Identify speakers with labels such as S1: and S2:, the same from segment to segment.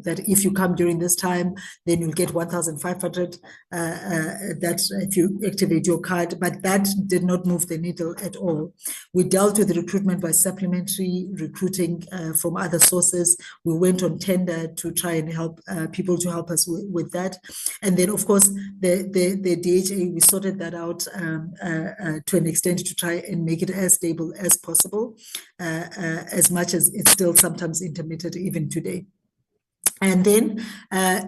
S1: that if you come during this time, then you'll get 1,500 that if you activate your card, but that did not move the needle at all. We dealt with recruitment by supplementary recruiting from other sources. We went on tender to try and help people to help us with that. And then, of course, the DHA, we sorted that out to an extent to try and make it as stable as possible, as much as it's still sometimes intermittent even today. And then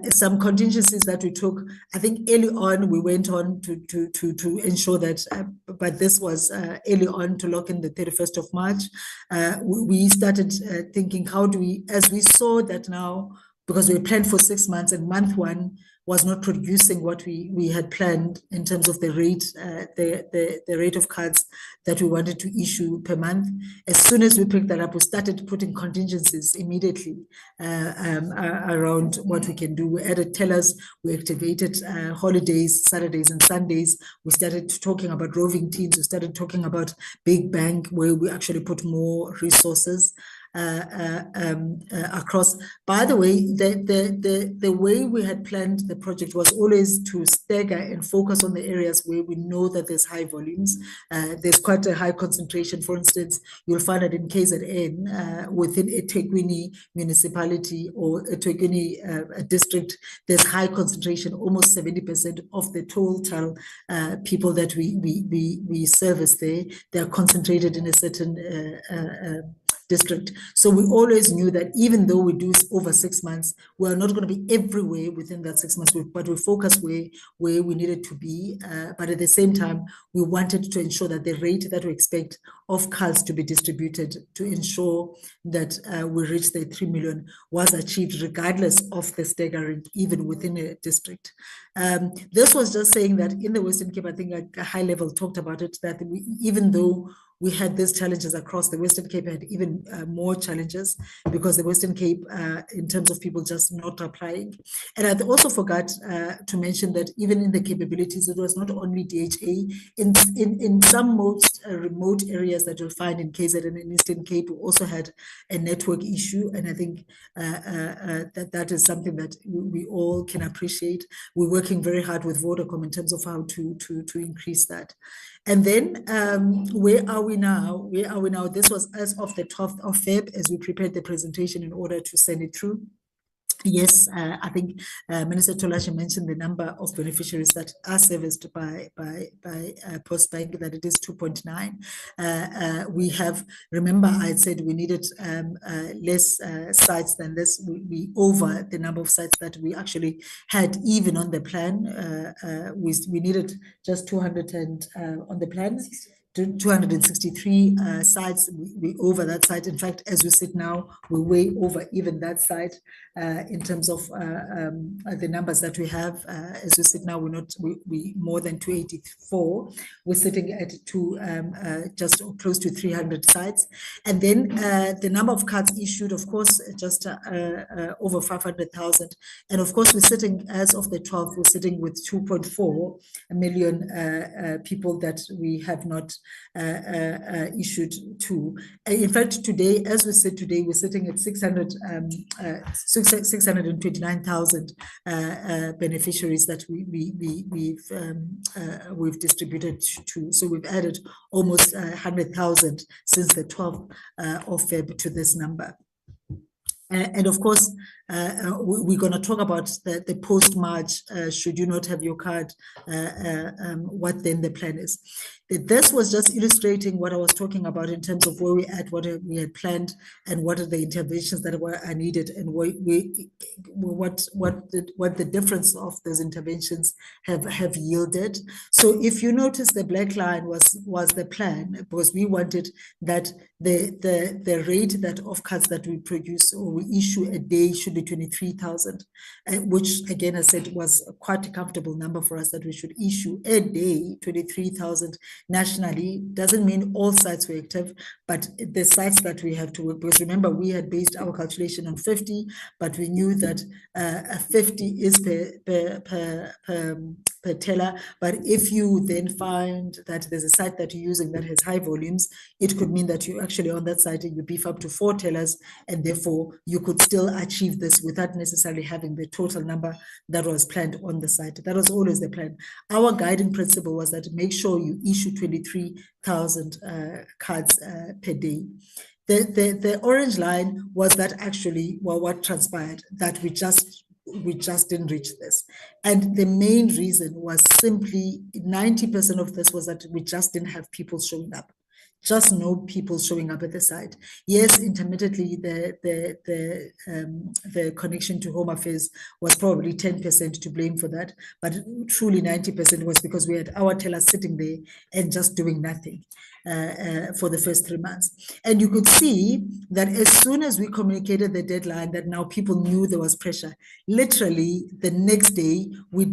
S1: some contingencies that we took. I think early on we went on to ensure that, but this was early on to lock in the 31st of March. We started thinking, how do we, as we saw that now, because we planned for 6 months and month one was not producing what we had planned in terms of the rate, the rate of cards that we wanted to issue per month. As soon as we picked that up, we started putting contingencies immediately around what we can do. We added tellers, we activated holidays, Saturdays and Sundays. We started talking about roving teams. We started talking about big bank, where we actually put more resources across. By the way, the way we had planned the project was always to stagger and focus on the areas where we know that there's high volumes. There's quite a high concentration. For instance, you'll find that in KZN, within a eThekwini municipality or a eThekwini district, there's high concentration. Almost 70% of the total people that we service there, they are concentrated in a certain district. So we always knew that even though we do over 6 months, we're not going to be everywhere within that 6 months, but we focus where we needed to be. But at the same time, we wanted to ensure that the rate that we expect of cards to be distributed to ensure that we reach the 3 million was achieved regardless of the staggering, even within a district. This was just saying that in the Western Cape, I think a high level talked about it, that even though we had these challenges across, the Western Cape had even more challenges, because the Western Cape, in terms of people just not applying. And I also forgot to mention that even in the capabilities, it was not only DHA. In some most remote areas that you'll find in KZN and in Eastern Cape, we also had a network issue. And I think that is something that we all can appreciate. We're working very hard with Vodacom in terms of how to increase that. And then where are we now? Where are we now? This was as of the 12th of Feb, as we prepared the presentation in order to send it through. Yes, I think Minister Tolashe mentioned the number of beneficiaries that are serviced by Postbank, that it is 2.9. We have, remember I had said we needed less sites than this. We over the number of sites that we actually had even on the plan. We needed just 200 and on the plan. 263 sites, we over that site. In fact, as we sit now, we're way over even that site in terms of the numbers that we have. As we sit now, we more than 284. We're sitting at just close to 300 sites. And then the number of cards issued, of course, just over 500,000. And of course, we're sitting, as of the 12th, we're sitting with 2.4 million people that we have not issued to. In fact, today, as we said today, we're sitting at 629,000 beneficiaries that we've distributed to. So we've added almost 100,000 since the 12th of Feb to this number. And of course, we're going to talk about the post-March, should you not have your card, what then the plan is. This was just illustrating what I was talking about in terms of where we're at, what we had planned, and what are the interventions that are needed, and what the difference of those interventions have yielded. So if you notice, the black line was the plan, because we wanted that the rate that of cards that we produce or we issue a day should be 23,000, which again I said was quite a comfortable number for us, that we should issue a day 23,000 nationally. Doesn't mean all sites were active, but the sites that we have to work, because remember we had based our calculation on 50, but we knew that 50 is per per teller. But if you then find that there's a site that you're using that has high volumes, it could mean that you actually on that site, you beef up to 4 tellers, and therefore you could still achieve this without necessarily having the total number that was planned on the site. That was always the plan. Our guiding principle was that make sure you issue 23,000 cards per day. The orange line was that actually, well, what transpired, that we just didn't reach this. And the main reason was simply 90% of this was that we just didn't have people showing up. Just no people showing up at the site. Yes, intermittently the connection to Home Affairs was probably 10% to blame for that, but truly 90% was because we had our tellers sitting there and just doing nothing for the first 3 months. And you could see that as soon as we communicated the deadline, that now people knew there was pressure. Literally the next day, we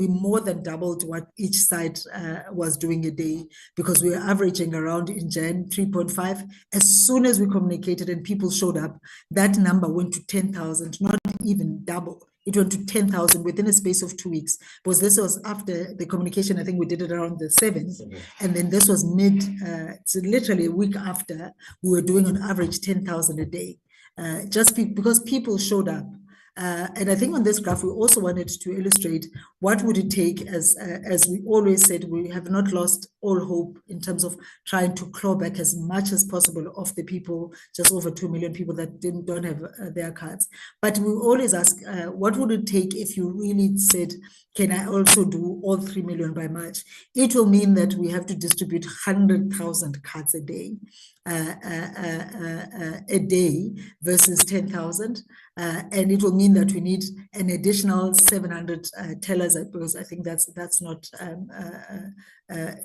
S1: more than doubled what each site was doing a day, because we were averaging around in Jan 3.5. As soon as we communicated and people showed up, that number went to 10,000, not even double. It went to 10,000 within a space of 2 weeks, because this was after the communication. I think we did it around the 7th, and then this was so literally a week after, we were doing on average 10,000 a day, because people showed up. And I think on this graph, we also wanted to illustrate what would it take, as we always said, we have not lost all hope in terms of trying to claw back as much as possible of the people, just over 2 million people that don't have their cards. But we always ask, what would it take if you really said, can I also do all 3 million by March? It will mean that we have to distribute 100,000 cards a day. A day versus 10,000, and it will mean that we need an additional 700 tellers, because I think that's not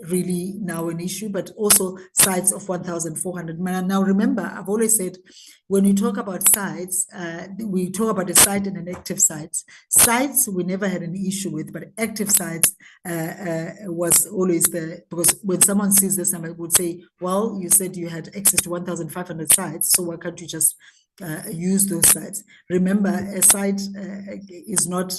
S1: really now an issue, but also sites of 1,400. Now remember, I've always said, when we talk about sites, we talk about a site and an active site. Sites we never had an issue with, but active sites was always because when someone sees this number, would say, well, you said you had access to 1,500 sites, so why can't you just use those sites? Remember, a site is not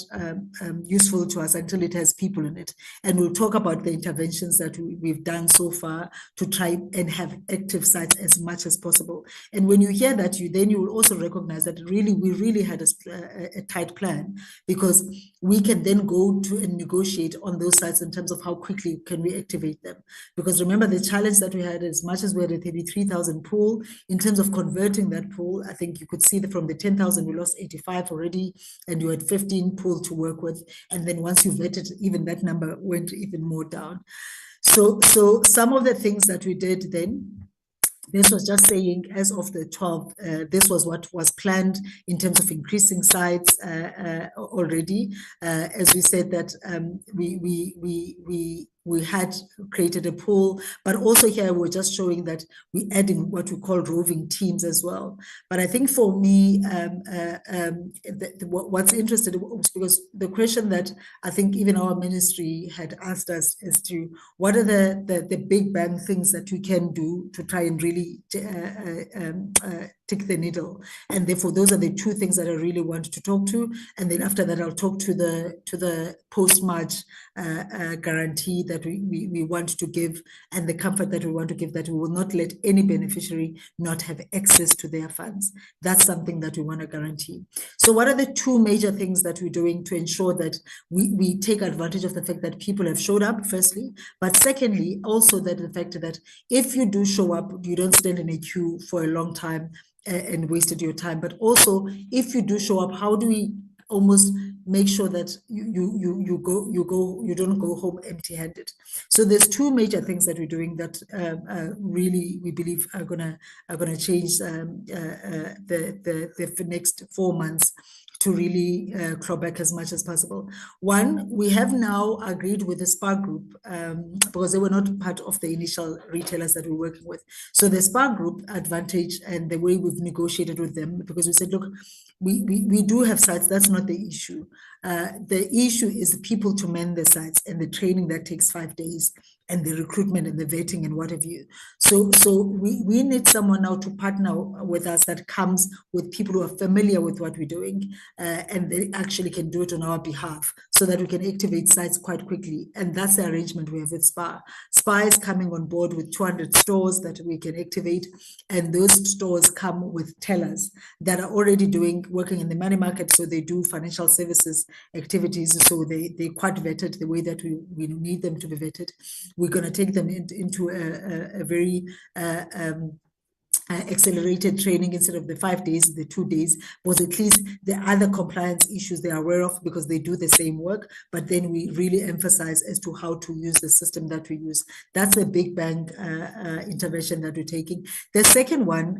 S1: useful to us until it has people in it. And we'll talk about the interventions that we've done so far to try and have active sites as much as possible. And when you hear that, you will also recognize that we really had a tight plan, because we can then go to and negotiate on those sites in terms of how quickly can we activate them. Because remember, the challenge that we had, as much as we had a 33,000 pool, in terms of converting that pool, I think you could see that from the 10,000, we lost 85 already, and you had 15 pool to work with. And then once you vetted, even that number went even more down. So some of the things that we did then, this was just saying, as of the 12th, this was what was planned in terms of increasing sites already. As we said that we had created a pool, but also here we're just showing that we're adding what we call roving teams as well. But I think for me, what's interesting was because the question that I think even our ministry had asked us is to, what are the big bang things that we can do to try and really tick the needle? And therefore, those are the two things that I really want to talk to. And then after that, I'll talk to the post-March guarantee that we want to give, and the comfort that we want to give, that we will not let any beneficiary not have access to their funds. That's something that we want to guarantee. So what are the two major things that we're doing to ensure that we take advantage of the fact that people have showed up, firstly, but secondly, also that the fact that if you do show up, you don't stand in a queue for a long time and wasted your time. But also, if you do show up, how do we almost make sure that you don't go home empty-handed? So there's two major things that we're doing that really we believe are gonna change the next 4 months to really claw back as much as possible. One, we have now agreed with the SPAR group, because they were not part of the initial retailers that we're working with. So the SPAR group advantage and the way we've negotiated with them, because we said, look, we do have sites, that's not the issue. The issue is people to man the sites and the training that takes 5 days. and the recruitment and the vetting and what have you. So we need someone now to partner with us that comes with people who are familiar with what we're doing, and they actually can do it on our behalf so that we can activate sites quite quickly. And that's the arrangement we have with SPA. SPA is coming on board with 200 stores that we can activate, and those stores come with tellers that are already working in the money market, so they do financial services activities, so they're quite vetted the way that we need them to be vetted. We're going to take them into a very accelerated training instead of the 5 days, the 2 days, was at least the other compliance issues they are aware of because they do the same work, but then we really emphasize as to how to use the system that we use. That's a big bang intervention that we're taking. The second one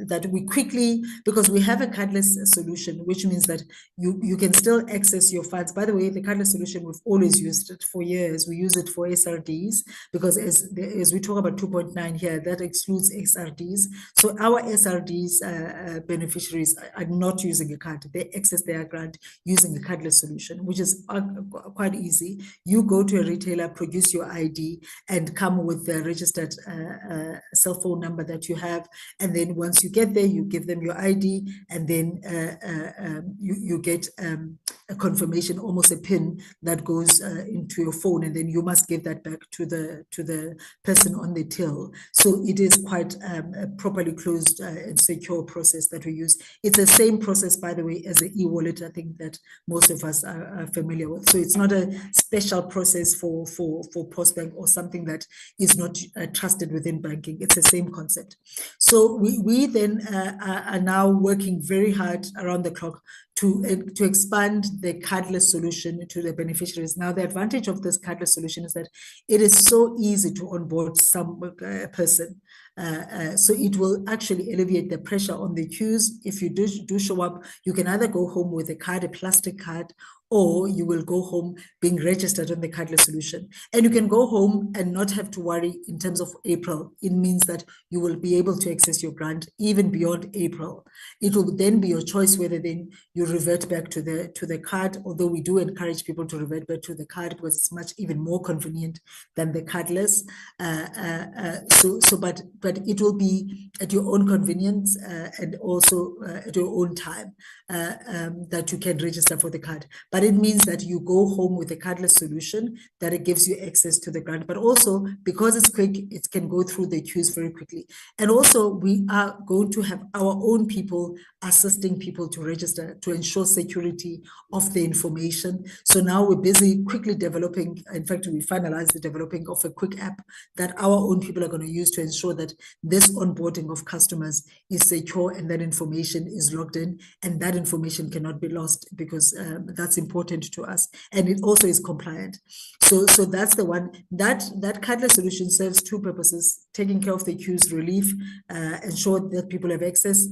S1: that we quickly, because we have a cardless solution, which means that you can still access your funds. By the way, the cardless solution, we've always used it for years. We use it for SRDs because as we talk about 2.9 here, that excludes SRDs. So our SRDs beneficiaries are not using a card. They access their grant using a cardless solution, which is quite easy. You go to a retailer, produce your ID, and come with the registered cell phone number that you have. And then once you get there, you give them your ID, and then you get a confirmation, almost a PIN that goes into your phone, and then you must give that back to the person on the till. So it is quite a properly closed and secure process that we use. It's the same process, by the way, as the e-wallet, I think that most of us are familiar with. So it's not a special process for Postbank or something that is not trusted within banking. It's the same concept. So we then are now working very hard around the clock to expand the cardless solution to the beneficiaries. Now, the advantage of this cardless solution is that it is so easy to onboard some person. So it will actually alleviate the pressure on the queues. If you do show up, you can either go home with a card, a plastic card, or you will go home being registered on the cardless solution. And you can go home and not have to worry in terms of April. It means that you will be able to access your grant even beyond April. It will then be your choice whether then you revert back to the card, although we do encourage people to revert back to the card because it's much even more convenient than the cardless. But it will be at your own convenience and also at your own time that you can register for the card. But it means that you go home with a cardless solution, that it gives you access to the grant. But also, because it's quick, it can go through the queues very quickly. And also, we are going to have our own people assisting people to register to ensure security of the information. So now we're busy quickly developing, in fact, we finalized the developing of a quick app that our own people are going to use to ensure that this onboarding of customers is secure and that information is logged in, and that information cannot be lost because that's important to us, and it also is compliant. So that's the one. That cardless solution serves two purposes: taking care of the queues relief, ensure that people have access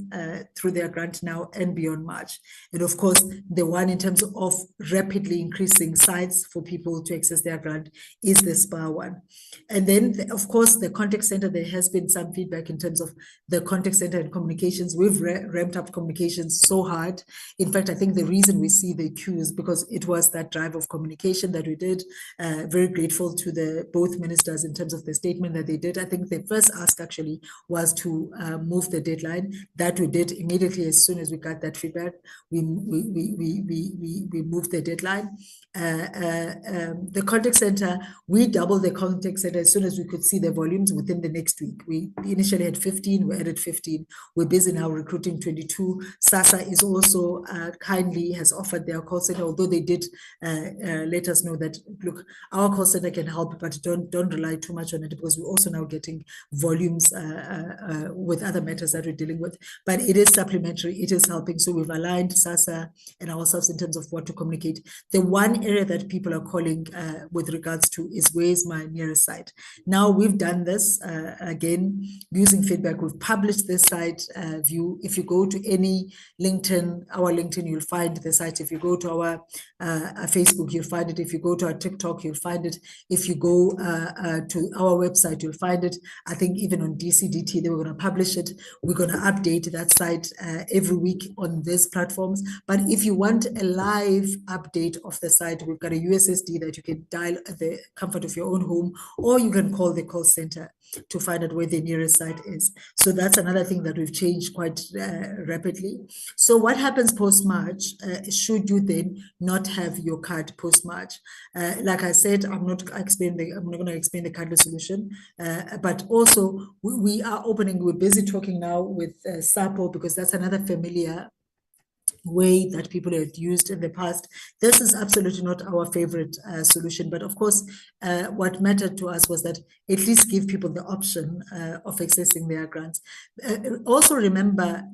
S1: through their grant now and beyond March. And of course, the one in terms of rapidly increasing sites for people to access their grant is the SPA one. And then, of course, the contact center, there has been some feedback in terms of the contact center and communications. We've ramped up communications so hard. In fact, I think the reason we see the queues because it was that drive of communication that we did. Very grateful to both ministers in terms of the statement that they did. I think the first ask actually was to move the deadline. That we did immediately as soon as we got that feedback. We moved the deadline. The contact center, we doubled the contact center as soon as we could see the volumes within the next week. We initially had 15, we added 15. We're busy now recruiting 22. SASSA is also kindly has offered their call center, although they did let us know that, look, our call center can help, but don't rely too much on it because we're also now getting volumes with other matters that we're dealing with. But it is supplementary, it is helping. So we've aligned SASSA and ourselves in terms of what to communicate. The one area that people are calling with regards to is where's my nearest site. Now we've done this again using feedback. We've published this site view. If you go to any LinkedIn LinkedIn, you'll find the site. If you go to our Facebook, you'll find it. If you go to our TikTok, you'll find it. If you go to our website, you'll find it. I think even on DCDT, they were going to publish it. We're going to update that site every week on these platforms. But if you want a live update of the site, we've got a USSD that you can dial at the comfort of your own home, or you can call the call center to find out where the nearest site is. So that's another thing that we've changed quite rapidly. So what happens post-March, should you then not have your card post-March? Like I said, I'm not going to explain the cardless solution, but also we're busy talking now with SAPO, because that's another familiar way that people had used in the past. This is absolutely not our favorite solution, but of course, what mattered to us was that at least give people the option of accessing their grants. Also remember,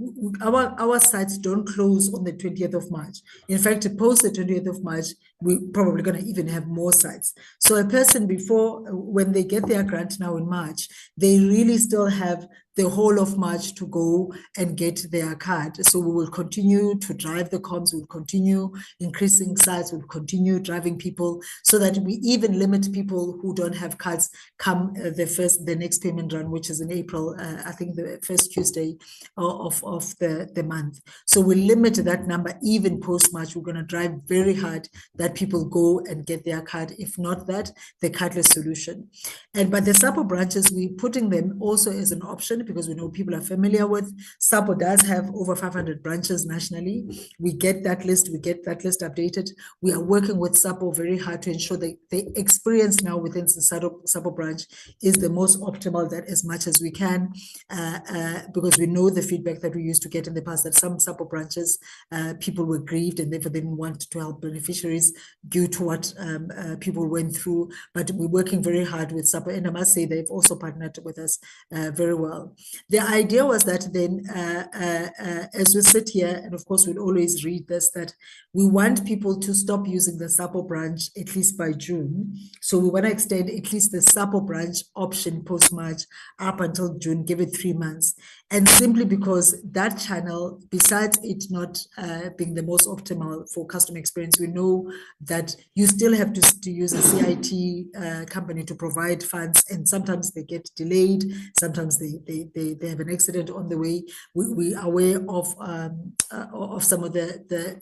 S1: our sites don't close on the 20th of March. In fact, post the 20th of March, we're probably going to even have more sites. So a person when they get their grant now in March, they really still have the whole of March to go and get their card. So we will continue to drive the comms, we'll continue increasing sites, we'll continue driving people, so that we even limit people who don't have cards come the next payment run, which is in April, I think the first Tuesday of the month. So we limit that number even post-March. We're going to drive very hard that people go and get their card. If not that, the cardless solution. But the SAPO branches, we're putting them also as an option, because we know people are familiar with. SAPO does have over 500 branches nationally. We get that list updated. We are working with SAPO very hard to ensure that the experience now within the SAPO branch is the most optimal, that as much as we can, because we know the feedback that we used to get in the past, that some SAPO branches, people were grieved and therefore didn't want to help beneficiaries due to what people went through. But we're working very hard with SAPO, and I must say they've also partnered with us very well. The idea was that then, as we sit here, and of course we'll always read this, that we want people to stop using the SAPO branch at least by June. So we want to extend at least the SAPO branch option post-March up until June, give it 3 months. And simply because that channel, besides it not being the most optimal for customer experience, we know that you still have to use a CIT company to provide funds, and sometimes they get delayed, sometimes they have an accident on the way. We are aware of some of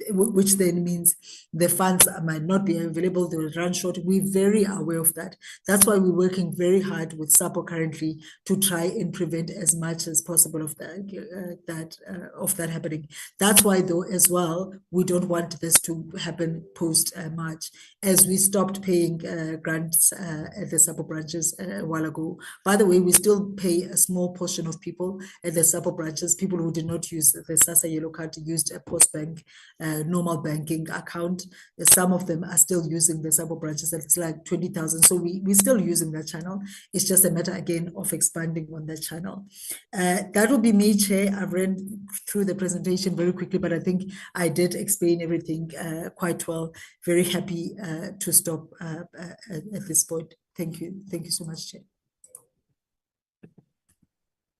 S1: which then means the funds might not be available, they will run short. We're very aware of that. That's why we're working very hard with SAPO currently to try and prevent as much as possible of that happening. That's why, though, as well, we don't want this to happen post-March, as we stopped paying grants at the SAPO branches a while ago. By the way, we still pay a small portion of people at the SAPO branches. People who did not use the SASSA Yellow Card used a post-bank normal banking account. Some of them are still using the SAPO branches. It's like 20,000. So we're still using that channel. It's just a matter, again, of expanding on that channel. That will be me, Chair. I've ran through the presentation very quickly, but I think I did explain everything quite well. Very happy to stop at this point. Thank you. Thank you so much, Chair.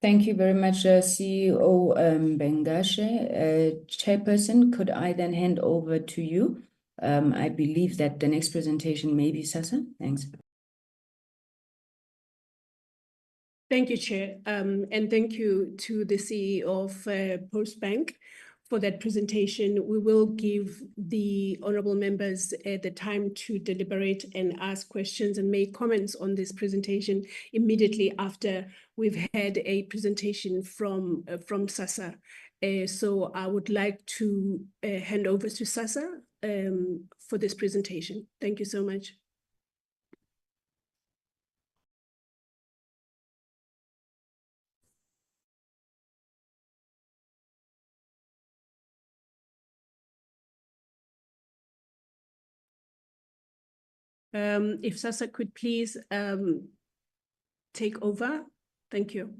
S2: Thank you very much, CEO Bengashe. Chairperson, could I then hand over to you? I believe that the next presentation may be SASSA. Thanks.
S3: Thank you, Chair. And thank you to the CEO of Postbank for that presentation. We will give the honorable members the time to deliberate and ask questions and make comments on this presentation immediately after we've had a presentation from SASSA. So I would like to hand over to SASSA for this presentation. Thank you so much. If SASSA could please take over. Thank you.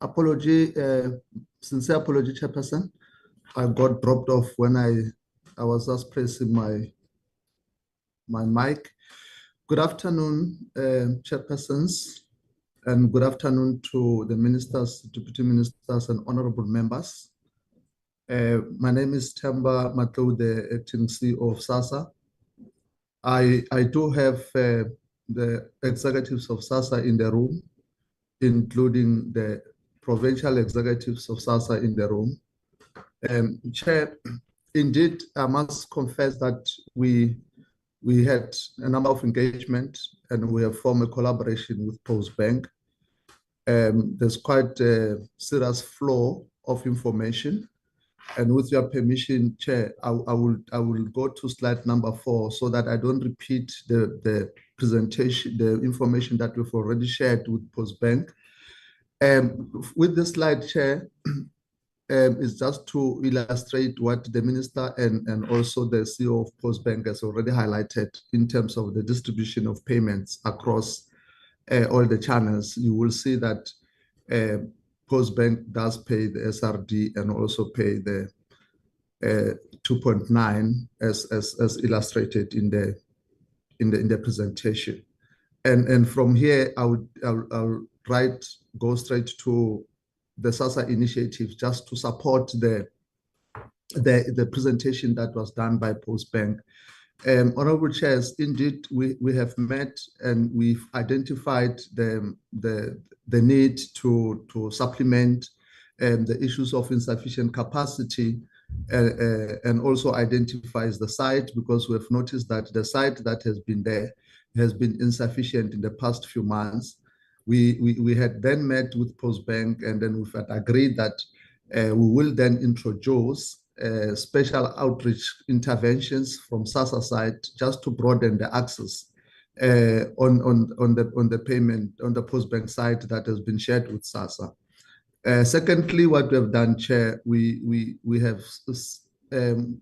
S4: Apology, sincere apology, Chairperson. I got dropped off when I was just pressing my mic. Good afternoon, chairpersons, and good afternoon to the ministers, deputy ministers, and honorable members. My name is Themba Matlou, the acting CEO of SASSA. I do have the executives of SASSA in the room, including the provincial executives of SASSA in the room. Chair, indeed, I must confess that we had a number of engagement and we have formed a collaboration with Postbank. There's quite a serious flow of information. And with your permission, Chair, I will go to slide number 4 so that I don't repeat the presentation, the information that we've already shared with Postbank. With this slide, Chair, is just to illustrate what the minister and also the CEO of Postbank has already highlighted in terms of the distribution of payments across all the channels. You will see that Postbank does pay the SRD and also pay the 2.9 as illustrated in the presentation. And from here, I'll go straight to the SASSA initiative just to support the presentation that was done by Postbank. Honorable Chairs, indeed, we have met and we've identified the need to supplement the issues of insufficient capacity and also identifies the site, because we have noticed that the site that has been there has been insufficient in the past few months. We had then met with Postbank and then we had agreed that we will then introduce special outreach interventions from SASSA side just to broaden the access on the payment on the Postbank side that has been shared with SASSA. Secondly, what we have done, Chair, we have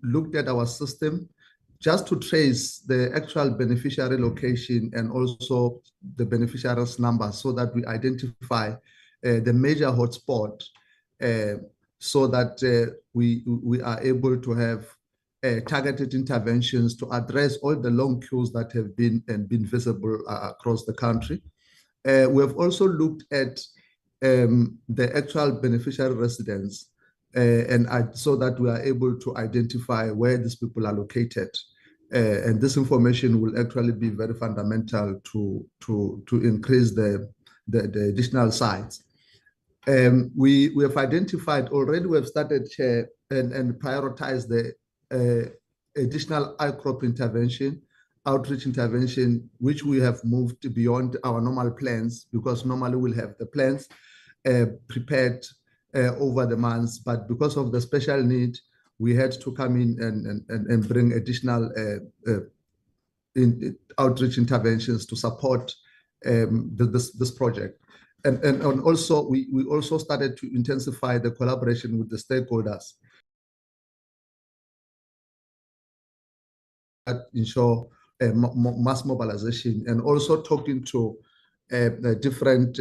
S4: looked at our system just to trace the actual beneficiary location and also the beneficiaries' number so that we identify the major hotspot so that we are able to have targeted interventions to address all the long queues that have been visible across the country. We have also looked at the actual beneficiary residents so that we are able to identify where these people are located. And this information will actually be very fundamental to increase the additional sites. We have identified already, we have started and prioritized the additional crop intervention, outreach intervention, which we have moved beyond our normal plans, because normally we'll have the plans prepared over the months, but because of the special need, we had to come in and bring additional outreach interventions to support this project. And also, we also started to intensify the collaboration with the stakeholders that ensure mass mobilization, and also talking to the different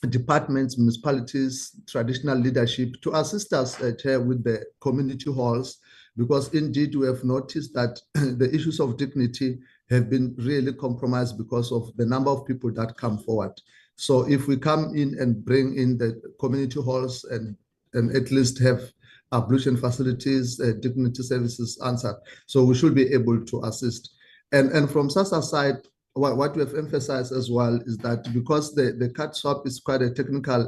S4: departments, municipalities, traditional leadership to assist us, Chair, with the community halls, because indeed we have noticed that the issues of dignity have been really compromised because of the number of people that come forward. So if we come in and bring in the community halls and at least have ablution facilities, dignity services answered, so we should be able to assist. And from SASSA side, what we have emphasized as well is that because the cut swap is quite a technical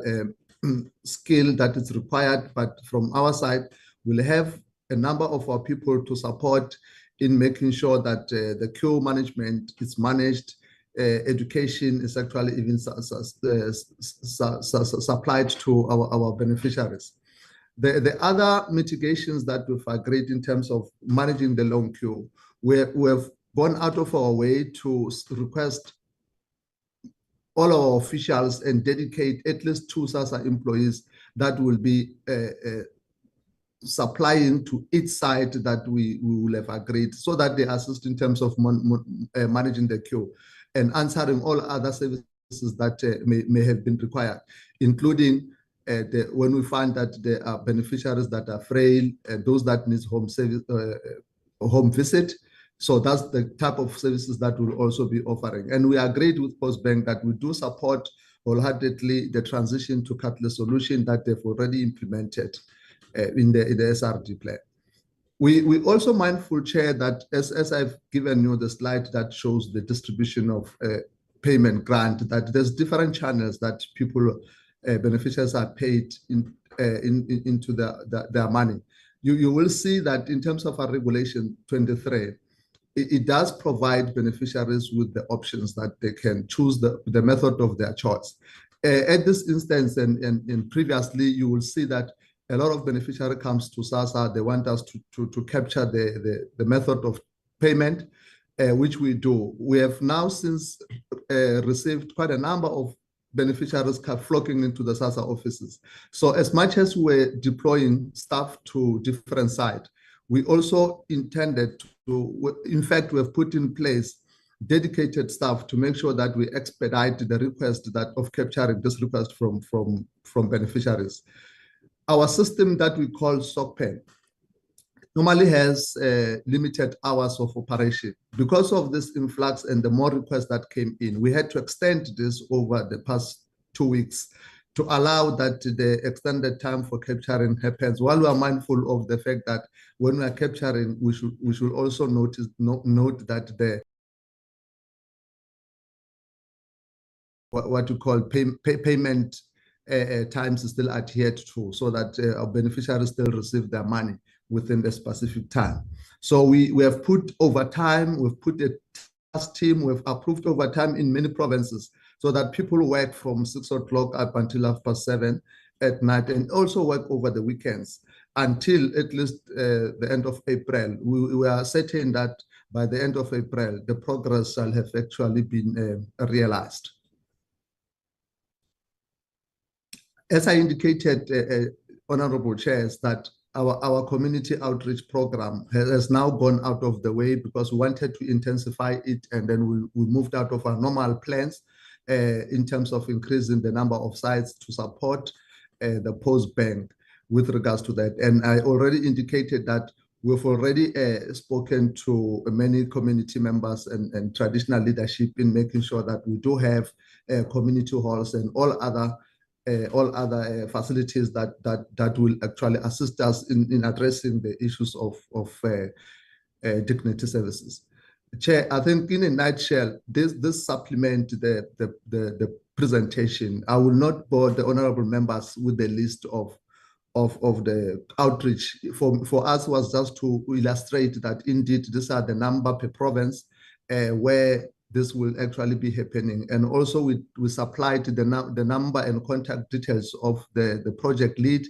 S4: skill that is required, but from our side, we'll have a number of our people to support in making sure that the queue management is managed, education is actually even supplied to our beneficiaries. The other mitigations that we've agreed in terms of managing the long queue, we have gone out of our way to request all our officials and dedicate at least 2 SASSA employees that will be supplying to each site that we will have agreed, so that they assist in terms of managing the queue and answering all other services that may have been required, including when we find that there are beneficiaries that are frail, those that need home visit, So that's the type of services that we'll also be offering. And we agreed with Postbank that we do support wholeheartedly the transition to cashless solution that they've already implemented in the SRD plan. We also mindful, Chair, that as I've given you the slide that shows the distribution of payment grant, that there's different channels that people, beneficiaries are paid into their money. You will see that in terms of our regulation 23, it does provide beneficiaries with the options that they can choose the method of their choice. At this instance and previously, you will see that a lot of beneficiary comes to SASSA. They want us to capture the method of payment, which we do. We have now since received quite a number of beneficiaries flocking into the SASSA offices. So as much as we're deploying staff to different sites, we also intended to, in fact, we have put in place dedicated staff to make sure that we expedite the request of capturing this request from beneficiaries. Our system that we call SOCPEN normally has limited hours of operation. Because of this influx and the more requests that came in, we had to extend this over the past 2 weeks to allow that the extended time for capturing happens, while we are mindful of the fact that when we are capturing, we should also note that the what you call payment times is still adhered to, so that our beneficiaries still receive their money within the specific time. So we have put overtime, we've put a task team, we've approved overtime in many provinces so that people work from 6 o'clock up until 7:30 at night, and also work over the weekends until at least the end of April. We are certain that by the end of April, the progress shall have actually been realized. As I indicated, Honorable Chairs, that our community outreach program has now gone out of the way because we wanted to intensify it, and then we moved out of our normal plans in terms of increasing the number of sites to support the Postbank with regards to that. And I already indicated that we've already spoken to many community members and traditional leadership in making sure that we do have community halls and all other facilities that will actually assist us in addressing the issues of dignity services. Chair, I think in a nutshell, this supplement the presentation. I will not bore the honorable members with the list of the outreach. For us was just to illustrate that indeed these are the number per province where this will actually be happening. And also we supplied the number and contact details of the project lead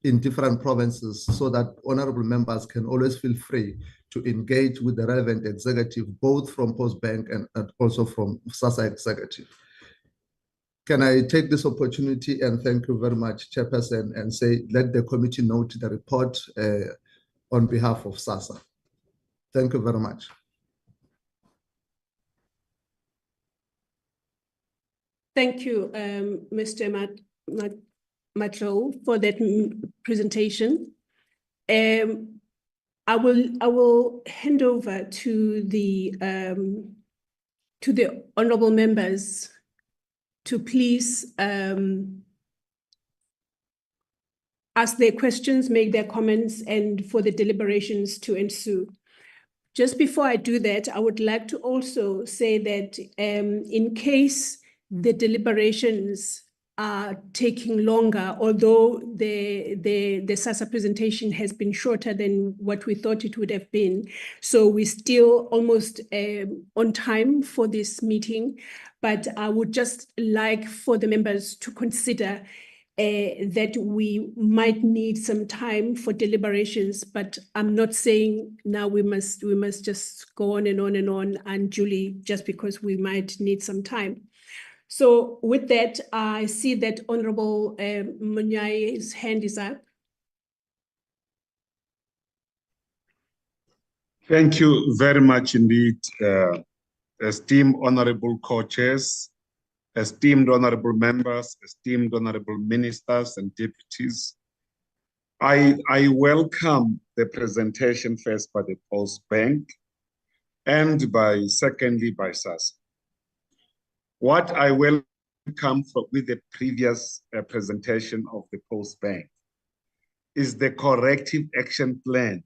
S4: in different provinces so that honorable members can always feel free to engage with the relevant executive, both from Postbank and also from SASSA executive. Can I take this opportunity and thank you very much, Chairperson, and say, let the committee note the report on behalf of SASSA. Thank you very much.
S3: Thank you, Mr. Matlo, for that presentation. I will hand over to the honourable members to please ask their questions, make their comments, and for the deliberations to ensue. Just before I do that, I would like to also say that in case the deliberations are taking longer, although the SASSA presentation has been shorter than what we thought it would have been. So we're still almost on time for this meeting, but I would just like for the members to consider that we might need some time for deliberations, but I'm not saying now we must just go on and on and on unduly just because we might need some time. So with that, I see that Honorable Munyaye's hand is up.
S5: Thank you very much indeed, esteemed honorable co-chairs, esteemed honorable members, esteemed honorable ministers and deputies. I welcome the presentation first by the Postbank. and secondly by SASSA. What I welcome with the previous presentation of the Post Bank is the corrective action plan,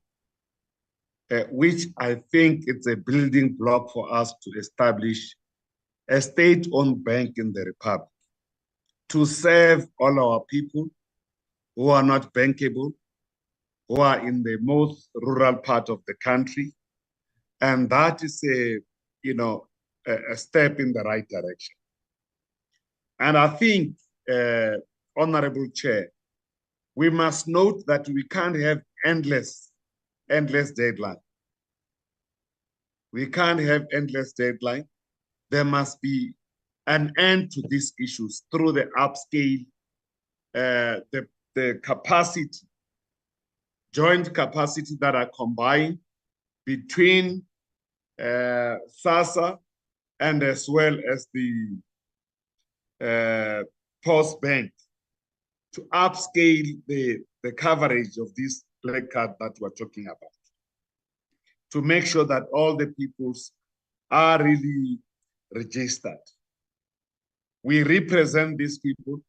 S5: which I think it's a building block for us to establish a state-owned bank in the Republic to serve all our people who are not bankable, who are in the most rural part of the country. And that is a step in the right direction. And I think, Honorable Chair, we must note that we can't have endless deadline. We can't have endless deadline. There must be an end to these issues through the upscale, the capacity, joint capacity that are combined between SASSA and as well as the Post Bank to upscale the coverage of this black card that we're talking about, to make sure that all the peoples are really registered. We represent these people.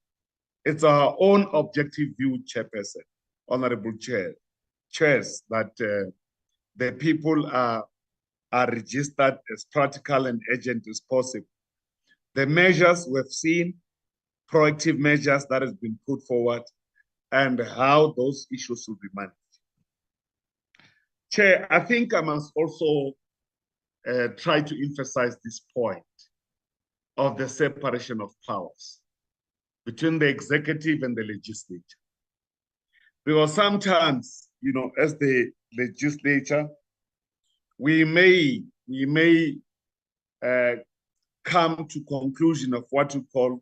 S5: It's our own objective view, Chairperson, Honorable Chairs, that the people are registered as practical and urgent as possible. The measures we've seen, proactive measures that has been put forward, and how those issues will be managed. Chair, I think I must also try to emphasize this point of the separation of powers between the executive and the legislature. Because sometimes, as the legislature, we may come to conclusion of what we call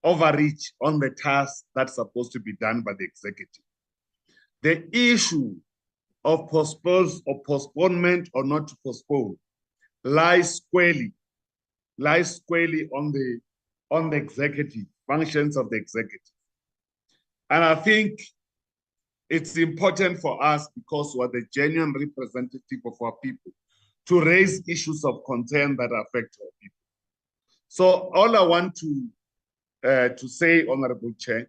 S5: overreach on the task that's supposed to be done by the executive. The issue of postponement or not to postpone lies squarely on the executive, functions of the executive. And I think it's important for us, because we're the genuine representative of our people, to raise issues of concern that affect our people. So all I want to say, Honorable Chair,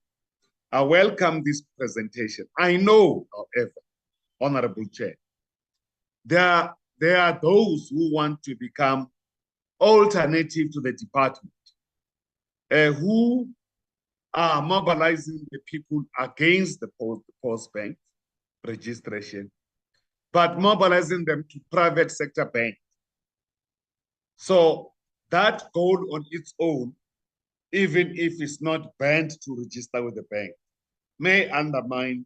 S5: I welcome this presentation. I know, however, Honorable Chair, there are those who want to become alternative to the department, who are mobilizing the people against the Post Bank registration, but mobilizing them to private sector bank. So that goal on its own, even if it's not banned to register with the bank, may undermine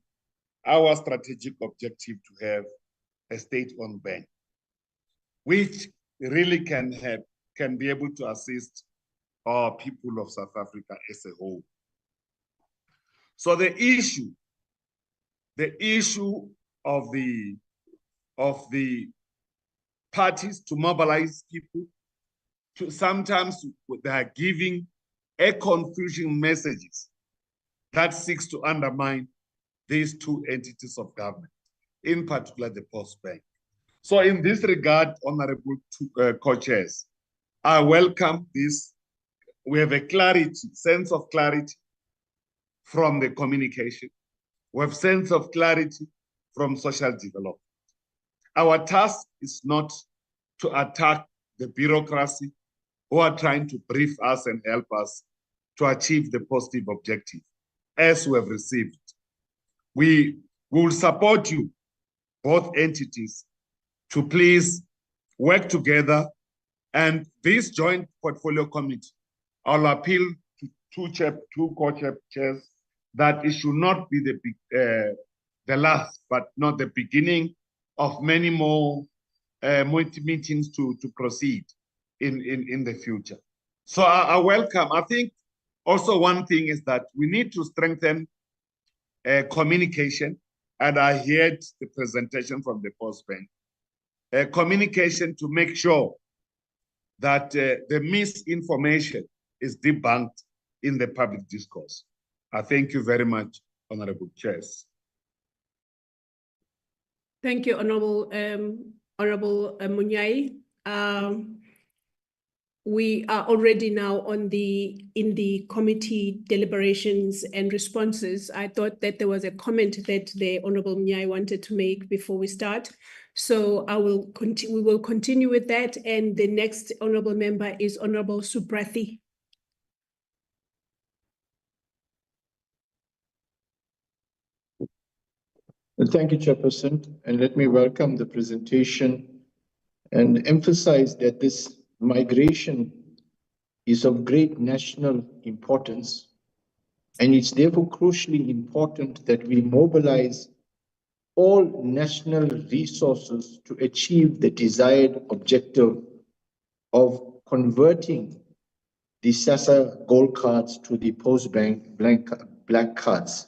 S5: our strategic objective to have a state-owned bank, which really can be able to assist our people of South Africa as a whole. So the issue of the parties to mobilize people, sometimes they are giving a confusing messages that seeks to undermine these two entities of government, in particular the Post Bank. So in this regard, Honorable co-chairs, I welcome this. We have a sense of clarity from the communication. We have sense of clarity from social development. Our task is not to attack the bureaucracy who are trying to brief us and help us to achieve the positive objective as we have received. We will support you, both entities, to please work together. And this joint portfolio committee, I'll appeal to two co-chairs that it should not be the last, but not the beginning of many more meetings to proceed in the future. So I welcome. I think also one thing is that we need to strengthen communication, and I heard the presentation from the Post Bank. Communication to make sure that the misinformation is debunked in the public discourse. I thank you very much, Honorable Chairs.
S3: Thank you, Honorable Munyai. we are already now in the committee deliberations and responses. I thought that there was a comment that the Honorable Mnyai wanted to make before we start. So we will continue with that. And the next honorable member is Honorable Subrathi.
S6: Thank you, Chairperson, and let me welcome the presentation and emphasize that this migration is of great national importance, and it's therefore crucially important that we mobilize all national resources to achieve the desired objective of converting the SASSA gold cards to the Postbank black cards.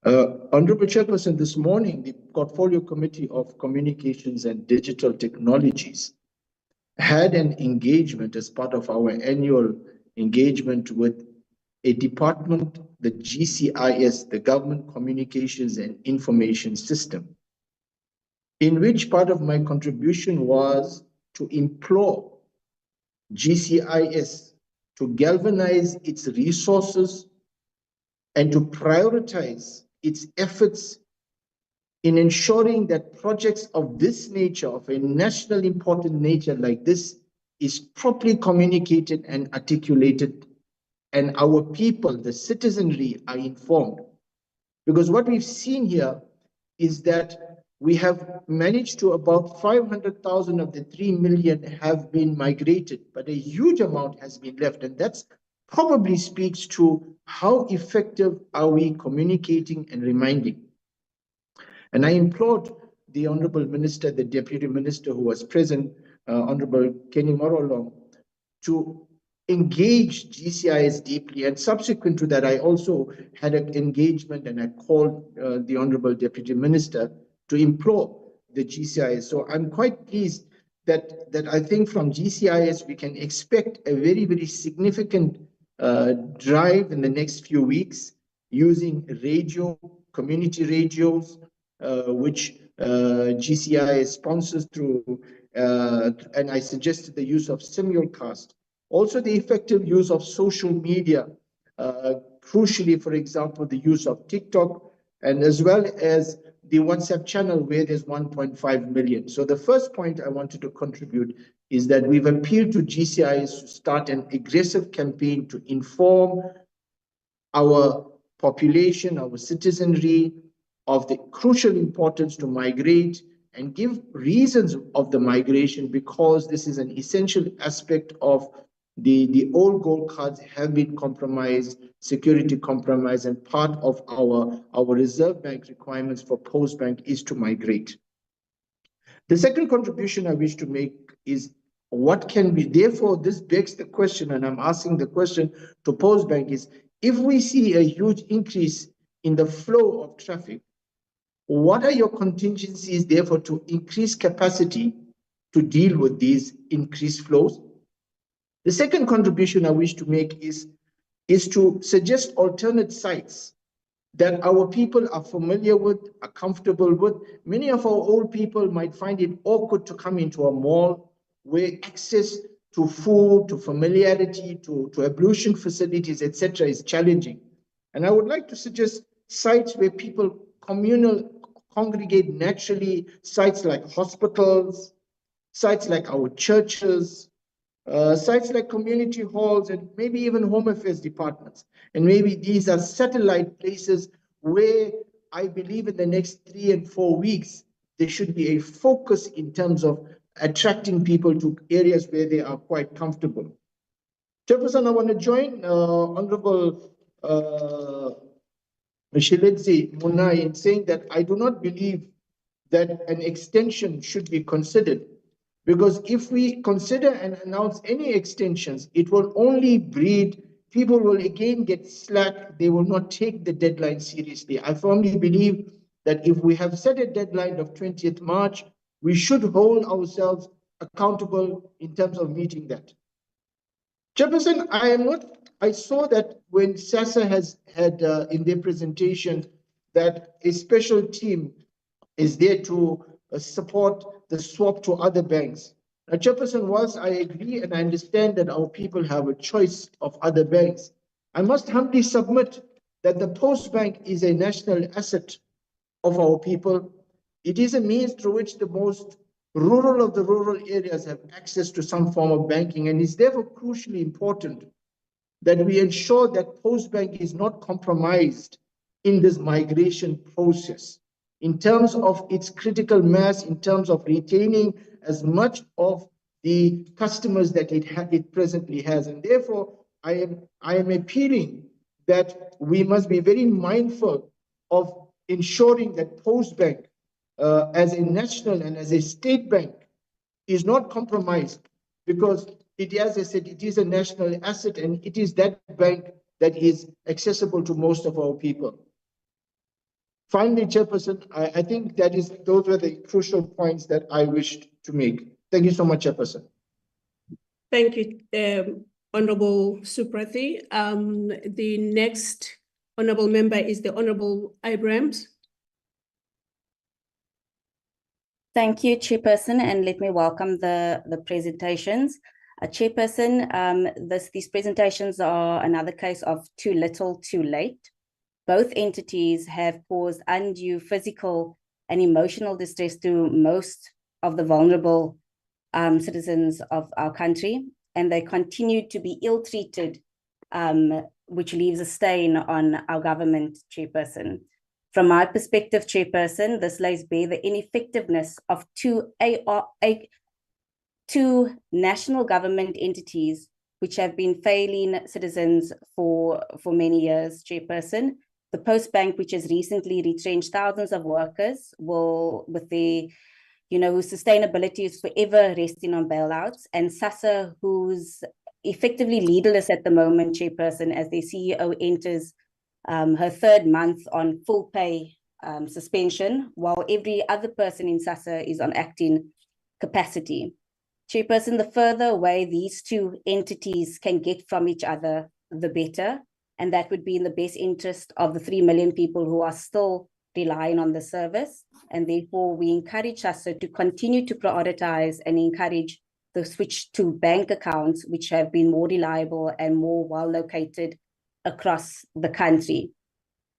S6: Honorable Chairperson, this morning, the Portfolio Committee of Communications and Digital Technologies had an engagement as part of our annual engagement with a department, the GCIS, the Government Communications and Information System, in which part of my contribution was to implore GCIS to galvanize its resources and to prioritize its efforts in ensuring that projects of this nature, of a national important nature like this, is properly communicated and articulated, and our people, the citizenry, are informed. Because what we've seen here is that we have managed to about 500,000 of the 3 million have been migrated, but a huge amount has been left, and that's probably speaks to how effective are we communicating and reminding. And I implored the Honorable Minister, the Deputy Minister who was present, Honorable Kenny Morolong, to engage GCIS deeply. And subsequent to that, I also had an engagement and I called the Honorable Deputy Minister to implore the GCIS. So I'm quite pleased that I think from GCIS we can expect a very, very significant drive in the next few weeks using radio, community radios, which GCIS sponsors through, and I suggested the use of simulcast. Also the effective use of social media, crucially, for example, the use of TikTok, and as well as the WhatsApp channel where there's 1.5 million. So the first point I wanted to contribute is that we've appealed to GCIS to start an aggressive campaign to inform our population, our citizenry, of the crucial importance to migrate and give reasons of the migration, because this is an essential aspect of the old gold cards have been compromised, security compromised, and part of our Reserve Bank requirements for Postbank is to migrate. The second contribution I wish to make is what can be, therefore this begs the question, and I'm asking the question to Postbank, is if we see a huge increase in the flow of traffic, what are your contingencies therefore to increase capacity to deal with these increased flows? The second contribution I wish to make is to suggest alternate sites that our people are familiar with, are comfortable with. Many of our old people might find it awkward to come into a mall where access to food, to familiarity, to ablution facilities, etc. is challenging. And I would like to suggest sites where people congregate naturally, sites like hospitals, sites like our churches, sites like community halls, and maybe even home affairs departments. And maybe these are satellite places where I believe in the next 3 and 4 weeks, there should be a focus in terms of attracting people to areas where they are quite comfortable. Chairperson, I want to join Honorable Shiledzi Munai in saying that I do not believe that an extension should be considered, because if we consider and announce any extensions, it will only breed, people will again get slack, they will not take the deadline seriously. I firmly believe that if we have set a deadline of 20th March, we should hold ourselves accountable in terms of meeting that. Chairperson, I saw that when SASSA has had in their presentation that a special team is there to support the swap to other banks. Chairperson, whilst I agree and I understand that our people have a choice of other banks, I must humbly submit that the Post Bank is a national asset of our people. It is a means through which the most rural of the rural areas have access to some form of banking, and it's therefore crucially important that we ensure that Post Bank is not compromised in this migration process in terms of its critical mass, in terms of retaining as much of the customers that it presently has. And therefore, I am appealing that we must be very mindful of ensuring that Post Bank, as a national and as a state bank, is not compromised, because it, as I said, it is a national asset, and it is that bank that is accessible to most of our people. Finally, Chairperson, I think those were the crucial points that I wished to make. Thank you so much, Chairperson.
S3: Thank you, Honorable Suprathi. The next honorable member is the Honorable Abrams.
S7: Thank you, Chairperson, and let me welcome the presentations. Chairperson, these presentations are another case of too little, too late. Both entities have caused undue physical and emotional distress to most of the vulnerable citizens of our country, and they continue to be ill-treated, which leaves a stain on our government, Chairperson. From my perspective, Chairperson, this lays bare the ineffectiveness of two national government entities which have been failing citizens for many years, Chairperson. The Post Bank, which has recently retrenched thousands of workers, with their, whose sustainability is forever resting on bailouts, and SASSA, who's effectively leaderless at the moment, Chairperson, as their CEO enters her third month on full pay suspension, while every other person in SASSA is on acting capacity. Chairperson, the further away these two entities can get from each other, the better. And that would be in the best interest of the 3 million people who are still relying on the service. And therefore, we encourage SASSA to continue to prioritize and encourage the switch to bank accounts, which have been more reliable and more well located across the country.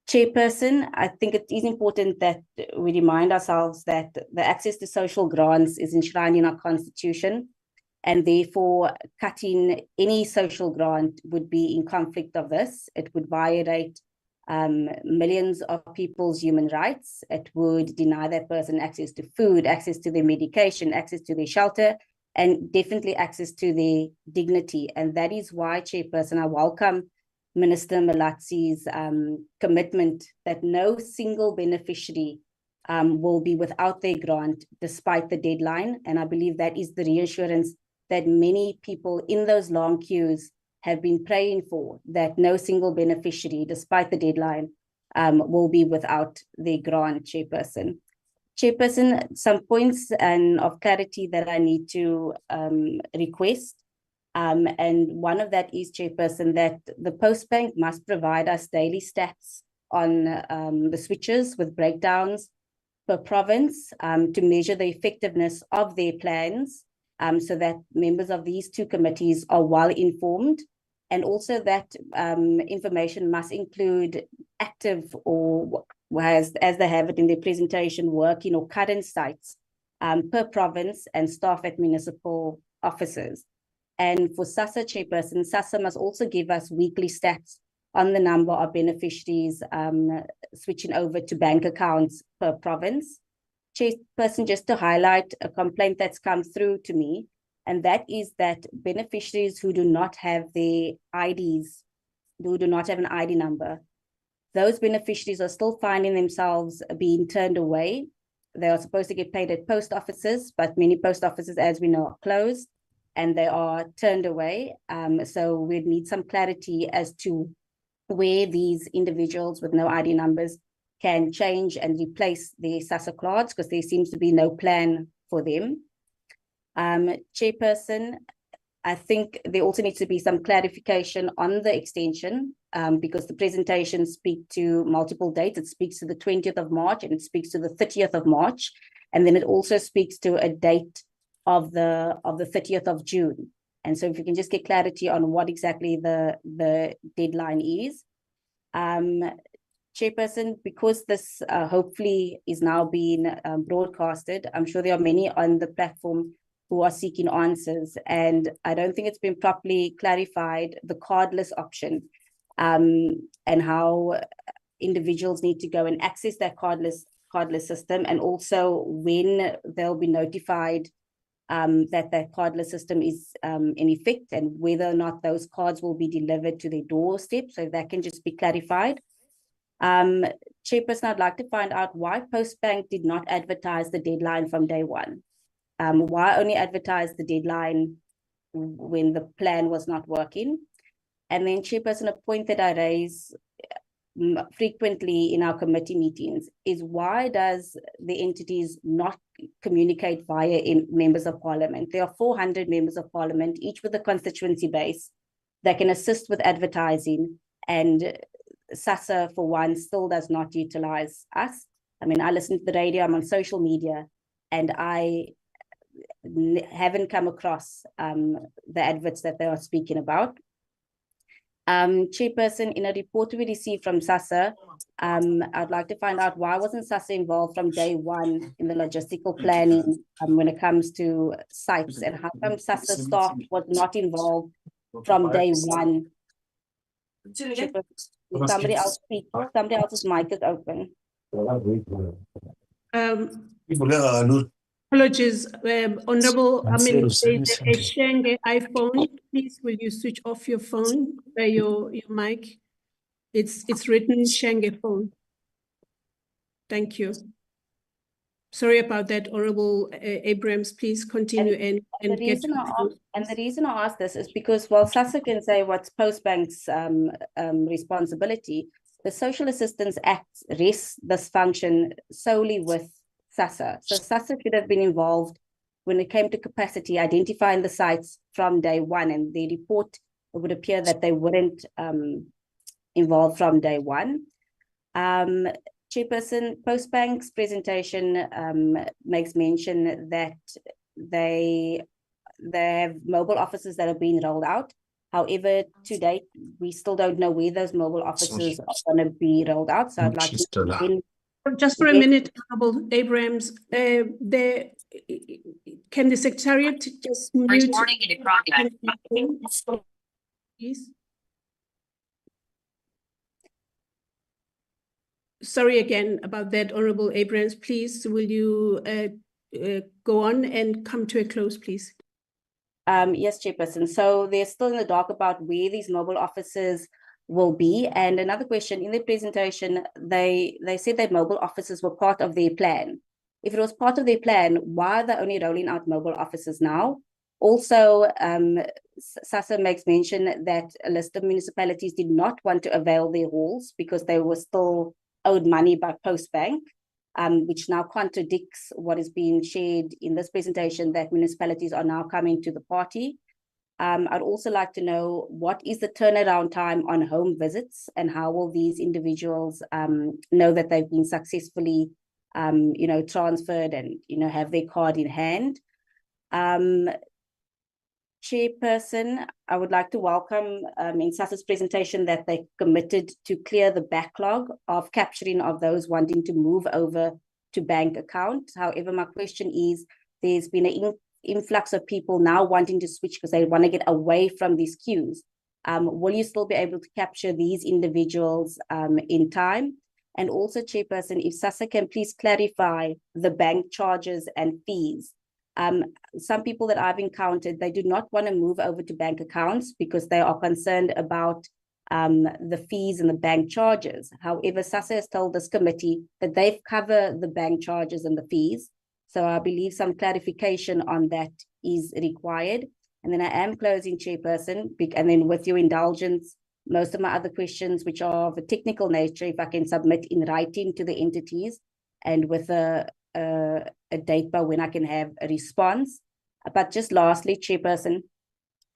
S7: Chairperson, I think it is important that we remind ourselves that the access to social grants is enshrined in our Constitution, and therefore cutting any social grant would be in conflict of this. It would violate millions of people's human rights. It would deny that person access to food, access to their medication, access to their shelter, and definitely access to their dignity. And that is why, Chairperson, I welcome Minister Malatsi's commitment that no single beneficiary will be without their grant despite the deadline. And I believe that is the reassurance that many people in those long queues have been praying for, that no single beneficiary, despite the deadline, will be without their grant, Chairperson. Chairperson, some points of clarity that I need to request. And one of that is, Chairperson, that the Post Bank must provide us daily stats on the switches with breakdowns per province to measure the effectiveness of their plans, so that members of these two committees are well informed. And also that information must include active or, as they have it in their presentation, working or current sites per province and staff at municipal offices. And for SASSA, Chairperson, SASSA must also give us weekly stats on the number of beneficiaries switching over to bank accounts per province. Chairperson, just to highlight a complaint that's come through to me, and that is that beneficiaries who do not have their IDs, who do not have an ID number, those beneficiaries are still finding themselves being turned away. They are supposed to get paid at post offices, but many post offices, as we know, are closed and they are turned away. So we need some clarity as to where these individuals with no ID numbers can change and replace their SASSA cards, because there seems to be no plan for them. Chairperson, I think there also needs to be some clarification on the extension, because the presentations speak to multiple dates. It speaks to the 20th of March and it speaks to the 30th of March. And then it also speaks to a date of the 30th of June. And so if you can just get clarity on what exactly the deadline is. Chairperson, because this hopefully is now being broadcasted, I'm sure there are many on the platform who are seeking answers, and I don't think it's been properly clarified, the cardless option, and how individuals need to go and access that cardless system, and also when they'll be notified that cardless system is in effect, and whether or not those cards will be delivered to their doorstep. So that can just be clarified. Chairperson, I'd like to find out why Postbank did not advertise the deadline from day one. Why only advertise the deadline when the plan was not working? And then, Chairperson, a point that I raise frequently in our committee meetings is, why does the entities not communicate via members of parliament? There are 400 members of parliament, each with a constituency base, that can assist with advertising, and SASSA, for one, still does not utilize us. I mean, I listen to the radio, I'm on social media, and I haven't come across the adverts that they are speaking about. Chairperson, in a report we received from SASSA, I'd like to find out, why wasn't SASSA involved from day one in the logistical planning when it comes to sites, and how come SASSA staff was not involved from day one? Somebody else speak. Somebody else's mic is open.
S3: Apologies, Honorable. I mean, there's a Shenge iPhone. Please, will you switch off your phone, your mic? It's written Shenge phone. Thank you. Sorry about that, Honorable Abrams. Please continue and
S7: the reason I ask this is because, while SASSA can say what's Postbank's responsibility, the Social Assistance Act rests this function solely with SASSA. So SASSA should have been involved when it came to capacity, identifying the sites from day one, and the report, it would appear that they weren't involved from day one. Chairperson, Postbank's presentation makes mention that they have mobile offices that are being rolled out. However, to date, we still don't know where those mobile offices are going to be rolled out. So I'd like to...
S3: Just for a minute, Honorable Abrams, can the Secretariat just mute? Please. Sorry again about that, Honorable Abrams. Please, will you go on and come to a close, please?
S7: Yes, Chairperson. So they're still in the dark about where these mobile offices will be. And another question, in the presentation, they said that mobile offices were part of their plan. If it was part of their plan, why are they only rolling out mobile offices now? Also, SASSA makes mention that a list of municipalities did not want to avail their halls because they were still owed money by Postbank, which now contradicts what is being shared in this presentation, that municipalities are now coming to the party. I'd also like to know, what is the turnaround time on home visits, and how will these individuals know that they've been successfully transferred and have their card in hand? Chairperson, I would like to welcome in SASSA's presentation that they committed to clear the backlog of capturing of those wanting to move over to bank accounts. However, my question is, there's been an influx of people now wanting to switch because they want to get away from these queues. Will you still be able to capture these individuals in time? And also, Chairperson, if SASSA can please clarify the bank charges and fees. Some people that I've encountered, they do not want to move over to bank accounts because they are concerned about the fees and the bank charges. However, SASSA has told this committee that they've covered the bank charges and the fees. So I believe some clarification on that is required. And then I am closing, Chairperson, and then with your indulgence, most of my other questions, which are of a technical nature, if I can submit in writing to the entities and with a date by when I can have a response. But just lastly, Chairperson,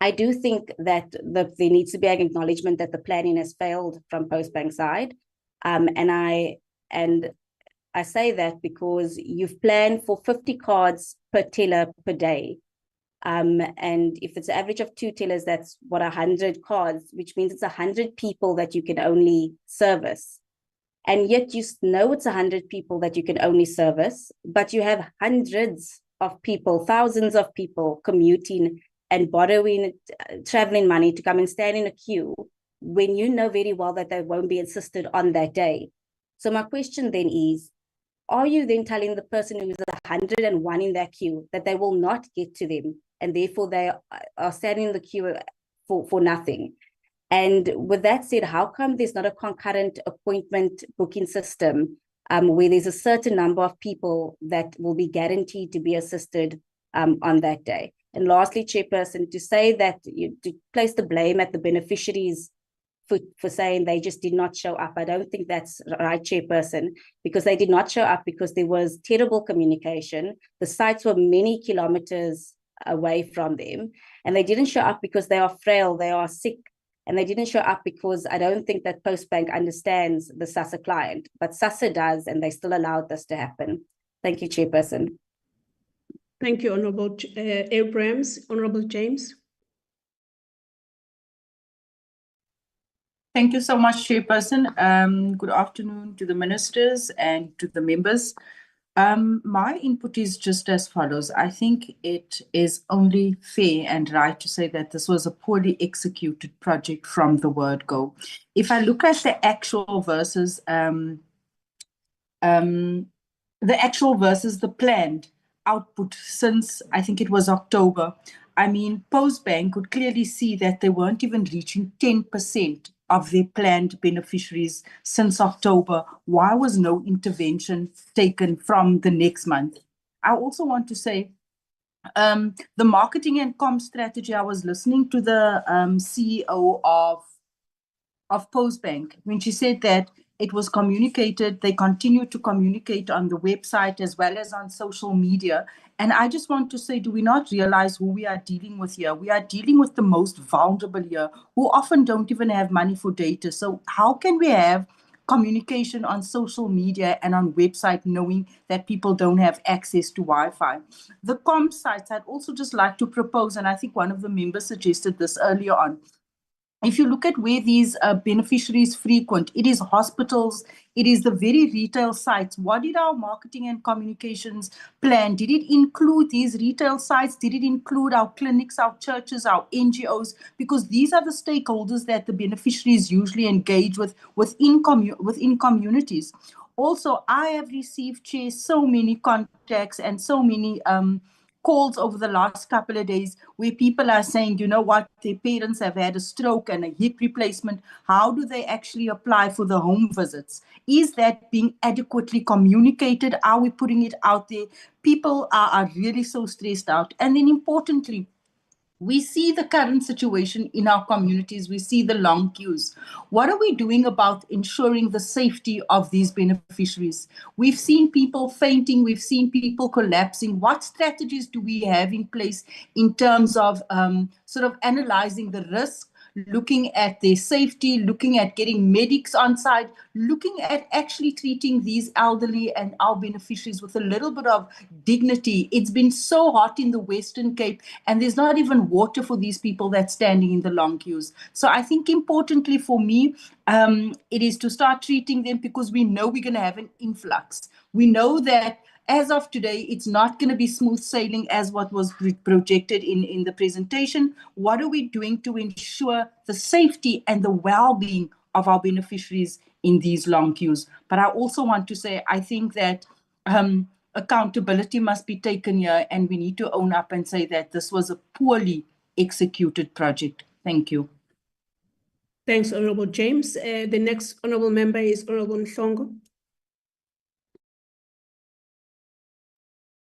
S7: I do think that there needs to be an acknowledgement that the planning has failed from Postbank side. And I say that because you've planned for 50 cards per teller per day. And if it's an average of 2 tellers, that's what, 100 cards, which means it's 100 people that you can only service. And yet you know it's 100 people that you can only service, but you have hundreds of people, thousands of people commuting and borrowing, traveling money to come and stand in a queue when you know very well that they won't be assisted on that day. So my question then is, are you then telling the person who is 101 in that queue that they will not get to them, and therefore they are standing in the queue for nothing? And with that said, how come there's not a concurrent appointment booking system where there's a certain number of people that will be guaranteed to be assisted on that day? And lastly, Chairperson, to say that to place the blame at the beneficiaries for saying they just did not show up, I don't think that's right, Chairperson, because they did not show up because there was terrible communication. The sites were many kilometers away from them, and they didn't show up because they are frail, they are sick, and they didn't show up because I don't think that Postbank understands the SASSA client, but SASSA does, and they still allowed this to happen. Thank you, Chairperson.
S3: Thank you, Honourable Abrams. Honourable James.
S8: Thank you so much, Chairperson. Good afternoon to the ministers and to the members. My input is just as follows. I think it is only fair and right to say that this was a poorly executed project from the word go. If I look at the actual versus the planned output since, I think it was October, I mean, Postbank could clearly see that they weren't even reaching 10% of their planned beneficiaries since October. Why was no intervention taken from the next month? I also want to say the marketing and comm strategy, I was listening to the CEO of Postbank when she said that it was communicated, they continue to communicate on the website as well as on social media. And I just want to say, do we not realize who we are dealing with here? We are dealing with the most vulnerable here, who often don't even have money for data. So how can we have communication on social media and on website knowing that people don't have access to Wi-Fi? The comm sites, I'd also just like to propose, and I think one of the members suggested this earlier on, if you look at where these beneficiaries frequent, it is hospitals, it is the very retail sites. What did our marketing and communications plan? Did it include these retail sites? Did it include our clinics, our churches, our NGOs? Because these are the stakeholders that the beneficiaries usually engage with within communities. Also, I have received, Chair, so many contacts and so many calls over the last couple of days where people are saying, you know what, their parents have had a stroke and a hip replacement. How do they actually apply for the home visits? Is that being adequately communicated? Are we putting it out there? People are really so stressed out. And then importantly, we see the current situation in our communities. We see the long queues. What are we doing about ensuring the safety of these beneficiaries? We've seen people fainting. We've seen people collapsing. What strategies do we have in place in terms of sort of analyzing the risk, looking at their safety, looking at getting medics on site, looking at actually treating these elderly and our beneficiaries with a little bit of dignity? It's been so hot in the Western Cape, and there's not even water for these people that's standing in the long queues. So I think importantly for me, it is to start treating them, because we know we're going to have an influx. We know that as of today, it's not going to be smooth sailing as what was projected in the presentation. What are we doing to ensure the safety and the well-being of our beneficiaries in these long queues? But I also want to say, I think that accountability must be taken here, and we need to own up and say that this was a poorly executed project. Thank you.
S3: Thanks, Honourable James. The next honourable member is Honourable Nhlongo.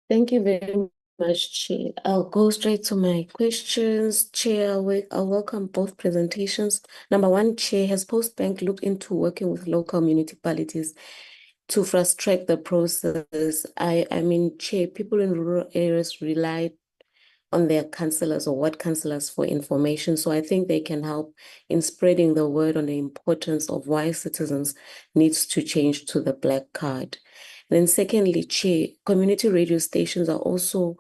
S9: Thank you very much, Chair. I'll go straight to my questions. Chair, I'll welcome both presentations. Number one, Chair, has Postbank looked into working with local municipalities to fast-track the process? I mean, Chair, people in rural areas rely on their councillors or ward councillors for information. So I think they can help in spreading the word on the importance of why citizens needs to change to the black card. And then secondly, Chair, community radio stations are also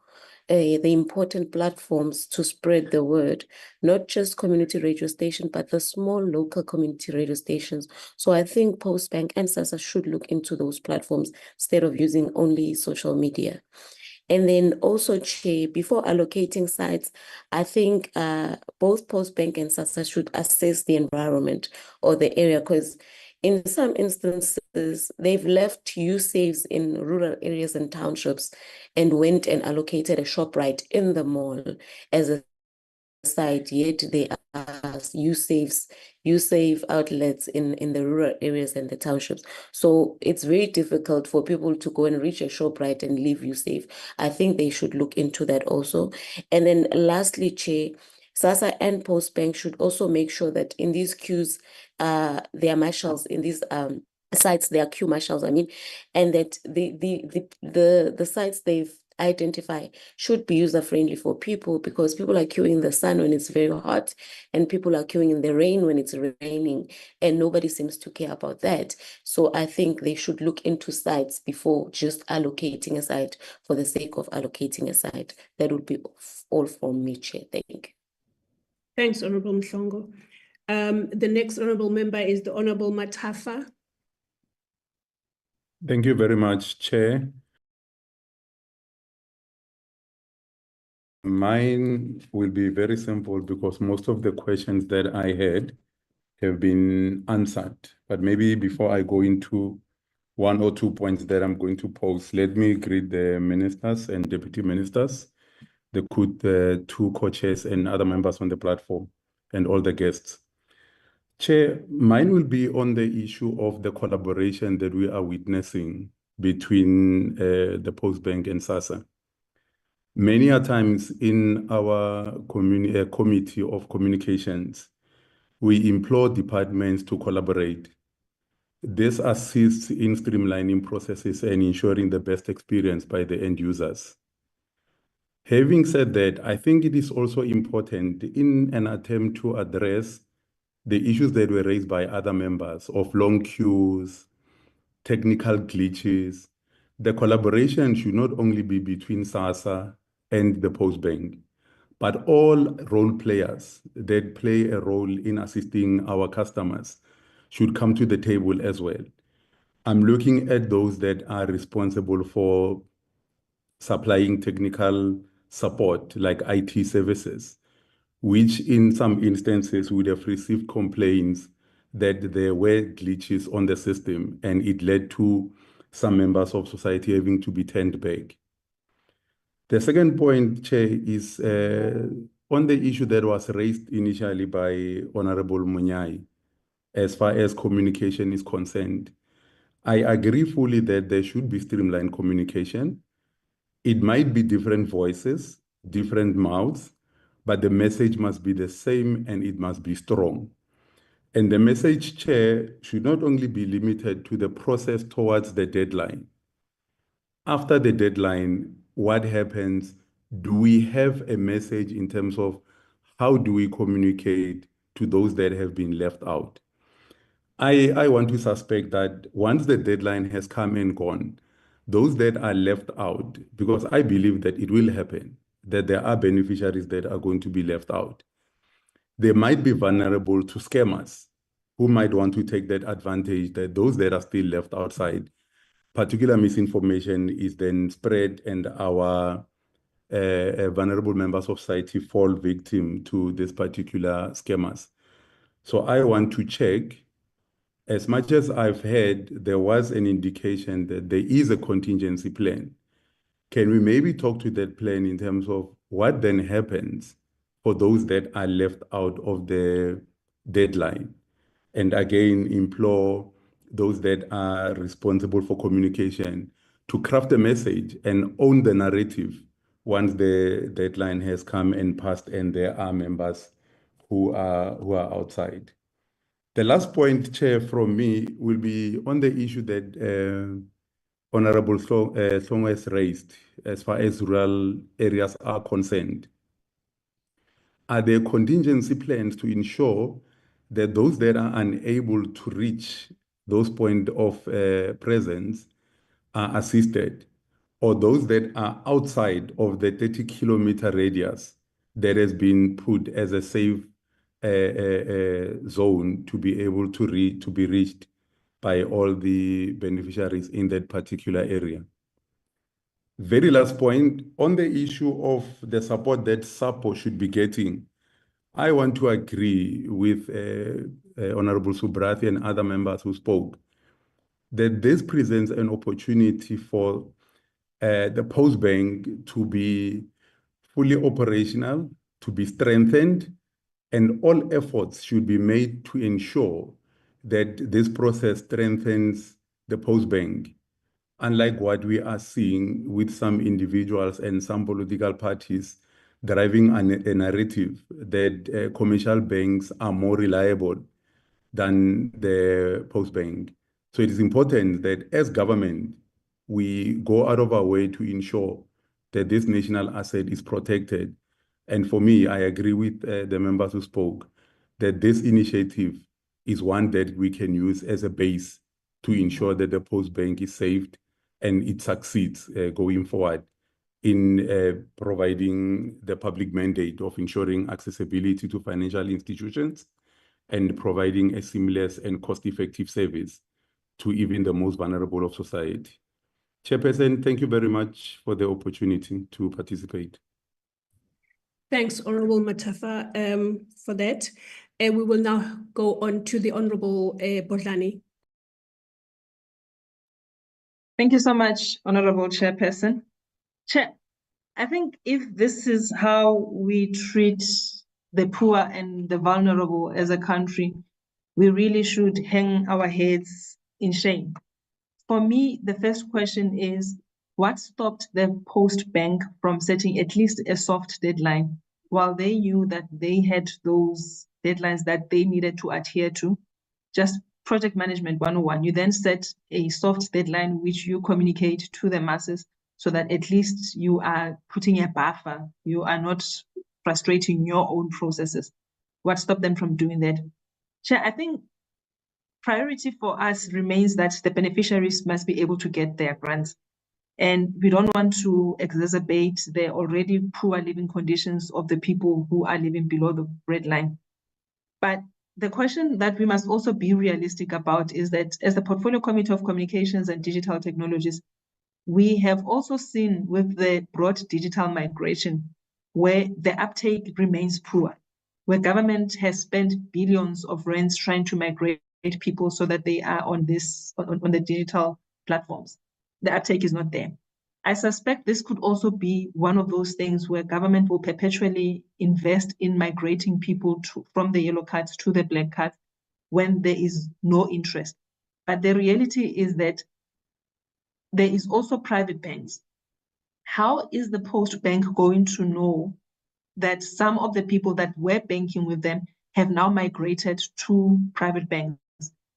S9: the important platforms to spread the word, not just community radio station, but the small local community radio stations. So I think Postbank and SASSA should look into those platforms instead of using only social media. And then also, Chair, before allocating sites, I think both Postbank and SASSA should assess the environment or the area, because in some instances, they've left use-saves in rural areas and townships and went and allocated a shop right in the mall as a site, yet they are use-save outlets in the rural areas and the townships. So it's very difficult for people to go and reach a shop right and leave use-save. I think they should look into that also. And then lastly, Chair, SASSA and Postbank should also make sure that in these queues, there are marshals in these sites, there are queue marshals, I mean, and that the sites they've identify should be user-friendly for people, because people are queuing in the sun when it's very hot and people are queuing in the rain when it's raining, and nobody seems to care about that. So I think they should look into sites before just allocating a site for the sake of allocating a site. That would be all from me, Chair. Thank you.
S3: Thanks, Honorable Mhlongo. The next honorable member is the Honorable Matafa.
S10: Thank you very much, Chair. Mine will be very simple because most of the questions that I had have been answered. But maybe before I go into 1 or 2 points that I'm going to pose, let me greet the ministers and deputy ministers, the two co-chairs and other members on the platform, and all the guests. Chair, mine will be on the issue of the collaboration that we are witnessing between the Postbank and SASSA. Many a times in our committee of communications, we implore departments to collaborate. This assists in streamlining processes and ensuring the best experience by the end users. Having said that, I think it is also important in an attempt to address the issues that were raised by other members of long queues, technical glitches. The collaboration should not only be between SASSA and the Postbank, but all role players that play a role in assisting our customers should come to the table as well. I'm looking at those that are responsible for supplying technical support like IT services, which in some instances would have received complaints that there were glitches on the system and it led to some members of society having to be turned back. The second point, Chair, is on the issue that was raised initially by Honorable Munyai, as far as communication is concerned. I agree fully that there should be streamlined communication. It might be different voices, different mouths, but the message must be the same and it must be strong. And the message, Chair, should not only be limited to the process towards the deadline. After the deadline, what happens? Do we have a message in terms of how do we communicate to those that have been left out? I want to suspect that once the deadline has come and gone, those that are left out, because I believe that it will happen, that there are beneficiaries that are going to be left out. They might be vulnerable to scammers who might want to take that advantage that those that are still left outside, particular misinformation is then spread and our vulnerable members of society fall victim to this particular scammers. So I want to check. As much as I've heard, there was an indication that there is a contingency plan. Can we maybe talk to that plan in terms of what then happens for those that are left out of the deadline? And again, implore those that are responsible for communication to craft a message and own the narrative once the deadline has come and passed and there are members who are outside. The last point, Chair, from me will be on the issue that Honorable Hlongo has raised as far as rural areas are concerned. Are there contingency plans to ensure that those that are unable to reach those points of presence are assisted? or those that are outside of the 30-kilometer radius that has been put as a safe zone to be able to be reached by all the beneficiaries in that particular area. Very last point, on the issue of the support that SAPO should be getting, I want to agree with Honorable Subrathi and other members who spoke that this presents an opportunity for the Post Bank to be fully operational, to be strengthened, and all efforts should be made to ensure that this process strengthens the Post Bank. Unlike what we are seeing with some individuals and some political parties driving a narrative that commercial banks are more reliable than the Post Bank. So it is important that as government, we go out of our way to ensure that this national asset is protected. And for me, I agree with the members who spoke that this initiative is one that we can use as a base to ensure that the Post Bank is saved and it succeeds going forward in providing the public mandate of ensuring accessibility to financial institutions and providing a seamless and cost-effective service to even the most vulnerable of society. Chairperson, thank you very much for the opportunity to participate.
S3: Thanks, Honorable Matafa, for that. We will now go on to the Honorable Bodlani.
S11: Thank you so much, Honorable Chairperson. Chair, I think if this is how we treat the poor and the vulnerable as a country, we really should hang our heads in shame. For me, the first question is, what stopped the Post Bank from setting at least a soft deadline while they knew that they had those deadlines that they needed to adhere to? Just project management 101, you then set a soft deadline which you communicate to the masses so that at least you are putting a buffer, you are not frustrating your own processes. What stopped them from doing that? Chair, I think priority for us remains that the beneficiaries must be able to get their grants. And we don't want to exacerbate the already poor living conditions of the people who are living below the red line. But the question that we must also be realistic about is that as the Portfolio Committee of Communications and Digital Technologies, we have also seen with the broad digital migration where the uptake remains poor, where government has spent billions of rands trying to migrate people so that they are on the digital platforms. The uptake is not there. I suspect this could also be one of those things where government will perpetually invest in migrating people from the yellow cards to the black cards when there is no interest. But the reality is that there is also private banks. How is the Post Bank going to know that some of the people that were banking with them have now migrated to private banks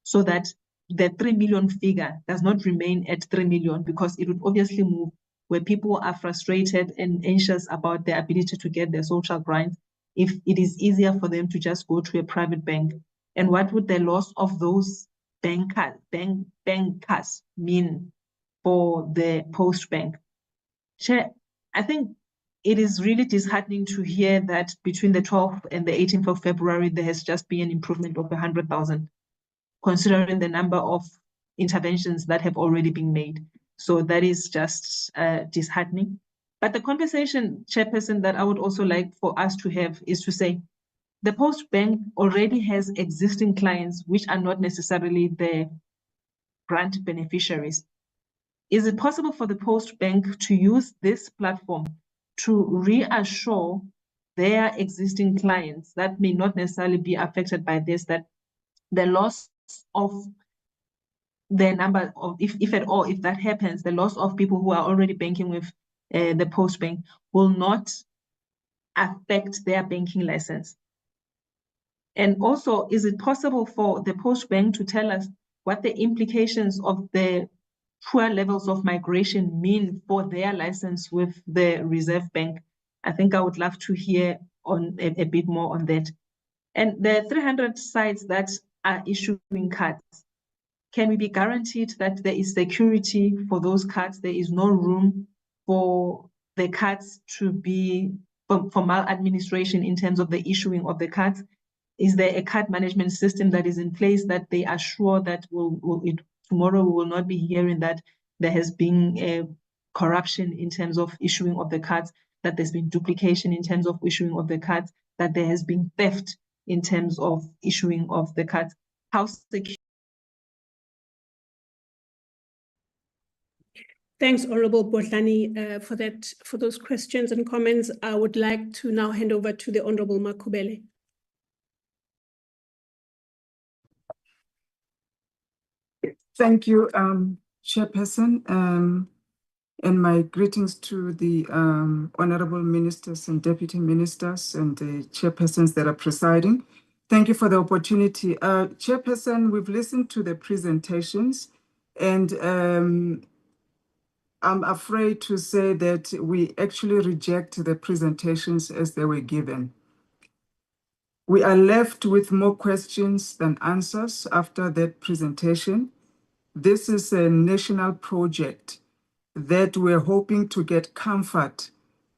S11: so that the 3 million figure does not remain at 3 million, because it would obviously move where people are frustrated and anxious about their ability to get their social grants if it is easier for them to just go to a private bank? And what would the loss of those bankers mean for the Post Bank? Chair, I think it is really disheartening to hear that between the 12th and the 18th of February, there has just been an improvement of 100,000. Considering the number of interventions that have already been made. So that is just disheartening. But the conversation, Chairperson, that I would also like for us to have is to say, the Post Bank already has existing clients which are not necessarily the grant beneficiaries. Is it possible for the Post Bank to use this platform to reassure their existing clients that may not necessarily be affected by this, that the loss of the number of, if at all, if that happens, the loss of people who are already banking with the Post Bank will not affect their banking license? And also, is it possible for the Post Bank to tell us what the implications of the poor levels of migration mean for their license with the Reserve Bank? I think I would love to hear on a bit more on that. And the 300 sites that are issuing cards, can we be guaranteed that there is security for those cards? There is no room for the cards to be for maladministration in terms of the issuing of the cards? Is there a card management system that is in place that they are sure that tomorrow we will not be hearing that there has been corruption in terms of issuing of the cards, that there's been duplication in terms of issuing of the cards, that there has been theft in terms of issuing of the cards? How secure?
S3: Thanks, Honorable Botlani, for those questions and comments. I would like to now hand over to the Honorable Makubele.
S12: Thank you, Chairperson, and my greetings to the Honorable Ministers and Deputy Ministers and the Chairpersons that are presiding. Thank you for the opportunity. Chairperson, we've listened to the presentations, and I'm afraid to say that we actually reject the presentations as they were given. We are left with more questions than answers after that presentation. This is a national project that we're hoping to get comfort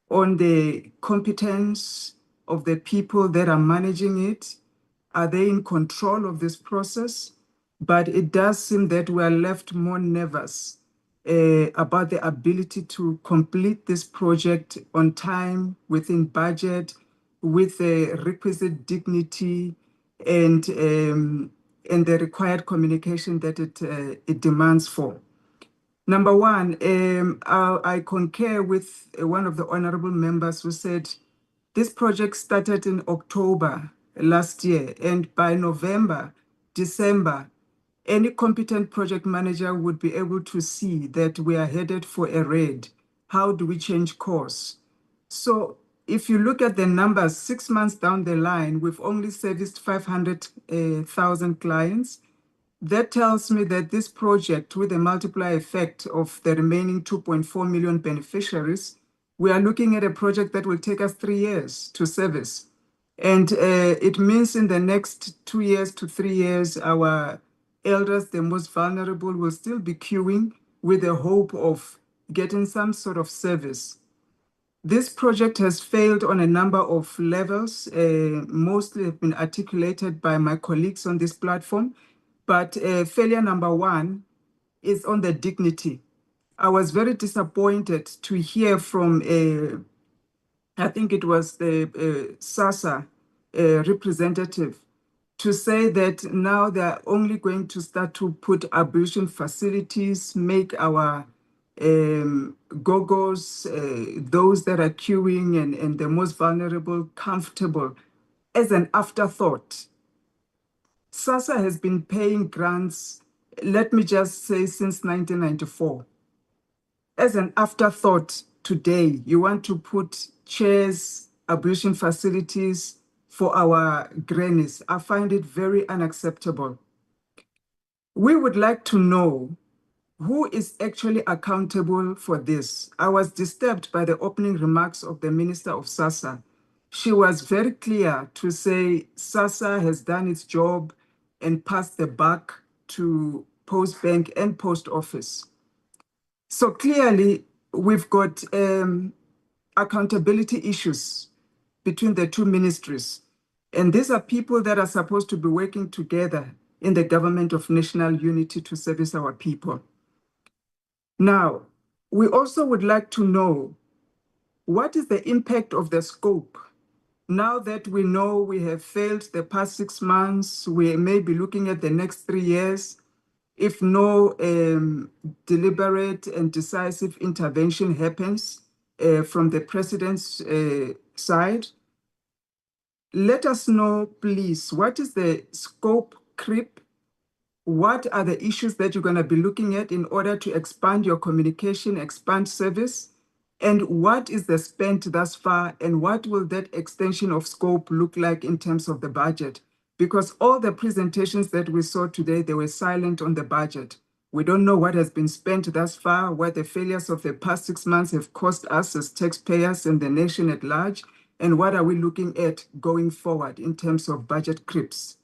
S12: on the competence of the people that are managing it. Are they in control of this process? But it does seem that we are left more nervous about the ability to complete this project on time, within budget, with the requisite dignity and the required communication that it demands for. Number one, I concur with one of the honorable members who said this project started in October last year, and by November, December, any competent project manager would be able to see that we are headed for a red. How do we change course? So if you look at the numbers, 6 months down the line, we've only serviced 500,000 clients. That tells me that this project, with a multiplier effect of the remaining 2.4 million beneficiaries, we are looking at a project that will take us 3 years to service. And it means in the next 2 years to 3 years, our elders, the most vulnerable, will still be queuing with the hope of getting some sort of service. This project has failed on a number of levels, mostly have been articulated by my colleagues on this platform. But failure number one is on the dignity. I was very disappointed to hear from, I think it was the SASSA representative, to say that now they're only going to start to put ablution facilities, make our go-go's, those that are queuing and the most vulnerable, comfortable as an afterthought. SASSA has been paying grants, let me just say, since 1994. As an afterthought today, you want to put chairs, ablution facilities for our grannies. I find it very unacceptable. We would like to know who is actually accountable for this. I was disturbed by the opening remarks of the Minister of SASSA. She was very clear to say SASSA has done its job and passed the buck to Post Bank and Post Office. So clearly, we've got accountability issues between the two ministries. And these are people that are supposed to be working together in the government of national unity to service our people. Now, we also would like to know what is the impact of the scope. Now that we know we have failed the past 6 months, we may be looking at the next 3 years. If no deliberate and decisive intervention happens from the president's side, let us know, please, what is the scope creep? What are the issues that you're going to be looking at in order to expand your communication, expand service? And what is the spend thus far? And what will that extension of scope look like in terms of the budget? Because all the presentations that we saw today, they were silent on the budget. We don't know what has been spent thus far, what the failures of the past 6 months have cost us as taxpayers and the nation at large, and what are we looking at going forward in terms of budget creeps.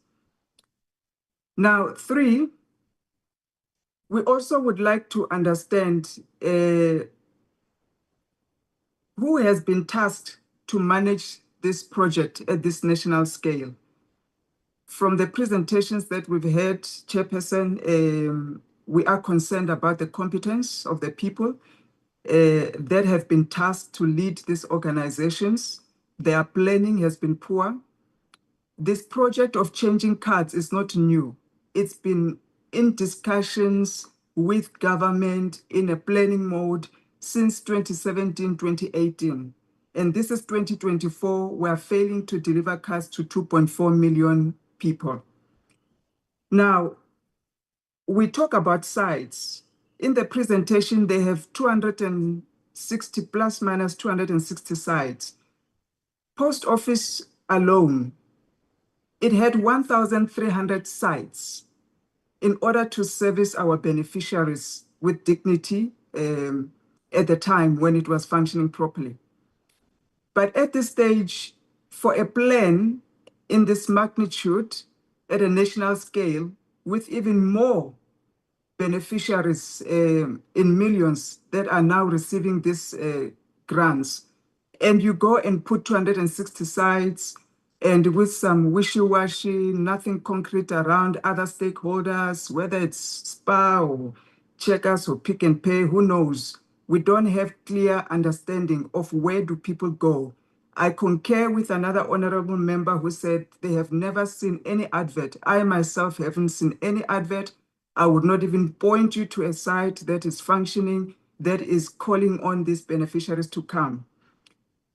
S12: Now, 3, we also would like to understand who has been tasked to manage this project at this national scale? From the presentations that we've heard, Chairperson, we are concerned about the competence of the people that have been tasked to lead these organizations. Their planning has been poor. This project of changing cards is not new. It's been in discussions with government in a planning mode since 2017, 2018. And this is 2024, we are failing to deliver cards to 2.4 million people. Now, we talk about sites. In the presentation, they have 260 plus minus 260 sites. Post office alone, it had 1,300 sites in order to service our beneficiaries with dignity at the time when it was functioning properly. But at this stage, for a plan in this magnitude at a national scale, with even more beneficiaries in millions that are now receiving these grants, and you go and put 260 sites and with some wishy-washy, nothing concrete around other stakeholders, whether it's SPA or Checkers or Pick and Pay, who knows? We don't have clear understanding of where do people go. I concur with another honorable member who said they have never seen any advert. I myself haven't seen any advert. I would not even point you to a site that is functioning, that is calling on these beneficiaries to come.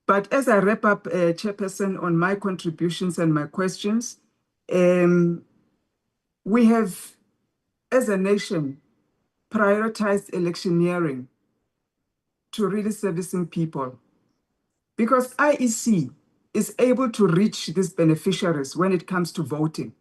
S12: But as I wrap up, Chairperson, on my contributions and my questions, we have, as a nation, prioritized electioneering to really servicing people. Because IEC is able to reach these beneficiaries when it comes to voting.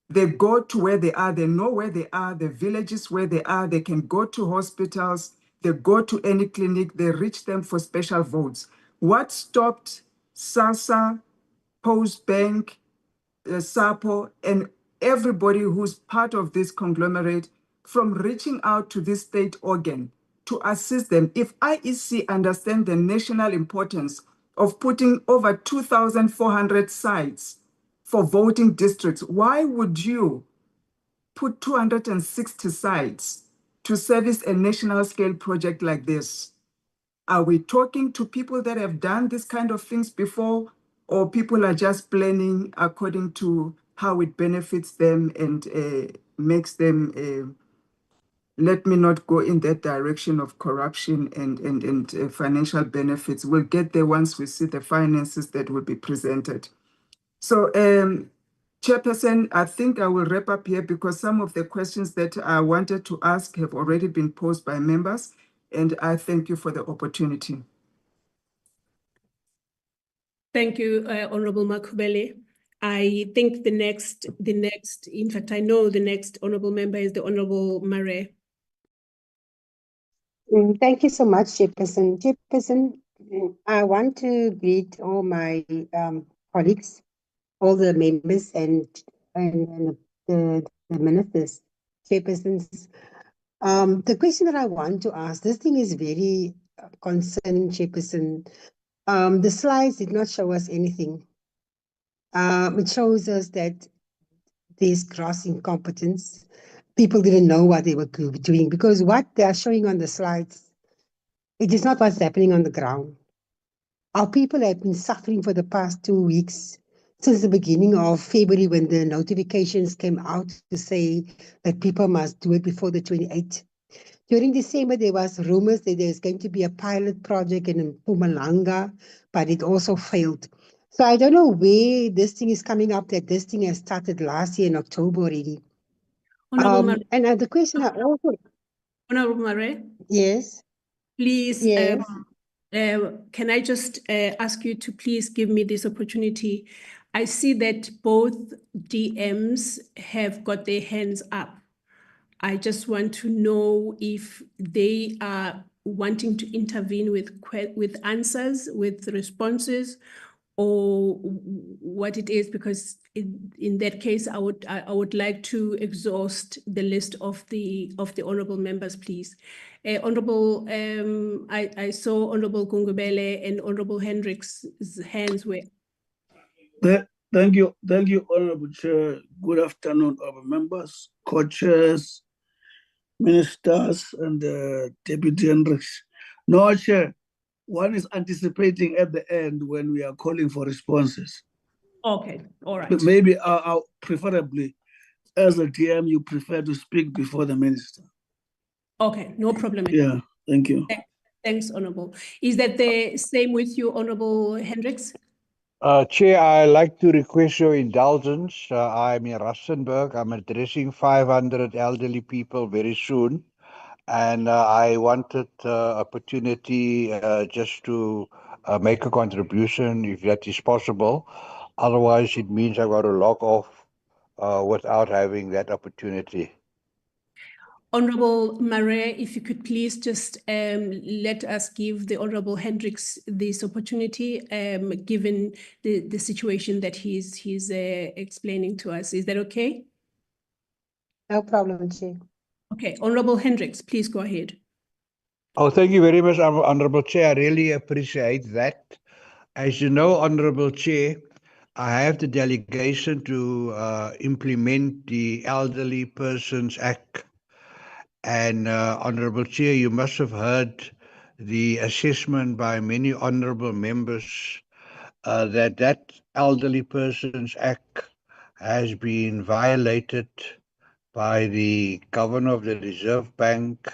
S12: They go to where they are, they know where they are, the villages where they are, they can go to hospitals, they go to any clinic, they reach them for special votes. What stopped SASA, Post Bank, SAPO, and everybody who's part of this conglomerate from reaching out to this state organ to assist them? If IEC understand the national importance of putting over 2,400 sites for voting districts, why would you put 260 sites to service a national scale project like this? Are we talking to people that have done this kind of things before, or people are just planning according to how it benefits them and makes them, let me not go in that direction of corruption and financial benefits. We'll get there once we see the finances that will be presented. So, Chairperson, I think I will wrap up here because some of the questions that I wanted to ask have already been posed by members, and I thank you for the opportunity.
S3: Thank you, Honorable Makubele. I think the next, in fact, I know the next honorable member is the Honorable Mare.
S13: Thank you so much, Chairperson. Chairperson, I want to greet all my colleagues, all the members and the ministers, Chairpersons. The question that I want to ask, this thing is very concerning, Chairperson. The slides did not show us anything. It shows us that there's gross incompetence. People didn't know what they were doing because what they are showing on the slides, it is not what's happening on the ground. Our people have been suffering for the past 2 weeks, since the beginning of February when the notifications came out to say that people must do it before the 28th. During December, there was rumors that there's going to be a pilot project in Mpumalanga, but it also failed. So I don't know where this thing is coming up, that this thing has started last year in October already. And the question I also...
S3: Honorable Mare?
S13: Yes.
S3: Please,
S13: yes.
S3: Can I just ask you to please give me this opportunity? I see that both DMs have got their hands up. I just want to know if they are wanting to intervene with answers, with responses, or what it is, because in that case, I would like to exhaust the list of the honorable members, please. Honorable, I saw Honorable Gungubele and Honorable Hendricks' hands were.
S14: Thank you, Honorable Chair. Good afternoon, our members, co-chairs, ministers, and Deputy Hendricks. No, Chair, one is anticipating at the end when we are calling for responses.
S3: Okay, all right.
S14: But maybe I'll preferably, as a DM, you prefer to speak before the minister.
S3: Okay, no problem.
S14: Yeah, thank you.
S3: Thanks, Honorable. Is that the same with you, Honorable Hendricks?
S15: Chair, I'd like to request your indulgence. I'm in Rustenburg. I'm addressing 500 elderly people very soon. And I wanted opportunity just to make a contribution, if that is possible. Otherwise, it means I've got to log off without having that opportunity.
S3: Honorable Murray, if you could please just let us give the Honorable Hendricks this opportunity, given the situation that he's explaining to us. Is that okay?
S13: No problem, Chair.
S3: Okay, Honorable Hendricks, please go ahead.
S15: Oh, thank you very much, Honorable Chair. I really appreciate that. As you know, Honorable Chair, I have the delegation to implement the Elderly Persons Act. And Honorable Chair, you must have heard the assessment by many honorable members that Elderly Persons Act has been violated by the Governor of the Reserve Bank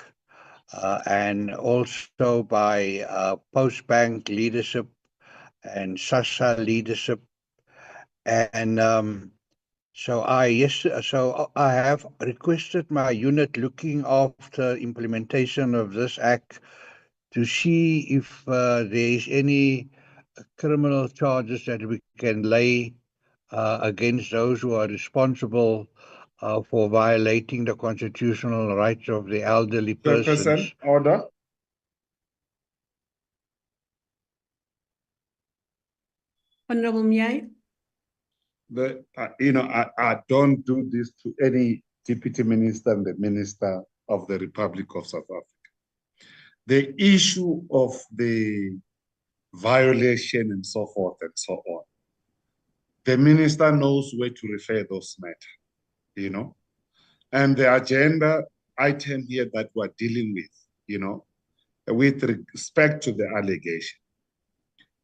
S15: and also by Post-Bank leadership and SASSA leadership. And so I have requested my unit looking after implementation of this act to see if there is any criminal charges that we can lay against those who are responsible for violating the constitutional rights of the elderly persons.
S5: Chairperson, order.
S3: Honorable Mnyai.
S5: I don't do this to any deputy minister and the minister of the Republic of South Africa. The issue of the violation and so forth and so on, the minister knows where to refer those matters, and the agenda item here that we're dealing with, with respect to the allegation.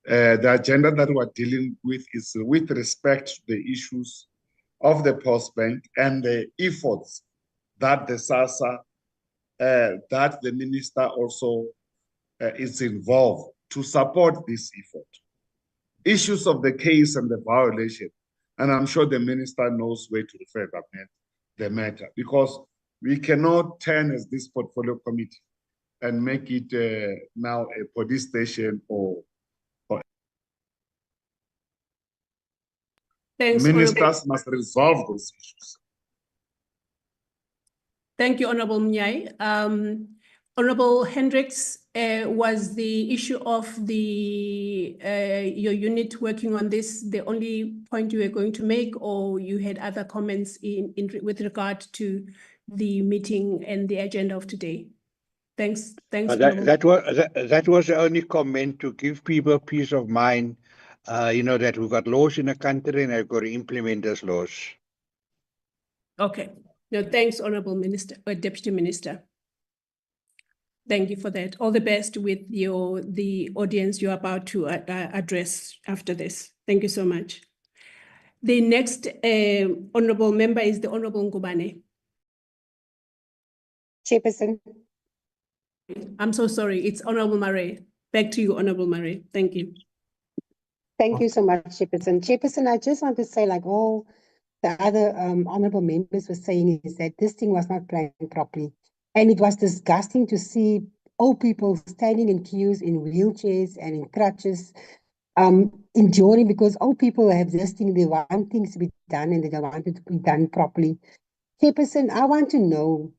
S5: The agenda that we're dealing with is with respect to the issues of the Post Bank and the efforts that the SASSA, that the minister also is involved to support this effort. Issues of the case and the violation, and I'm sure the minister knows where to refer the matter, because we cannot turn as this portfolio committee and make it now a police station or
S3: Thanks,
S5: ministers must resolve those issues.
S3: Thank you, Honorable Mnyai. Honorable Hendricks, was the issue of your unit working on this the only point you were going to make, or you had other comments with regard to the meeting and the agenda of today? Thanks.
S15: That was the only comment, to give people peace of mind, that we've got laws in the country and I've got to implement those laws.
S3: Okay. No, thanks, Honorable Minister, Deputy Minister. Thank you for that. All the best with the audience you're about to address after this. Thank you so much. The next honorable member is the Honorable Ngubane.
S13: Chairperson.
S3: I'm so sorry. It's Honorable Murray. Back to you, Honorable Murray. Thank you.
S13: Thank you so much, Chairperson. Chairperson, I just want to say, like all the other honorable members were saying, is that this thing was not planned properly. And it was disgusting to see old people standing in queues in wheelchairs and in crutches, enduring, because old people have this thing, they want things to be done and they don't want it to be done properly. Chairperson, I want to know,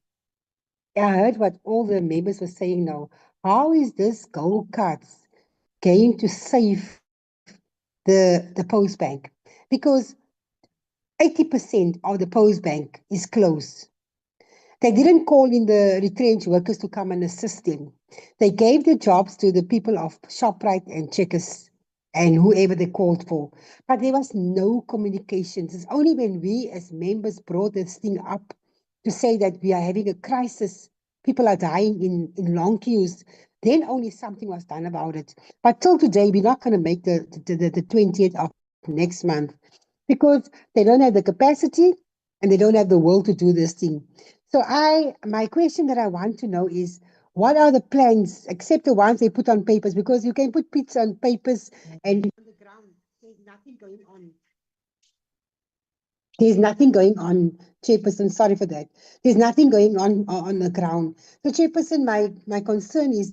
S13: I heard what all the members were saying now. How is this go-karts going to save the post bank, because 80% of the post bank is closed. They didn't call in the retrenched workers to come and assist them. They gave the jobs to the people of Shoprite and Checkers and whoever they called for. But there was no communication. It's only when we as members brought this thing up to say that we are having a crisis, people are dying in long queues, then only something was done about it. But till today, we're not going to make the 20th of next month because they don't have the capacity and they don't have the will to do this thing. So my question that I want to know is, what are the plans, except the ones they put on papers? Because you can put pictures on papers and on the ground, there's nothing going on. There's nothing going on, Chairperson, sorry for that. There's nothing going on the ground. So Chairperson, my concern is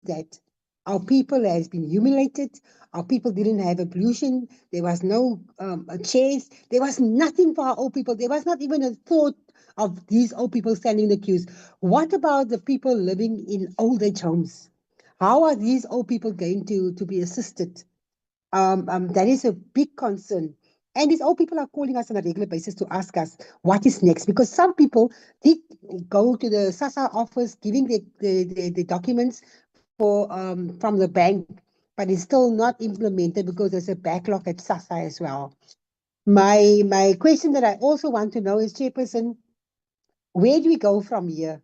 S13: that our people has been humiliated. Our people didn't have a pollution. There was no chairs. There was nothing for our old people. There was not even a thought of these old people standing in the queues. What about the people living in old age homes? How are these old people going to be assisted? That is a big concern. And these old people are calling us on a regular basis to ask us what is next. Because some people did go to the SASSA office giving the documents for from the bank, but it's still not implemented because there's a backlog at SASSA as well. My question that I also want to know is, Chairperson, where do we go from here?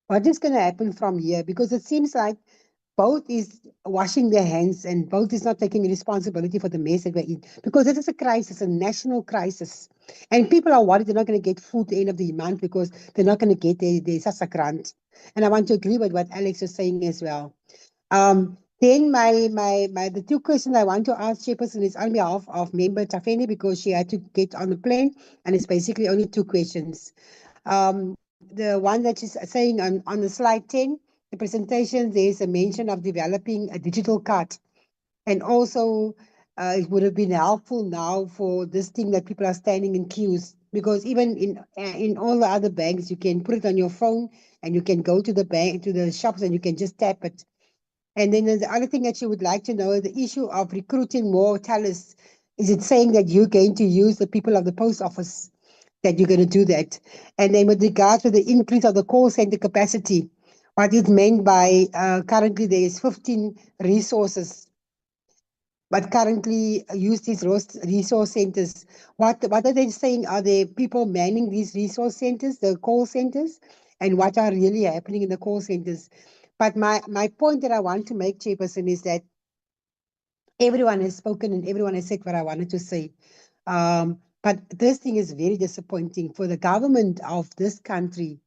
S13: What is going to happen from here? Because it seems like both is washing their hands and both is not taking responsibility for the mess that we're in. Because this is a crisis, a national crisis. And people are worried they're not going to get food at the end of the month because they're not going to get their SASSA grant. And I want to agree with what Alex was saying as well. Then the two questions I want to ask, Chairperson, is on behalf of Member Tafeni because she had to get on the plane, and it's basically only two questions. The one that she's saying on the slide 10, the presentation, there's a mention of developing a digital card. And also, it would have been helpful now for this thing that people are standing in queues, because even in all the other banks, you can put it on your phone and you can go to the bank, to the shops, and you can just tap it. And then the other thing that she would like to know is the issue of recruiting more tellers. Is it saying that you're going to use the people of the post office, that you're going to do that? And then with regard to the increase of the call center capacity, what it meant by currently there is 15 resources, but currently use these resource centers. What are they saying? Are there people manning these resource centers, the call centers? And what are really happening in the call centers? But my point that I want to make, Chairperson, is that everyone has spoken and everyone has said what I wanted to say. But this thing is very disappointing for the government of this country.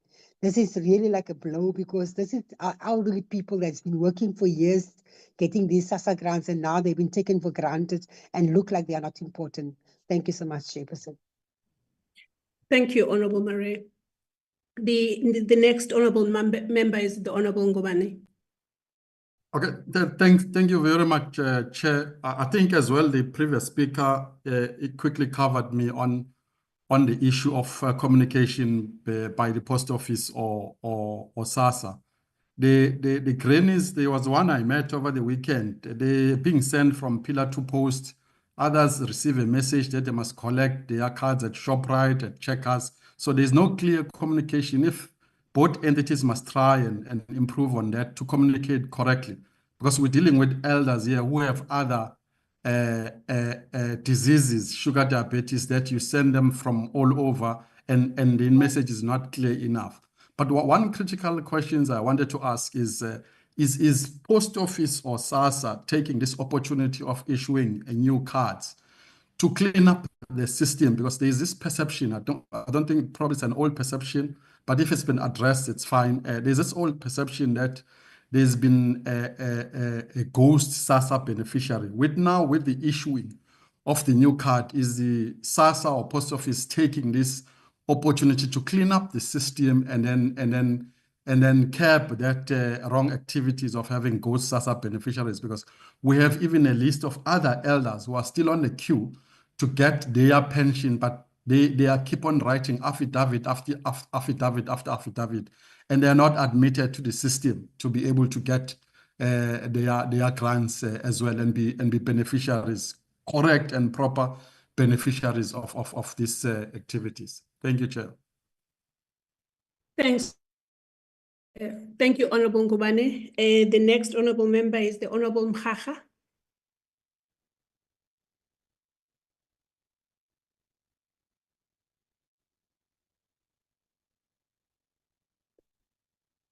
S13: This is really like a blow, because this is elderly people that's been working for years, getting these SASSA grants, and now they've been taken for granted and look like they are not important. Thank you so much, Chairperson.
S3: Thank you, Honorable Marie. The next honorable member is the Honorable Ngubane.
S16: Okay, thank you very much, Chair. I think as well the previous speaker it quickly covered me on the issue of communication by the post office or SASSA. The grannies, there was one I met over the weekend. They being sent from pillar to post. Others receive a message that they must collect their cards at Shoprite, at Checkers. So there's no clear communication. If both entities must try and improve on that to communicate correctly, because we're dealing with elders here who have other diseases, sugar diabetes, that you send them from all over, and the message is not clear enough. But one critical questions I wanted to ask is post office or SASSA taking this opportunity of issuing new cards to clean up the system? Because there is this perception, I don't think probably it's an old perception, but if it's been addressed, it's fine. There's this old perception that there's been a ghost SASSA beneficiary. With the issuing of the new card, is the SASSA or post office taking this opportunity to clean up the system and then curb that wrong activities of having ghost SASSA beneficiaries? Because we have even a list of other elders who are still on the queue to get their pension, but they are keep on writing affidavit after affidavit after affidavit, and they are not admitted to the system to be able to get their grants as well and be beneficiaries, correct and proper beneficiaries of these activities. Thank you, Chair.
S3: Thanks. Thank you, Honorable Ngubane. The next honorable member is the Honorable Mhaha.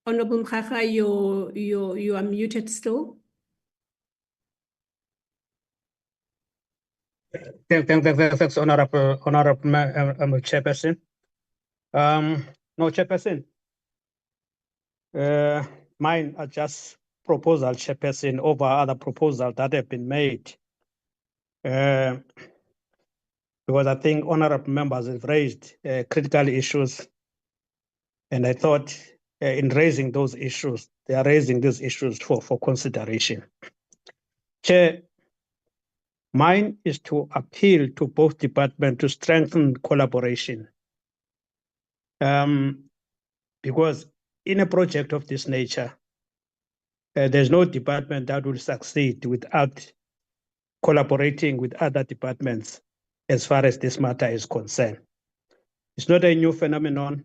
S3: Honorable Mhaha, you are muted still.
S17: Thanks, Honorable Chairperson. No, Chairperson. Mine are just proposal, Chairperson, over other proposals that have been made. Because I think honorable members have raised critical issues. And I thought in raising those issues, they are raising these issues for consideration. Chair, mine is to appeal to both departments to strengthen collaboration. Because in a project of this nature, there's no department that will succeed without collaborating with other departments as far as this matter is concerned. It's not a new phenomenon.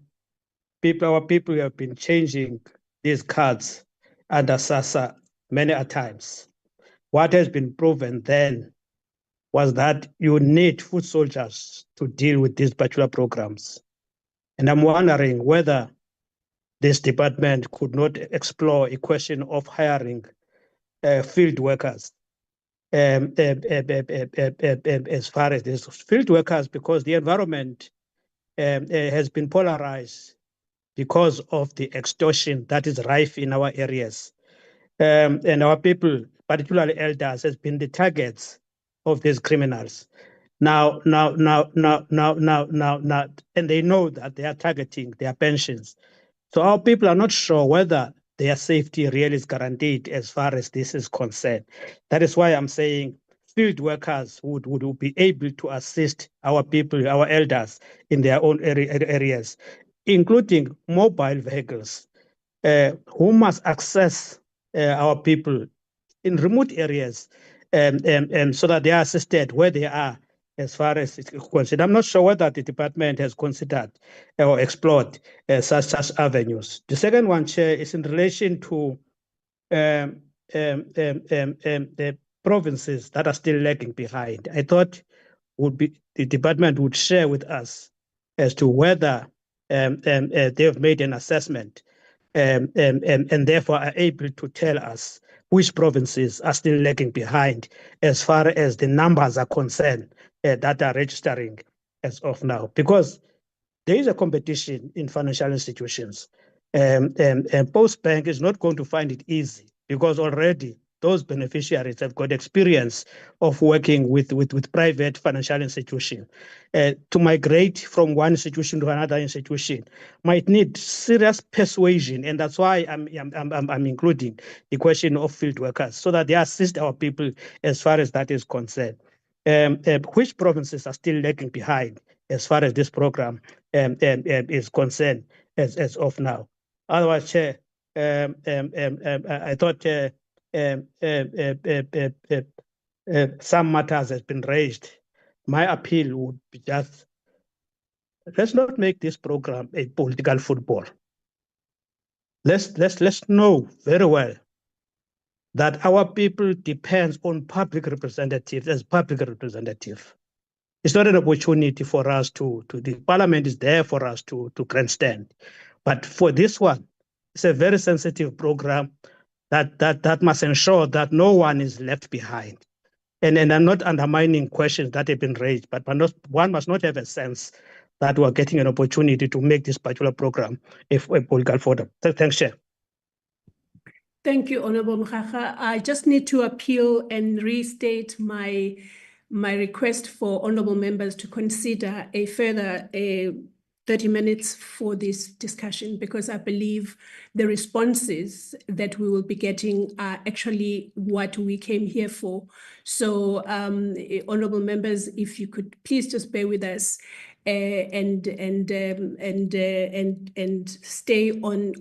S17: Our people have been changing these cards under SASSA many a times. What has been proven then was that you need foot soldiers to deal with these particular programs. And I'm wondering whether this department could not explore a question of hiring field workers as far as this field workers, because the environment has been polarized because of the extortion that is rife in our areas. And our people, particularly elders, has been the targets of these criminals. Now, and they know that they are targeting their pensions. So our people are not sure whether their safety really is guaranteed as far as this is concerned. That is why I'm saying field workers would be able to assist our people, our elders in their own areas, including mobile vehicles, who must access our people in remote areas so that they are assisted where they are as far as it's concerned. I'm not sure whether the department has considered or explored such avenues. The second one, Chair, is in relation to the provinces that are still lagging behind. I thought the department would share with us as to whether they have made an assessment and therefore are able to tell us which provinces are still lagging behind as far as the numbers are concerned that are registering as of now. Because there is a competition in financial institutions. And Post Bank is not going to find it easy because already those beneficiaries have got experience of working with private financial institutions. To migrate from one institution to another institution might need serious persuasion, and that's why I'm including the question of field workers so that they assist our people as far as that is concerned. Which provinces are still lagging behind as far as this program is concerned as of now? Otherwise, Chair, I thought some matters has been raised. My appeal would be just, let's not make this program a political football. Let's know very well that our people depends on public representatives as public representative. It's not an opportunity for us the parliament is there for us to grandstand. But for this one, it's a very sensitive program that must ensure that no one is left behind. And I'm not undermining questions that have been raised, but one must not have a sense that we're getting an opportunity to make this particular program a political forum. Thanks, Chair.
S3: Thank you, Honorable Mhaha. I just need to appeal and restate my request for honorable members to consider a further 30 minutes for this discussion, because I believe the responses that we will be getting are actually what we came here for. So, honorable members, if you could please just bear with us and stay on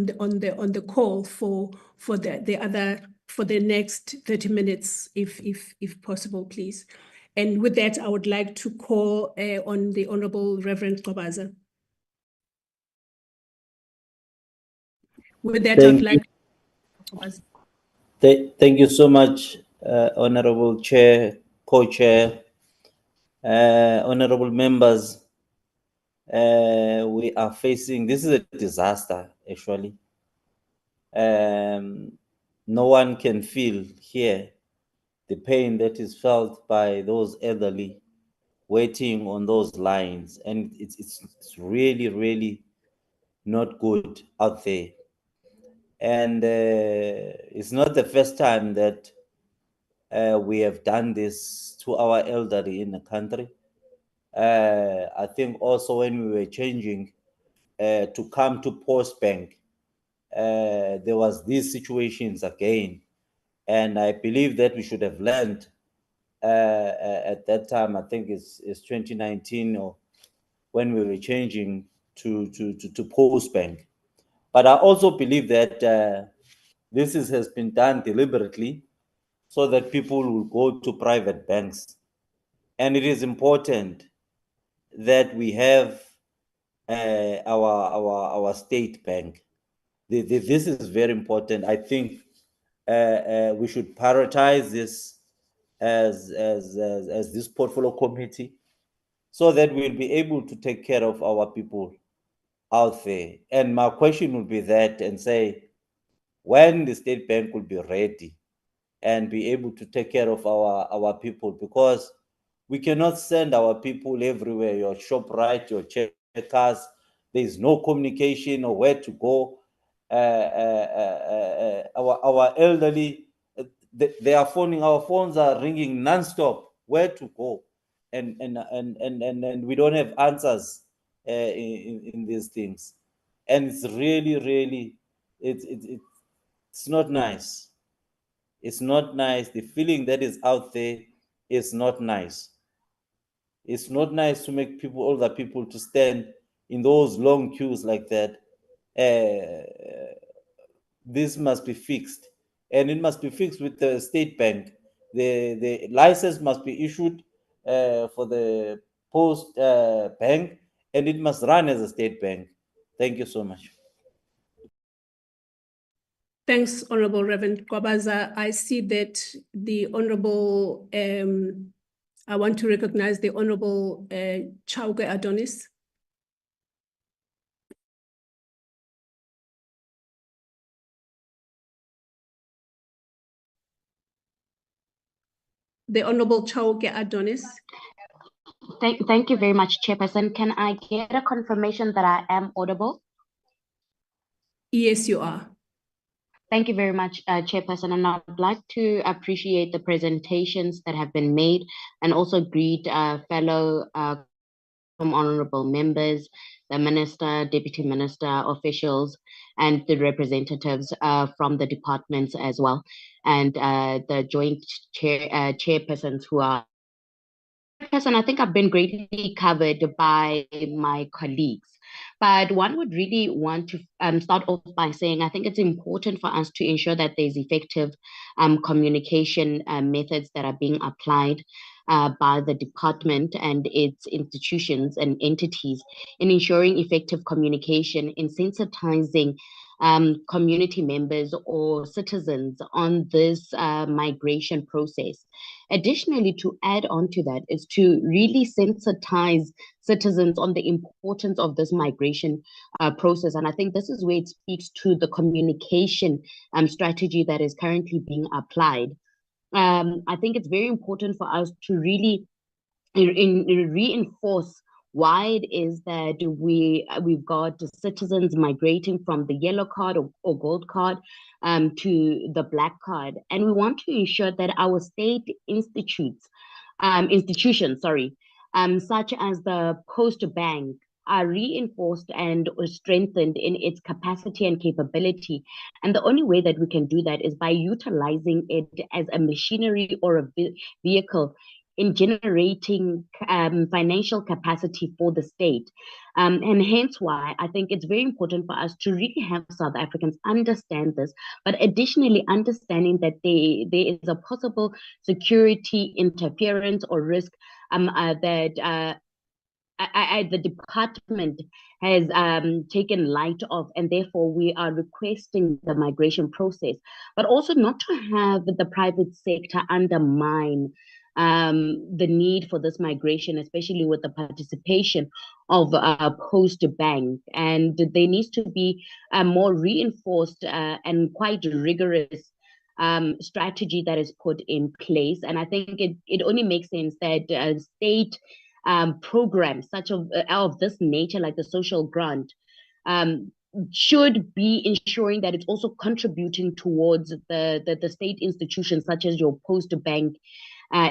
S3: the call for the other for the next 30 minutes, if possible, please. And with that, I would like to call on the Honorable Reverend Qobaza. With that, I'd like
S18: Thank you so much, Honorable Chair, Co-Chair, honorable members. We are facing, this is a disaster, actually. No one can feel here the pain that is felt by those elderly waiting on those lines. And it's really, really not good out there. And it's not the first time that we have done this to our elderly in the country. I think also when we were changing to come to Post Bank, there was these situations again. And I believe that we should have learned at that time, I think it's 2019, or when we were changing to Post Bank. But I also believe that this has been done deliberately so that people will go to private banks. And it is important that we have our state bank. This is very important. I think we should prioritize this as this portfolio committee, so that we'll be able to take care of our people out there. And my question would be that, and say, when the state bank will be ready and be able to take care of our people, because we cannot send our people everywhere, your ShopRite, your Checkers. There's no communication or where to go. Our elderly, they are phoning, our phones are ringing nonstop, where to go, and we don't have answers in these things. And it's really, it's not nice. It's not nice. The feeling that is out there is not nice. It's not nice to make people, older people, to stand in those long queues like that. This must be fixed, and it must be fixed with the state bank. The license must be issued for the Post Bank, and it must run as a state bank. Thank you so much.
S3: Thanks, Honorable Reverend Kwabaza. I see that the Honorable, I want to recognize the Honorable Chauke Adonis. The Honorable Chauke Adonis.
S19: Thank you very much, Chairperson. Can I get a confirmation that I am audible?
S3: Yes, you are.
S19: Thank you very much, Chairperson. And I'd like to appreciate the presentations that have been made, and also greet fellow honorable members, the Minister, Deputy Minister, officials, and the representatives from the departments as well, and the joint chairpersons who are. I think I've been greatly covered by my colleagues, but one would really want to start off by saying I think it's important for us to ensure that there's effective communication methods that are being applied by the department and its institutions and entities in ensuring effective communication, in sensitizing community members or citizens on this migration process. Additionally, to add on to that is to really sensitize citizens on the importance of this migration process. And I think this is where it speaks to the communication strategy that is currently being applied. I think it's very important for us to really reinforce why it is that we've got citizens migrating from the yellow card or gold card to the black card, and we want to ensure that our state institutions, such as the Post Bank, are reinforced and strengthened in its capacity and capability. And the only way that we can do that is by utilizing it as a machinery or a vehicle in generating financial capacity for the state. And hence why I think it's very important for us to really have South Africans understand this, but additionally understanding that there is a possible security interference or risk that the department has taken light of, and therefore we are requesting the migration process, but also not to have the private sector undermine the need for this migration, especially with the participation of Post Bank. And there needs to be a more reinforced and quite rigorous strategy that is put in place. And I think it only makes sense that state programs such of this nature, like the social grant, should be ensuring that it's also contributing towards the state institutions such as your Post Bank,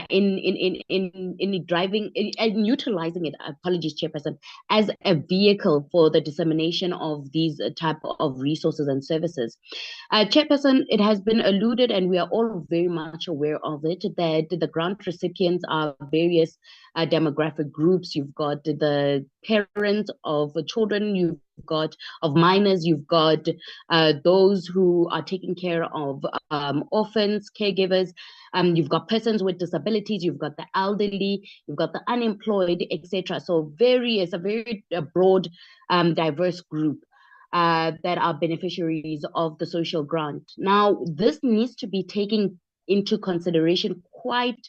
S19: in driving and utilizing it, apologies, Chairperson, as a vehicle for the dissemination of these type of resources and services. Chairperson, it has been alluded, and we are all very much aware of it, that the grant recipients are various demographic groups. You've got the parents of children, you've got of minors, you've got those who are taking care of orphans, caregivers, you've got persons with disabilities, you've got the elderly, you've got the unemployed, etc. So a very broad, diverse group that are beneficiaries of the social grant. Now, this needs to be taken into consideration quite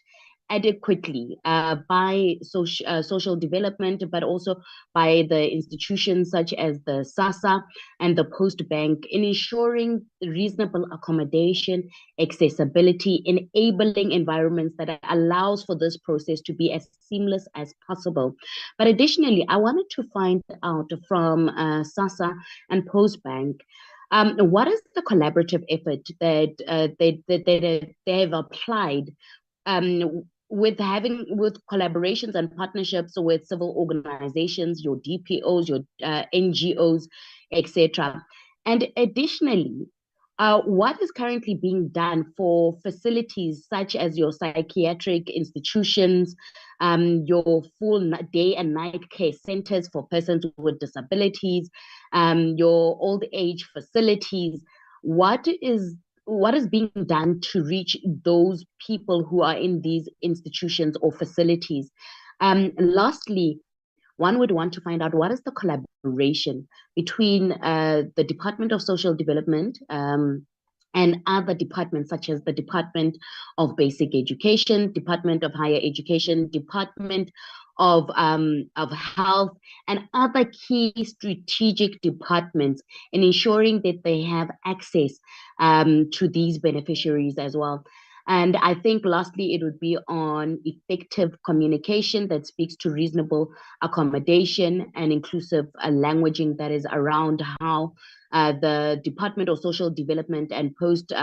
S19: adequately by social development, but also by the institutions such as the SASSA and the Post Bank, in ensuring reasonable accommodation, accessibility, enabling environments that allows for this process to be as seamless as possible. But additionally, I wanted to find out from SASSA and Post Bank, what is the collaborative effort that they have applied with collaborations and partnerships with civil organizations, your DPOs, your NGOs, etc. And additionally, what is currently being done for facilities such as your psychiatric institutions, your full day and night care centers for persons with disabilities, your old age facilities? What is being done to reach those people who are in these institutions or facilities? Lastly, one would want to find out what is the collaboration between the Department of Social Development and other departments such as the Department of Basic Education, Department of Higher Education, Department of Health, and other key strategic departments, in ensuring that they have access to these beneficiaries as well. And I think lastly, it would be on effective communication that speaks to reasonable accommodation and inclusive languaging that is around how the Department of Social Development and Post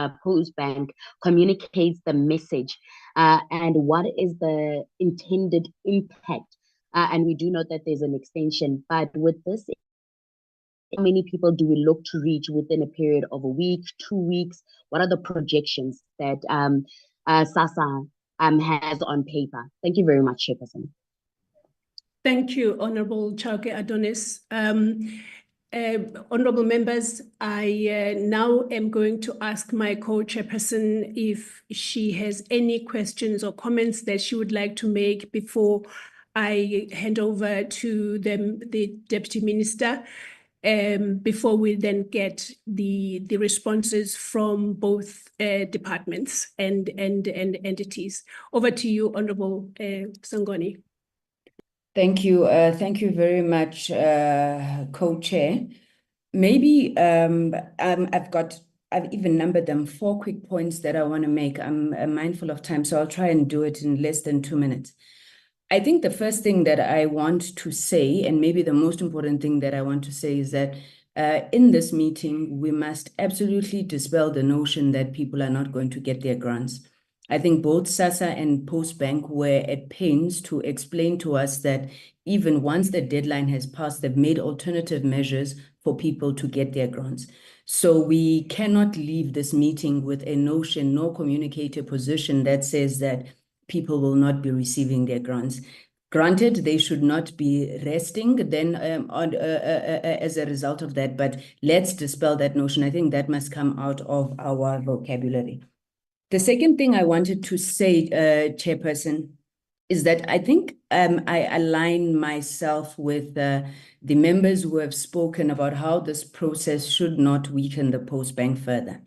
S19: Bank communicates the message and what is the intended impact. And we do know that there's an extension, but with this, how many people do we look to reach within a period of a week, 2 weeks? What are the projections that SASSA has on paper? Thank you very much, Chairperson.
S3: Thank you, Honorable Chauke Adonis. Honorable members, I now am going to ask my co-chairperson if she has any questions or comments that she would like to make before I hand over to the Deputy Minister, before we then get the responses from both departments and entities. Over to you, Honorable Sangoni.
S2: Thank you. Thank you very much, Co-Chair. Maybe I've even numbered them, 4 quick points that I want to make. I'm mindful of time, so I'll try and do it in less than 2 minutes. I think the first thing that I want to say, and maybe the most important thing that I want to say, is that in this meeting, we must absolutely dispel the notion that people are not going to get their grants. I think both SASSA and Post Bank were at pains to explain to us that even once the deadline has passed, they've made alternative measures for people to get their grants. So we cannot leave this meeting with a notion nor communicate a position that says that people will not be receiving their grants. Granted, they should not be resting then as a result of that, but let's dispel that notion. I think that must come out of our vocabulary. The second thing I wanted to say, Chairperson, is that I think I align myself with the members who have spoken about how this process should not weaken the Post Bank further.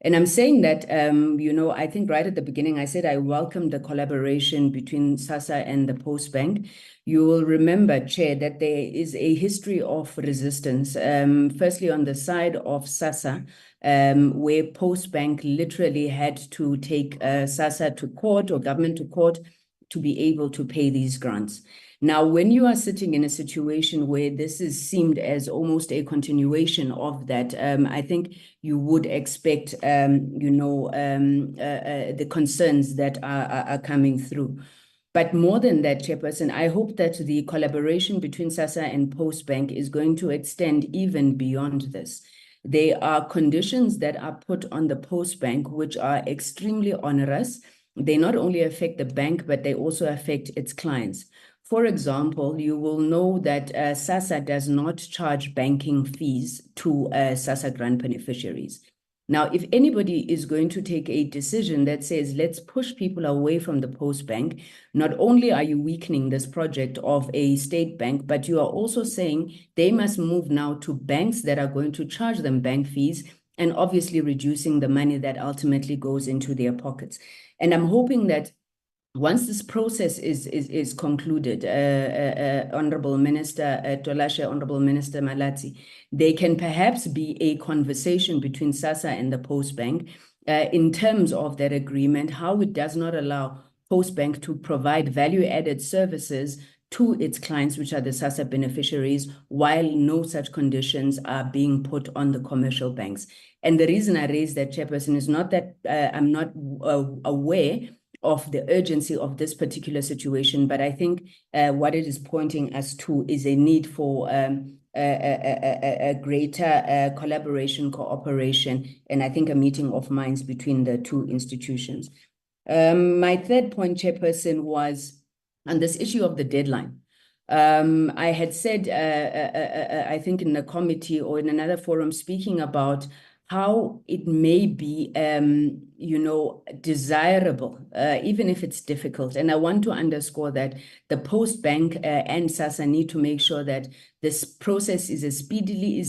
S2: And I'm saying that, I think right at the beginning, I said I welcome the collaboration between SASSA and the Post Bank. You will remember, Chair, that there is a history of resistance, firstly on the side of SASSA, where Post Bank literally had to take SASSA to court or government to court to be able to pay these grants. Now, when you are sitting in a situation where this is seemed as almost a continuation of that, I think you would expect, the concerns that are coming through. But more than that, Chairperson, I hope that the collaboration between SASSA and Post Bank is going to extend even beyond this. There are conditions that are put on the Post Bank which are extremely onerous. They not only affect the bank, but they also affect its clients. For example, you will know that SASSA does not charge banking fees to SASSA grant beneficiaries. Now, if anybody is going to take a decision that says, let's push people away from the Post Bank, not only are you weakening this project of a state bank, but you are also saying they must move now to banks that are going to charge them bank fees and obviously reducing the money that ultimately goes into their pockets. And I'm hoping that once this process is concluded, Honorable Minister Tolashe, Honorable Minister Malatsi, there can perhaps be a conversation between SASSA and the Post Bank in terms of that agreement, how it does not allow Post Bank to provide value-added services to its clients, which are the SASSA beneficiaries, while no such conditions are being put on the commercial banks. And the reason I raise that, Chairperson, is not that I'm not aware of the urgency of this particular situation, but I think what it is pointing us to is a need for a greater collaboration, cooperation, and I think a meeting of minds between the two institutions. My third point, Chairperson, was on this issue of the deadline. I had said, I think in the committee or in another forum, speaking about how it may be, desirable, even if it's difficult. And I want to underscore that the Post Bank and SASSA need to make sure that this process is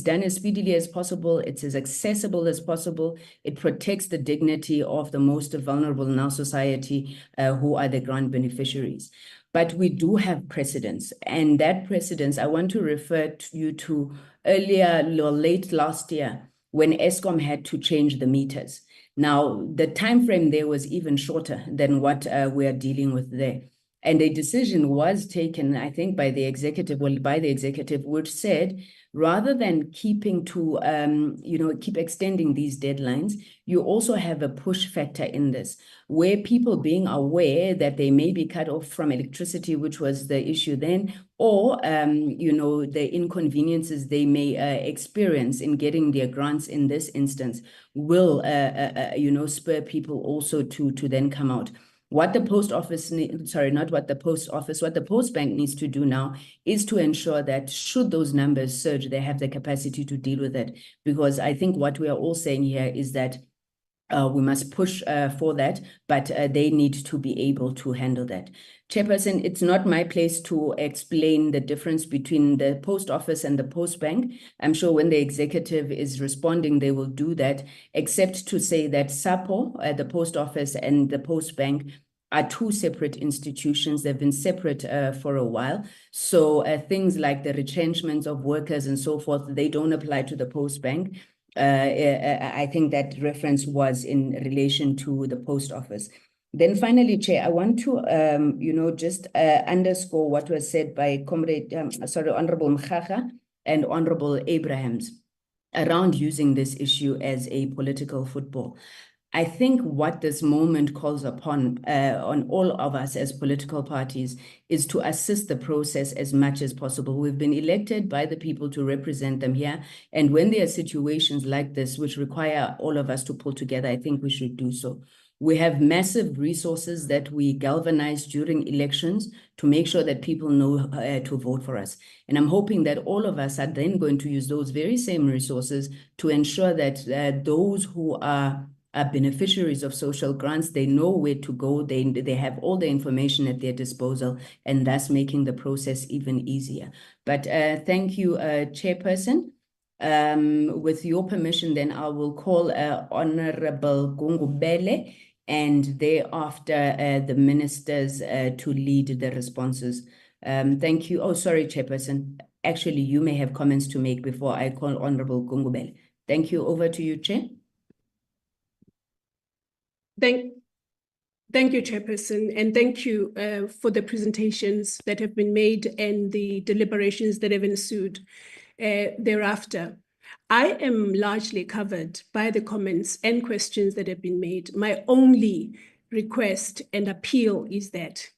S2: done as speedily as possible. It's as accessible as possible. It protects the dignity of the most vulnerable in our society, who are the grant beneficiaries. But we do have precedents, and that precedence, I want to refer you to earlier or late last year, when Eskom had to change the meters. Now, the time frame there was even shorter than what we are dealing with there. And a decision was taken, I think, by the executive, which said, rather than keep extending these deadlines, you also have a push factor in this, where people being aware that they may be cut off from electricity, which was the issue then, or, the inconveniences they may experience in getting their grants in this instance will, spur people also to then come out. What the Post Bank needs to do now is to ensure that should those numbers surge, they have the capacity to deal with it. Because I think what we are all saying here is that we must push for that, but they need to be able to handle that. Chairperson, it's not my place to explain the difference between the Post Office and the Post Bank. I'm sure when the executive is responding, they will do that, except to say that SAPO, the Post Office, and the Post Bank are two separate institutions. They've been separate for a while. So things like the retrenchments of workers and so forth, they don't apply to the Post Bank. I think that reference was in relation to the Post Office. Then finally, Chair, I want to, just underscore what was said by Honorable Mkhaga and Honorable Abrahams around using this issue as a political football. I think what this moment calls upon on all of us as political parties is to assist the process as much as possible. We've been elected by the people to represent them here. And when there are situations like this, which require all of us to pull together, I think we should do so. We have massive resources that we galvanize during elections to make sure that people know to vote for us. And I'm hoping that all of us are then going to use those very same resources to ensure that those who are beneficiaries of social grants, they know where to go, they have all the information at their disposal, and thus making the process even easier. But thank you, Chairperson. With your permission, then I will call Honorable Gungubele, and thereafter the ministers to lead the responses. Thank you. Oh, sorry, Chairperson. Actually, you may have comments to make before I call Honorable Gungubele. Thank you. Over to you, Chair.
S3: Thank you, Chairperson, and thank you for the presentations that have been made and the deliberations that have ensued thereafter. I am largely covered by the comments and questions that have been made. My only request and appeal is that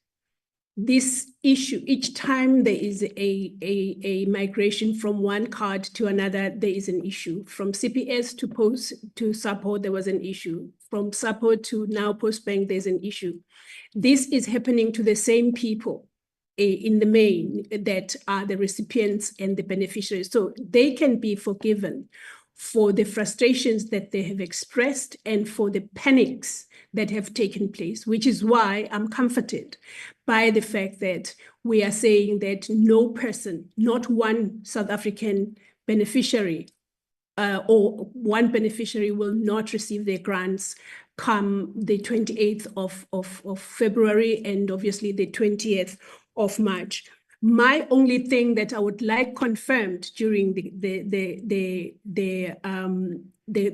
S3: this issue, each time there is a migration from one card to another, there is an issue. From CPS to Post to SAPO, there was an issue. From SAPO to now Postbank, there's an issue. This is happening to the same people in the main that are the recipients and the beneficiaries. So they can be forgiven for the frustrations that they have expressed and for the panics that have taken place, which is why I'm comforted by the fact that we are saying that no person, not one South African beneficiary or one beneficiary will not receive their grants come the 28th of February and obviously the 20th of March. My only thing that I would like confirmed during the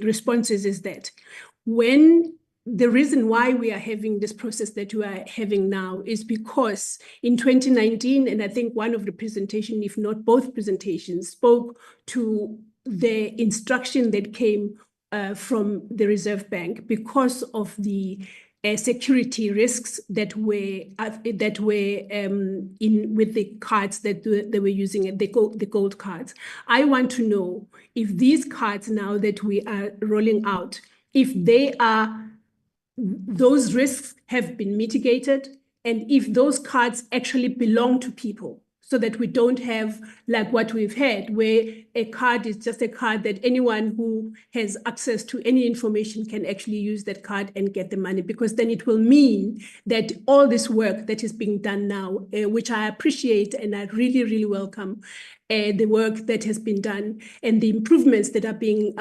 S3: responses is that when the reason why we are having this process that we are having now is because in 2019, and I think one of the presentation, if not both presentations, spoke to the instruction that came from the Reserve Bank because of the security risks that were in with the cards that they were using, the gold cards. I want to know if these cards now that we are rolling out, if those risks have been mitigated, and if those cards actually belong to people, so that we don't have like what we've had, where a card is just a card that anyone who has access to any information can actually use that card and get the money, because then it will mean that all this work that is being done now, which I appreciate and I really, really welcome, the work that has been done and the improvements that are being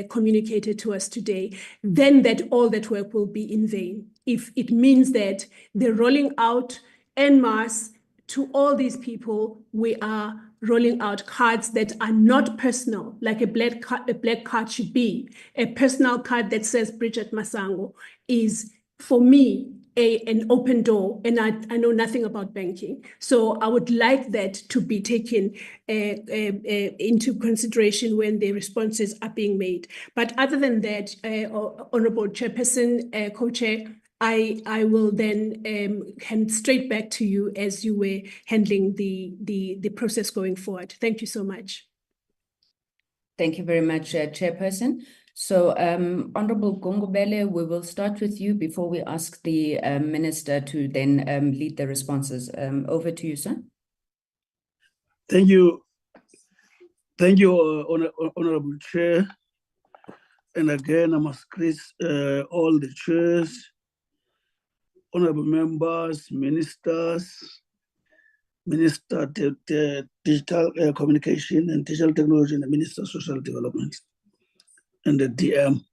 S3: communicated to us today, then that all that work will be in vain. If it means that the rolling out en masse to all these people, we are rolling out cards that are not personal, like a black card should be. A personal card that says Bridget Masango is, for me, an open door, and I know nothing about banking. So I would like that to be taken into consideration when the responses are being made. But other than that, Honorable Chairperson, Co-Chair, I will then hand straight back to you as you were handling the process going forward. Thank you so much.
S2: Thank you very much, Chairperson. So, Honorable Gungubele, we will start with you before we ask the Minister to then lead the responses. Over to you, sir.
S14: Thank you. Thank you, Honorable Chair. And again, I must greet all the chairs, honorable members, ministers, Minister Digital Communication and Digital Technology, and the Minister of Social Development, and the DM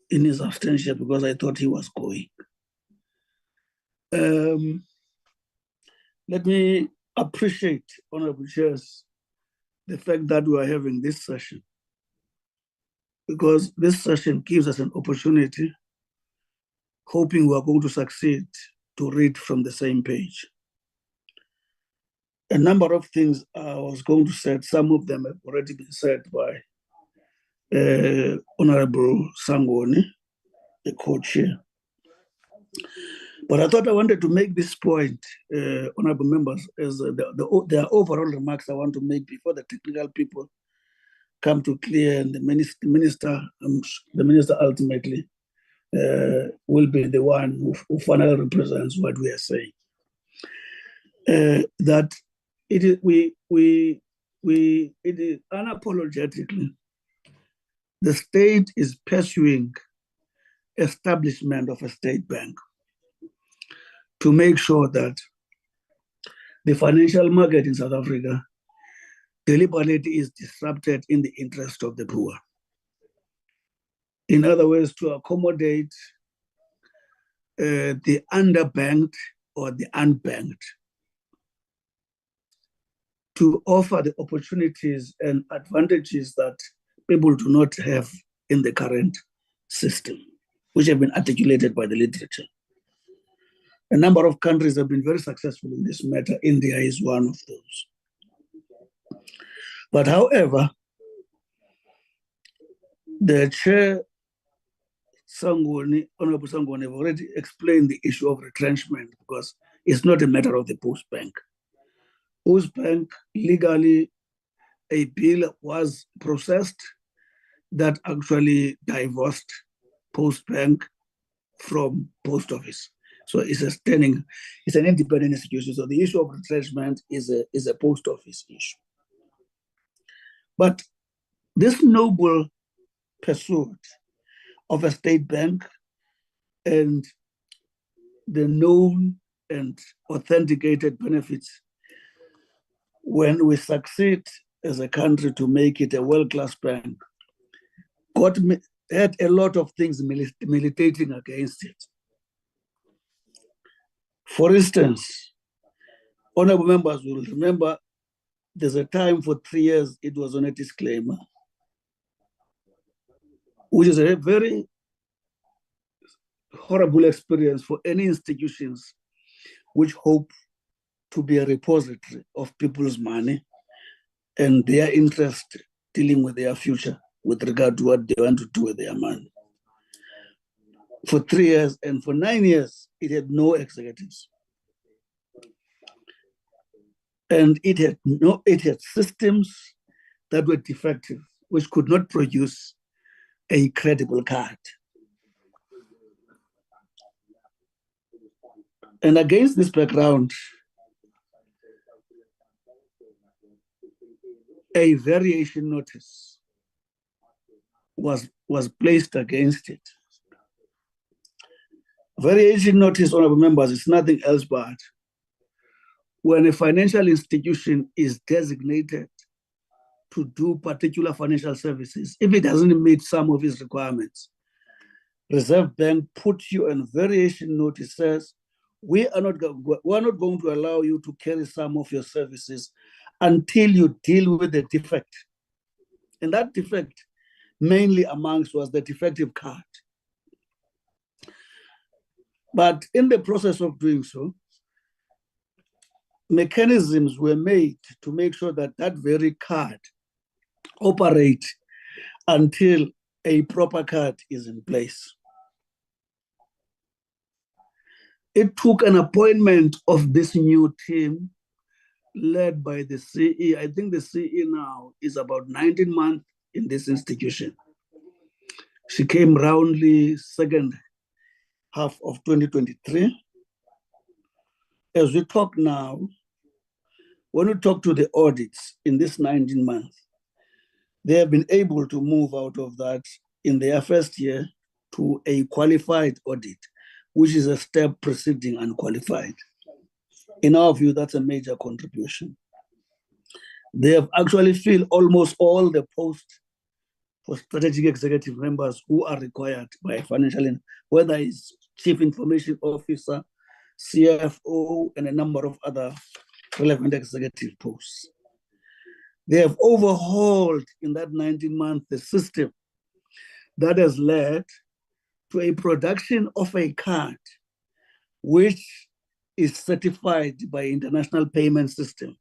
S14: in his abstention because I thought he was going. Let me appreciate, honorable chairs, the fact that we are having this session, because this session gives us an opportunity, hoping we are going to succeed, to read from the same page. A number of things I was going to say, some of them have already been said by Honorable Sangoni, the co-chair. But I thought I wanted to make this point, honorable members, as there are overall remarks I want to make before the technical people come to clear and the minister ultimately will be the one who finally represents what we are saying. That it is it is unapologetically the state is pursuing establishment of a state bank to make sure that the financial market in South Africa deliberately is disrupted in the interest of the poor. In other words, to accommodate the underbanked or the unbanked, to offer the opportunities and advantages that people do not have in the current system, which have been articulated by the literature. A number of countries have been very successful in this matter. India is one of those. But however, the chair, Honorable Sangoni, have already explained the issue of retrenchment because it's not a matter of the Post Bank. Post Bank, legally, a bill was processed that actually divorced Post Bank from Post Office. So it's an independent institution. So the issue of retrenchment is a Post Office issue. But this noble pursuit of a state bank and the known and authenticated benefits when we succeed as a country to make it a world-class bank, had a lot of things militating against it. For instance, honorable members will remember there's a time for 3 years it was on a disclaimer, which is a very horrible experience for any institutions which hope to be a repository of people's money and their interest dealing with their future with regard to what they want to do with their money. For 3 years and for 9 years, it had no executives. And it had systems that were defective, which could not produce a credible card. And against this background, a variation notice was placed against it. Variation notice, honorable members, is nothing else but when a financial institution is designated to do particular financial services, if it doesn't meet some of its requirements, Reserve Bank puts you on variation notice, says, we are not going to allow you to carry some of your services until you deal with the defect. And that defect mainly amongst was the defective card. But in the process of doing so, mechanisms were made to make sure that that very card operates until a proper card is in place. It took an appointment of this new team led by the CE. I think the CE now is about 19 months in this institution. She came roundly second half of 2023. As we talk now, when we talk to the audits in this 19 months, they have been able to move out of that in their first year to a qualified audit, which is a step preceding unqualified. In our view, that's a major contribution. They have actually filled almost all the posts for strategic executive members who are required by financial, whether it's chief information officer, CFO, and a number of other relevant executive posts. They have overhauled in that 19 months the system that has led to a production of a card which is certified by International Payment System,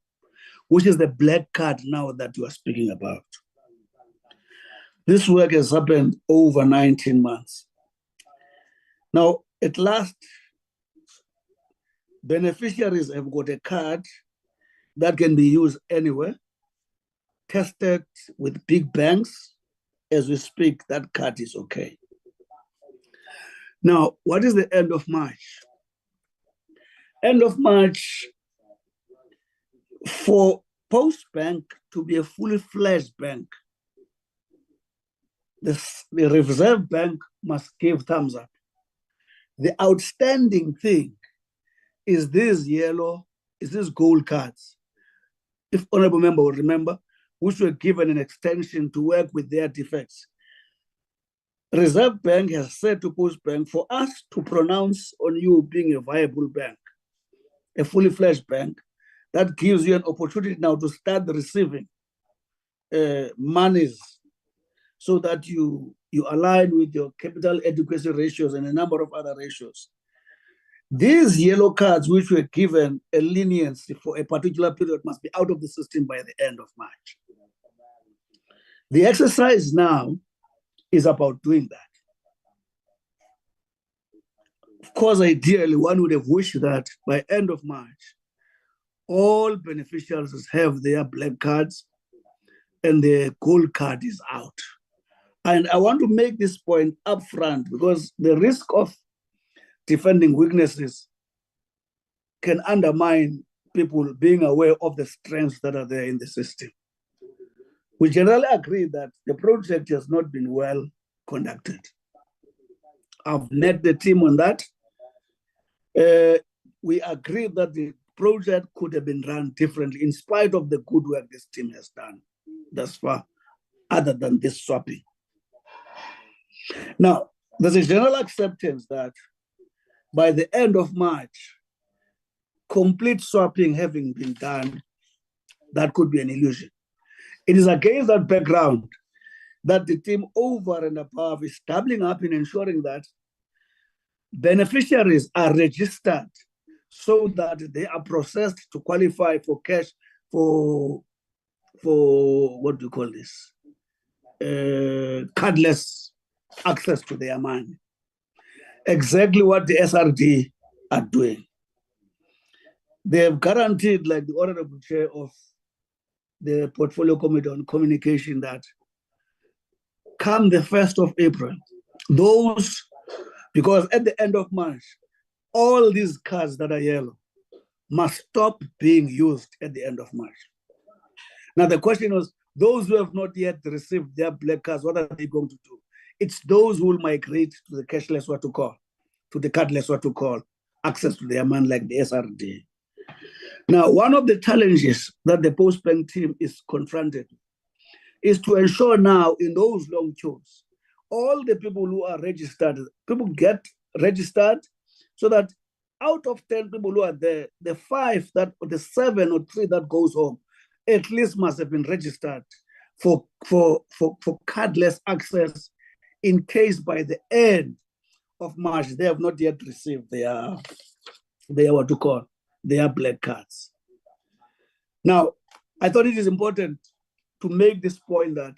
S14: which is the black card now that you are speaking about. This work has happened over 19 months. Now, at last, beneficiaries have got a card that can be used anywhere, tested with big banks. As we speak, that card is okay. Now, what is the end of March? End of March, for Postbank to be a fully fledged bank, the Reserve Bank must give thumbs up. The outstanding thing is these gold cards, if honorable member will remember, which were given an extension to work with their defects. Reserve Bank has said to Postbank, for us to pronounce on you being a viable bank, a fully fledged bank, that gives you an opportunity now to start receiving monies so that you align with your capital adequacy ratios and a number of other ratios. These yellow cards, which were given a leniency for a particular period, must be out of the system by the end of March. The exercise now is about doing that. Of course, ideally, one would have wished that by end of March, all beneficiaries have their black cards and the gold card is out. And I want to make this point upfront because the risk of defending weaknesses can undermine people being aware of the strengths that are there in the system. We generally agree that the project has not been well conducted. I've met the team on that. We agree that the project could have been run differently in spite of the good work this team has done thus far, other than this swapping. Now, there's a general acceptance that by the end of March, complete swapping having been done, that could be an illusion. It is against that background that the team over and above is doubling up in ensuring that beneficiaries are registered so that they are processed to qualify for cash, for what do you call this? Cardless access to their money. Exactly what the SRD are doing. They have guaranteed, like the Honorable Chair of the Portfolio Committee on Communication, that come the 1st of April, those, because at the end of March, all these cards that are yellow must stop being used at the end of March. Now the question was, those who have not yet received their black cards, what are they going to do? It's those who will migrate to the cashless, what to call, to the cardless, what to call, access to their money like the SRD. Now, one of the challenges that the Postbank team is confronted is to ensure now in those long queues, all the people who are registered, people get registered so that out of 10 people who are there, the 5 that, or the 7 or 3 that goes home, at least must have been registered for cardless access in case by the end of March, they have not yet received their what to call, their black cards. Now, I thought it is important to make this point that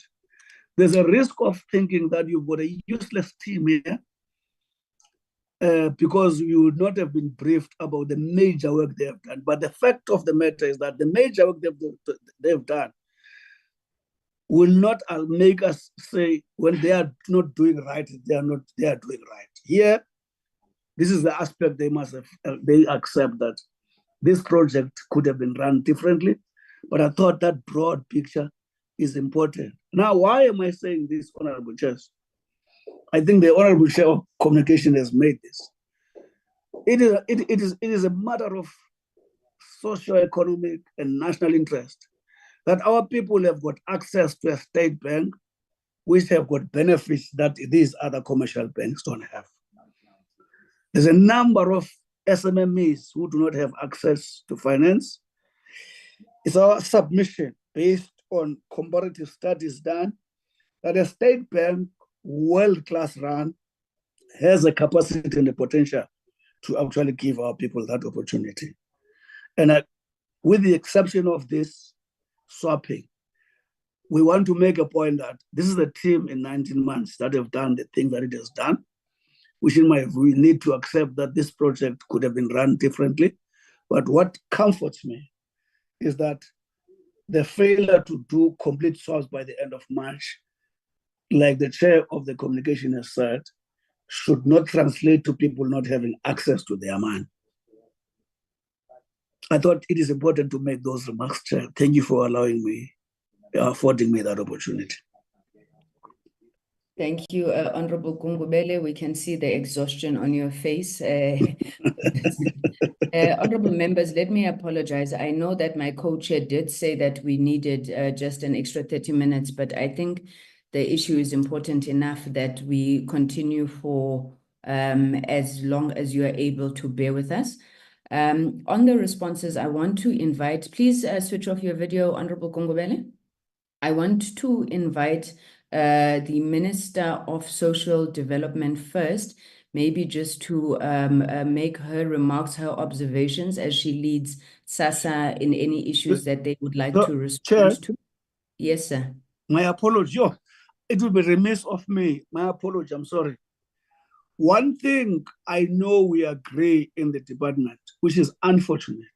S14: there's a risk of thinking that you've got a useless team here because you would not have been briefed about the major work they have done. But the fact of the matter is that the major work they've done will not make us say when they are not doing right, they are doing right. Here, this is the aspect they must have, they accept that this project could have been run differently, but I thought that broad picture is important. Now, why am I saying this, Honorable Chair? I think the Honorable Chair of Communication has made this. It is a matter of socio-economic and national interest that our people have got access to a state bank which have got benefits that these other commercial banks don't have. There's a number of SMMEs who do not have access to finance. It's our submission based on comparative studies done that a state bank, world-class run, has a capacity and the potential to actually give our people that opportunity. And with the exception of this swapping, we want to make a point that this is a team in 19 months that have done the things that it has done, which in my view, we need to accept that this project could have been run differently. But what comforts me is that the failure to do complete swaps by the end of March, like the chair of the communication has said, should not translate to people not having access to their money. I thought it is important to make those remarks, Chair. Thank you for allowing me, affording me that opportunity.
S2: Thank you, Honorable Gungubele. We can see the exhaustion on your face. Honorable members, let me apologize. I know that my co-chair did say that we needed just an extra 30 minutes, but I think the issue is important enough that we continue for as long as you are able to bear with us. On the responses, I want to invite, please switch off your video, Honorable Gungubele. I want to invite the Minister of Social Development first, maybe just to make her remarks, her observations as she leads SASSA in any issues that they would like to respond
S14: Chair,
S2: to. Yes, sir.
S14: My apology. Oh, it will be remiss of me. My apology. I'm sorry. One thing I know we agree in the department, which is unfortunate,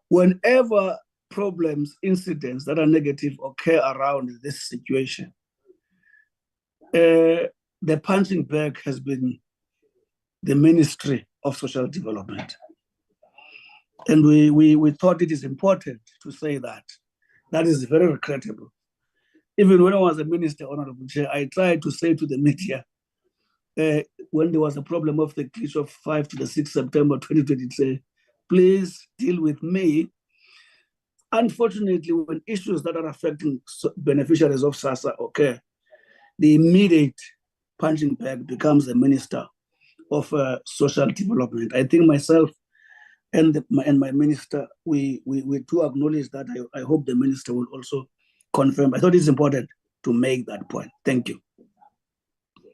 S14: whenever problems, incidents that are negative occur around this situation, the punching bag has been the Ministry of Social Development. And we thought it is important to say that. That is very regrettable. Even when I was a minister, Honorable Chair, I tried to say to the media, when there was a problem of the glitch of 5 to the 6th September 2023, please deal with me. Unfortunately, when issues that are affecting beneficiaries of SASSA occur, the immediate punching bag becomes the Minister of Social Development. I think myself and my minister, we do acknowledge that. I hope the minister will also confirm. I thought it's important to make that point. Thank you.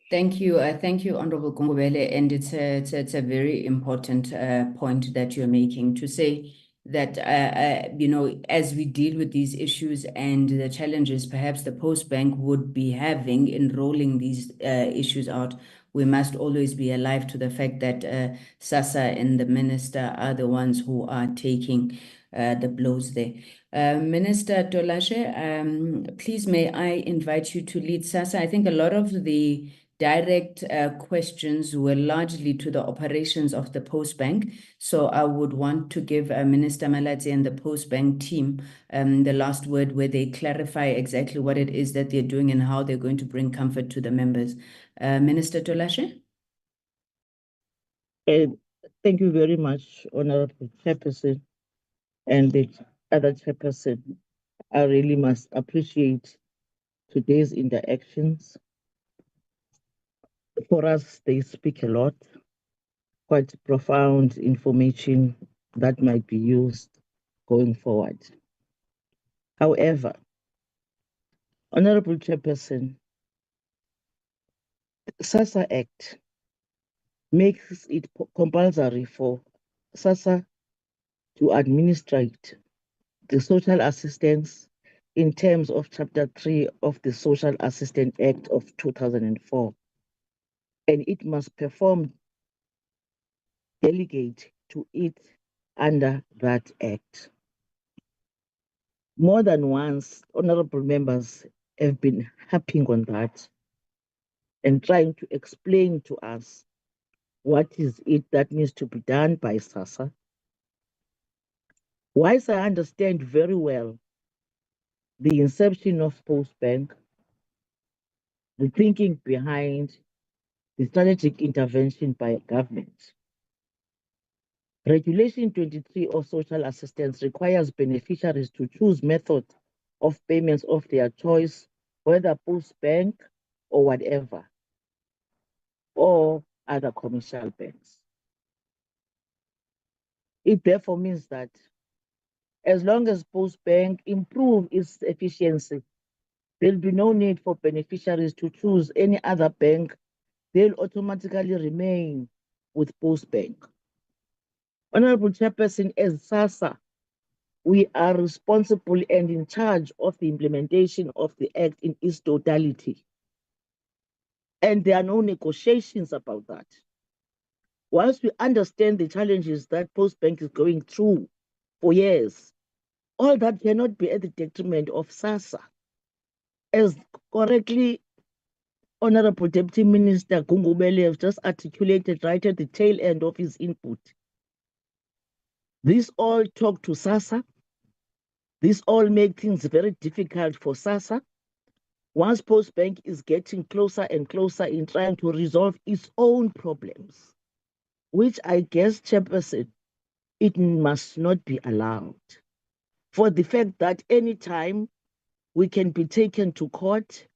S2: Thank you, Honorable Gungubele, and it's a very important point that you're making to say that you know, as we deal with these issues and the challenges perhaps the Post Bank would be having in rolling these issues out, we must always be alive to the fact that SASSA and the minister are the ones who are taking the blows there. Minister Tolashe, please may I invite you to lead SASSA. I think a lot of the direct questions were largely to the operations of the Post Bank. So I would want to give Minister Malatsi and the Post Bank team the last word, where they clarify exactly what it is that they're doing and how they're going to bring comfort to the members. Minister Tolashe?
S20: Thank you very much, Honorable Chairperson and the other chairperson. I really must appreciate today's interactions. For us, they speak a lot, quite profound information that might be used going forward. However, Honorable Chairperson, SASSA Act makes it compulsory for SASSA to administrate the social assistance in terms of Chapter 3 of the Social Assistance Act of 2004. And it must perform delegate to it under that act. More than once, honorable members have been harping on that and trying to explain to us what is it that needs to be done by SASSA. Whilst I understand very well the inception of Post Bank, the thinking behind the strategic intervention by government, Regulation 23 of social assistance requires beneficiaries to choose method of payments of their choice, whether Post Bank or whatever, or other commercial banks. It therefore means that as long as Post Bank improve its efficiency, there'll be no need for beneficiaries to choose any other bank. They'll automatically remain with Post Bank. Honorable Chairperson, as SASSA, we are responsible and in charge of the implementation of the Act in its totality. And there are no negotiations about that. Whilst we understand the challenges that Post Bank is going through for years, all that cannot be at the detriment of SASSA. As correctly Honorable Deputy Minister Gungubele has just articulated right at the tail end of his input. This all talk to SASSA. This all make things very difficult for SASSA. Once Postbank is getting closer and closer in trying to resolve its own problems, which I guess, Chairperson, it must not be allowed. For the fact that anytime we can be taken to court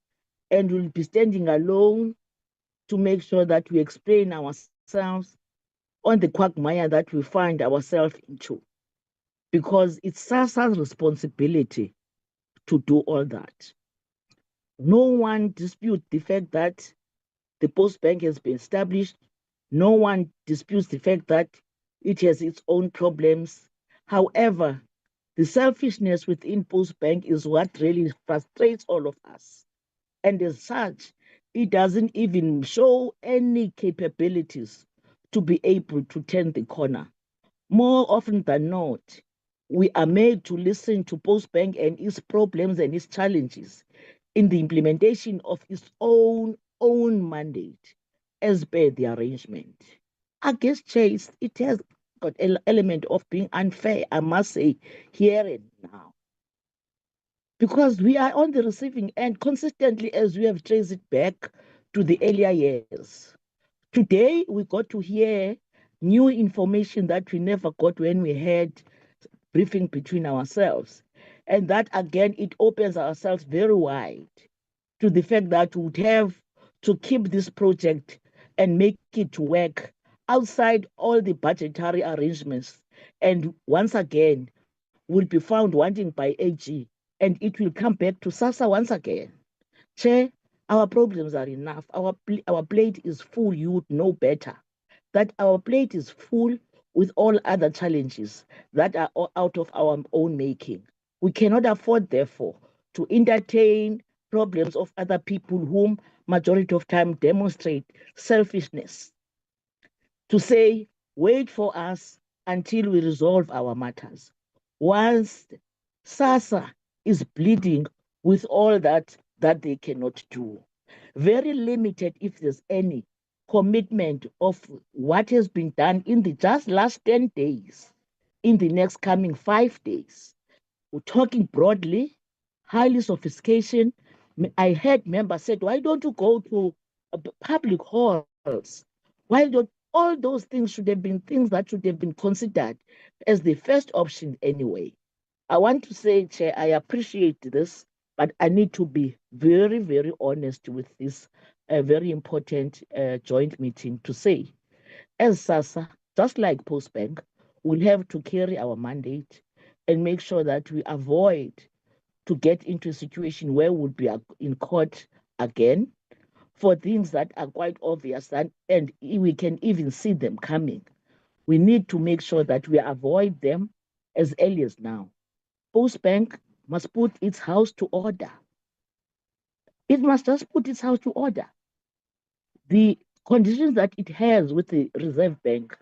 S20: and we'll be standing alone to make sure that we explain ourselves on the quagmire that we find ourselves into. Because it's SASSA's responsibility to do all that. No one disputes the fact that the Post Bank has been established. No one disputes the fact that it has its own problems. However, the selfishness within Post Bank is what really frustrates all of us. And as such, it doesn't even show any capabilities to be able to turn the corner. More often than not, we are made to listen to Postbank and its problems and its challenges in the implementation of its own mandate as per the arrangement. I guess, Chase, it has got an element of being unfair, I must say, here and now. Because we are on the receiving end consistently as we have traced it back to the earlier years. Today, we got to hear new information that we never got when we had briefing between ourselves. And that, again, it opens ourselves very wide to the fact that we would have to keep this project and make it work outside all the budgetary arrangements. And once again, will be found wanting by AG, and it will come back to SASSA once again. Chair, our problems are enough. Our plate is full. You would know better that our plate is full with all other challenges that are out of our own making. We cannot afford, therefore, to entertain problems of other people whom majority of time demonstrate selfishness. To say, wait for us until we resolve our matters. Once SASSA is bleeding with all that they cannot do. Very limited, if there's any, commitment of what has been done in the just last 10 days, in the next coming 5 days. We're talking broadly, highly sophistication. I heard members said, why don't you go to public halls? Why don't all those things should have been things that should have been considered as the first option anyway. I want to say, Chair, I appreciate this, but I need to be very, very honest with this very important joint meeting to say, as SASSA, just like Postbank, we'll have to carry our mandate and make sure that we avoid to get into a situation where we'll be in court again for things that are quite obvious and we can even see them coming. We need to make sure that we avoid them as early as now. Postbank must put its house to order. It must just put its house to order. The conditions that it has with the Reserve Bank,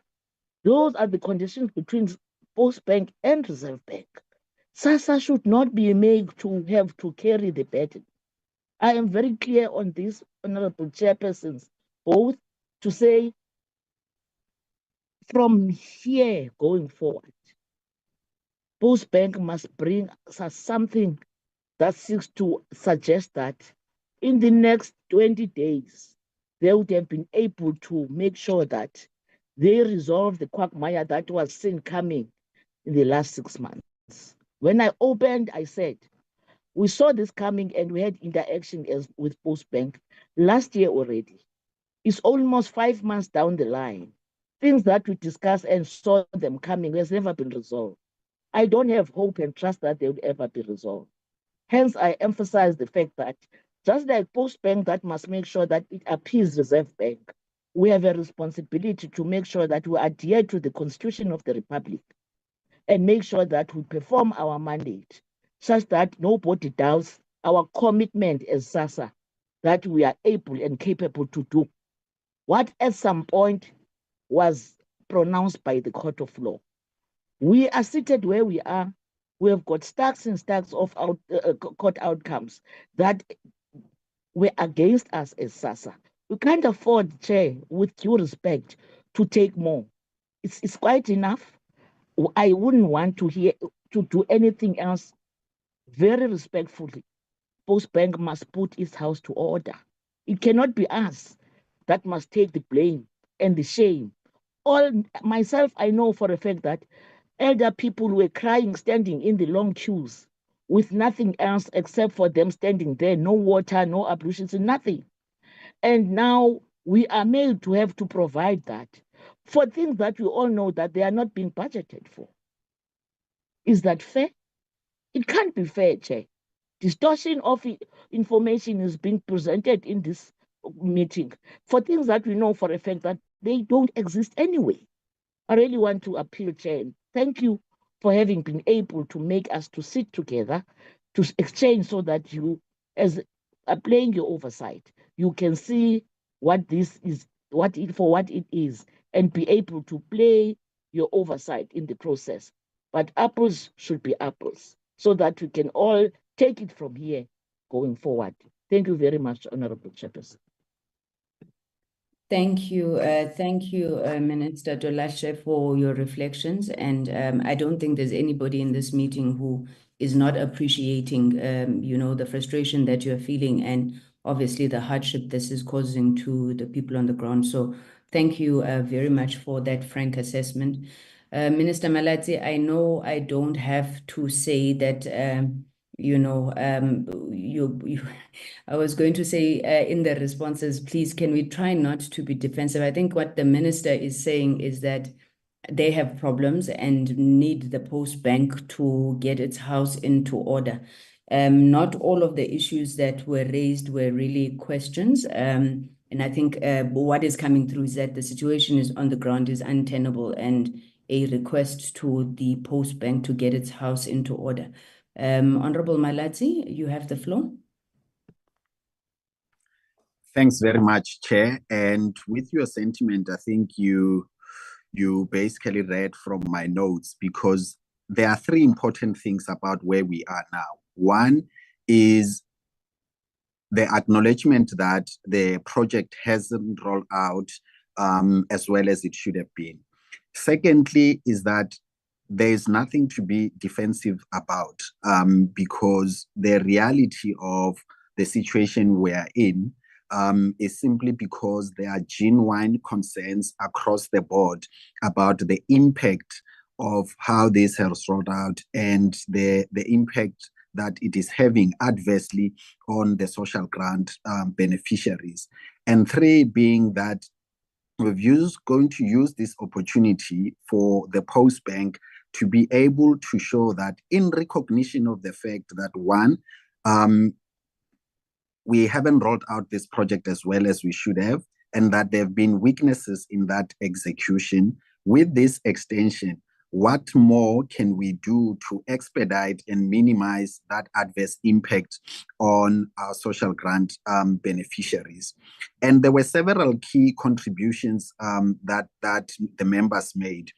S20: those are the conditions between Postbank and Reserve Bank. SASSA should not be made to have to carry the burden. I am very clear on this, Honorable Chairpersons, both to say from here going forward, Postbank must bring us something that seeks to suggest that in the next 20 days, they would have been able to make sure that they resolve the quagmire that was seen coming in the last 6 months. When I opened, I said, we saw this coming and we had interaction with Postbank last year already. It's almost 5 months down the line. Things that we discussed and saw them coming has never been resolved. I don't have hope and trust that they will ever be resolved. Hence, I emphasize the fact that just like Postbank that must make sure that it appeals Reserve Bank, we have a responsibility to make sure that we adhere to the Constitution of the Republic and make sure that we perform our mandate such that nobody doubts our commitment as SASSA that we are able and capable to do what at some point was pronounced by the court of law. We are seated where we are. We have got stacks and stacks of court outcomes that were against us as SASSA. We can't afford, Chair, with due respect, to take more. It's quite enough. I wouldn't want to do anything else. Very respectfully, Post Bank must put its house to order. It cannot be us that must take the blame and the shame. Myself, I know for a fact that elder people were crying, standing in the long queues with nothing else except for them standing there, no water, no ablutions, nothing. And now we are made to have to provide that for things that we all know that they are not being budgeted for. Is that fair? It can't be fair, Chair. Distortion of information is being presented in this meeting for things that we know for a fact that they don't exist anyway. I really want to appeal, Chair. Thank you for having been able to make us to sit together to exchange so that you, as playing your oversight, you can see what this is, what it is, and be able to play your oversight in the process. But apples should be apples so that we can all take it from here going forward. Thank you very much, Honorable Chairperson.
S2: Thank you, Minister Dolashe, for your reflections. And I don't think there's anybody in this meeting who is not appreciating, the frustration that you're feeling and obviously the hardship this is causing to the people on the ground. So thank you very much for that frank assessment. Minister Malatsi, I know I don't have to say that, I was going to say in the responses, please, can we try not to be defensive? I think what the minister is saying is that they have problems and need the Post Bank to get its house into order. Not all of the issues that were raised were really questions. And I think what is coming through is that the situation is on the ground is untenable and a request to the Post Bank to get its house into order. Honorable Malatsi, you have the floor.
S21: Thanks very much, Chair. And with your sentiment, I think you basically read from my notes, because there are three important things about where we are now. One is the acknowledgement that the project hasn't rolled out as well as it should have been. Secondly, is that there is nothing to be defensive about because the reality of the situation we are in is simply because there are genuine concerns across the board about the impact of how this has rolled out and the impact that it is having adversely on the social grant beneficiaries. And three, being that we're going to use this opportunity for the Post Bank to be able to show that, in recognition of the fact that, one, we haven't rolled out this project as well as we should have, and that there have been weaknesses in that execution. With this extension, what more can we do to expedite and minimize that adverse impact on our social grant beneficiaries? And there were several key contributions that the members made,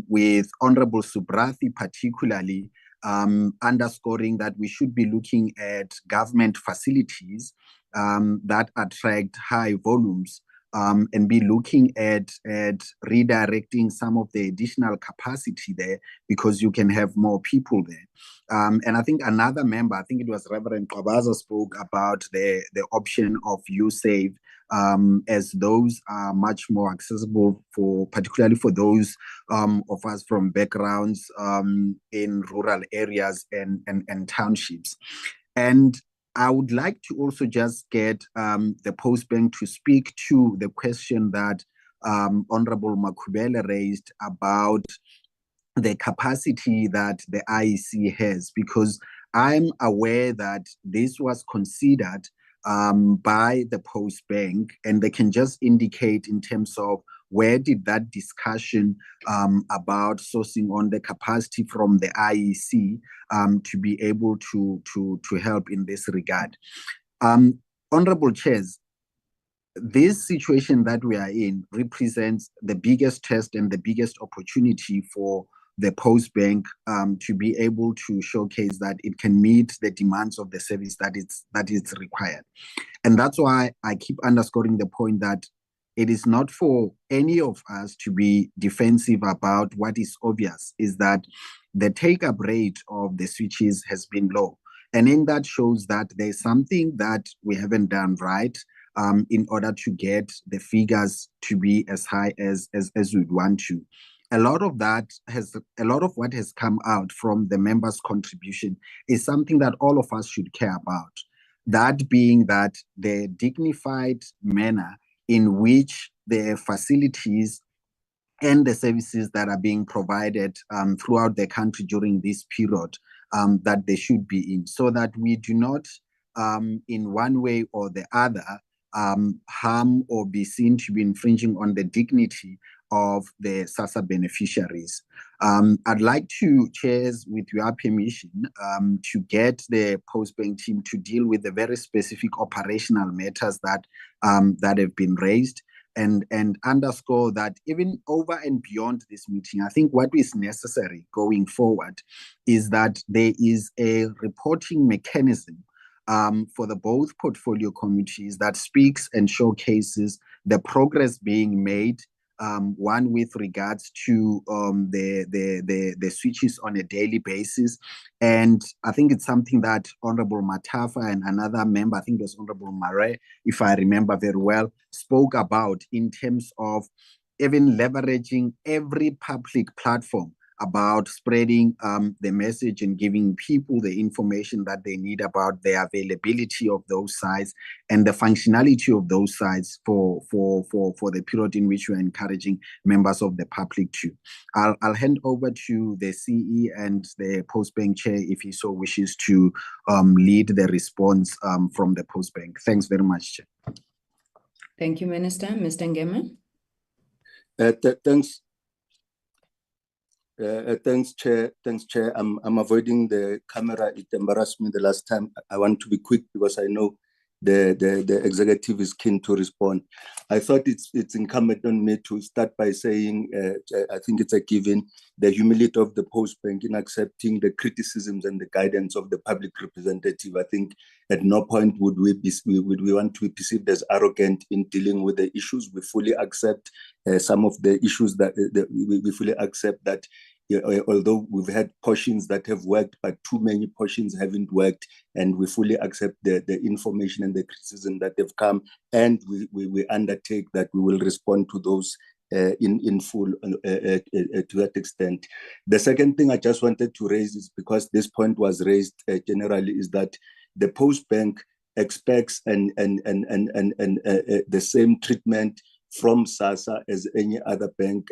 S21: with Honorable Subrathi particularly underscoring that we should be looking at government facilities that attract high volumes and be looking at redirecting some of the additional capacity there, because you can have more people there. And I think another member, I think it was Reverend Qabaza, spoke about the option of USAVE, as those are much more accessible particularly for those of us from backgrounds in rural areas and townships. And I would like to also just get the Post Bank to speak to the question that Honorable Makhubele raised about the capacity that the IEC has, because I'm aware that this was considered by the Post Bank, and they can just indicate in terms of where did that discussion about sourcing on the capacity from the IEC to be able to help in this regard. Honorable Chairs, this situation that we are in represents the biggest test and the biggest opportunity for the Post Bank to be able to showcase that it can meet the demands of the service that it's required. And that's why I keep underscoring the point that it is not for any of us to be defensive about what is obvious, is that the take-up rate of the switches has been low. And in that shows that there's something that we haven't done right in order to get the figures to be as high as we'd want to. A lot of what has come out from the members' contribution is something that all of us should care about. That being that the dignified manner in which the facilities and the services that are being provided throughout the country during this period that they should be in, so that we do not, in one way or the other, harm or be seen to be infringing on the dignity of the SASSA beneficiaries. I'd like to, chairs, with your permission, to get the Postbank team to deal with the very specific operational matters that have been raised, and underscore that even over and beyond this meeting, I think what is necessary going forward is that there is a reporting mechanism for the both portfolio committees that speaks and showcases the progress being made, one with regards to the switches on a daily basis. And I think it's something that Honorable Matafa and another member, I think it was Honorable Mare, if I remember very well, spoke about in terms of even leveraging every public platform about spreading the message and giving people the information that they need about the availability of those sites and the functionality of those sites for the period in which we're encouraging members of the public to. I'll hand over to the CE and the Postbank chair if he so wishes to lead the response from the Postbank. Thanks very much, Chair.
S2: Thank you, Minister. Mr. Ngema.
S1: Thanks. Thanks, Chair. Thanks, Chair. I'm avoiding the camera. It embarrassed me the last time. I want to be quick because I know the executive is keen to respond. I thought it's incumbent on me to start by saying I think it's a given, the humility of the Postbank in accepting the criticisms and the guidance of the public representative. I think at no point would we want to be perceived as arrogant in dealing with the issues. We fully accept some of the issues that we fully accept that. Although we've had portions that have worked, but too many portions haven't worked, and we fully accept the information and the criticism that have come, and we undertake that we will respond to those in full to that extent. The second thing I just wanted to raise is, because this point was raised generally, is that the Postbank expects and the same treatment from SASSA as any other bank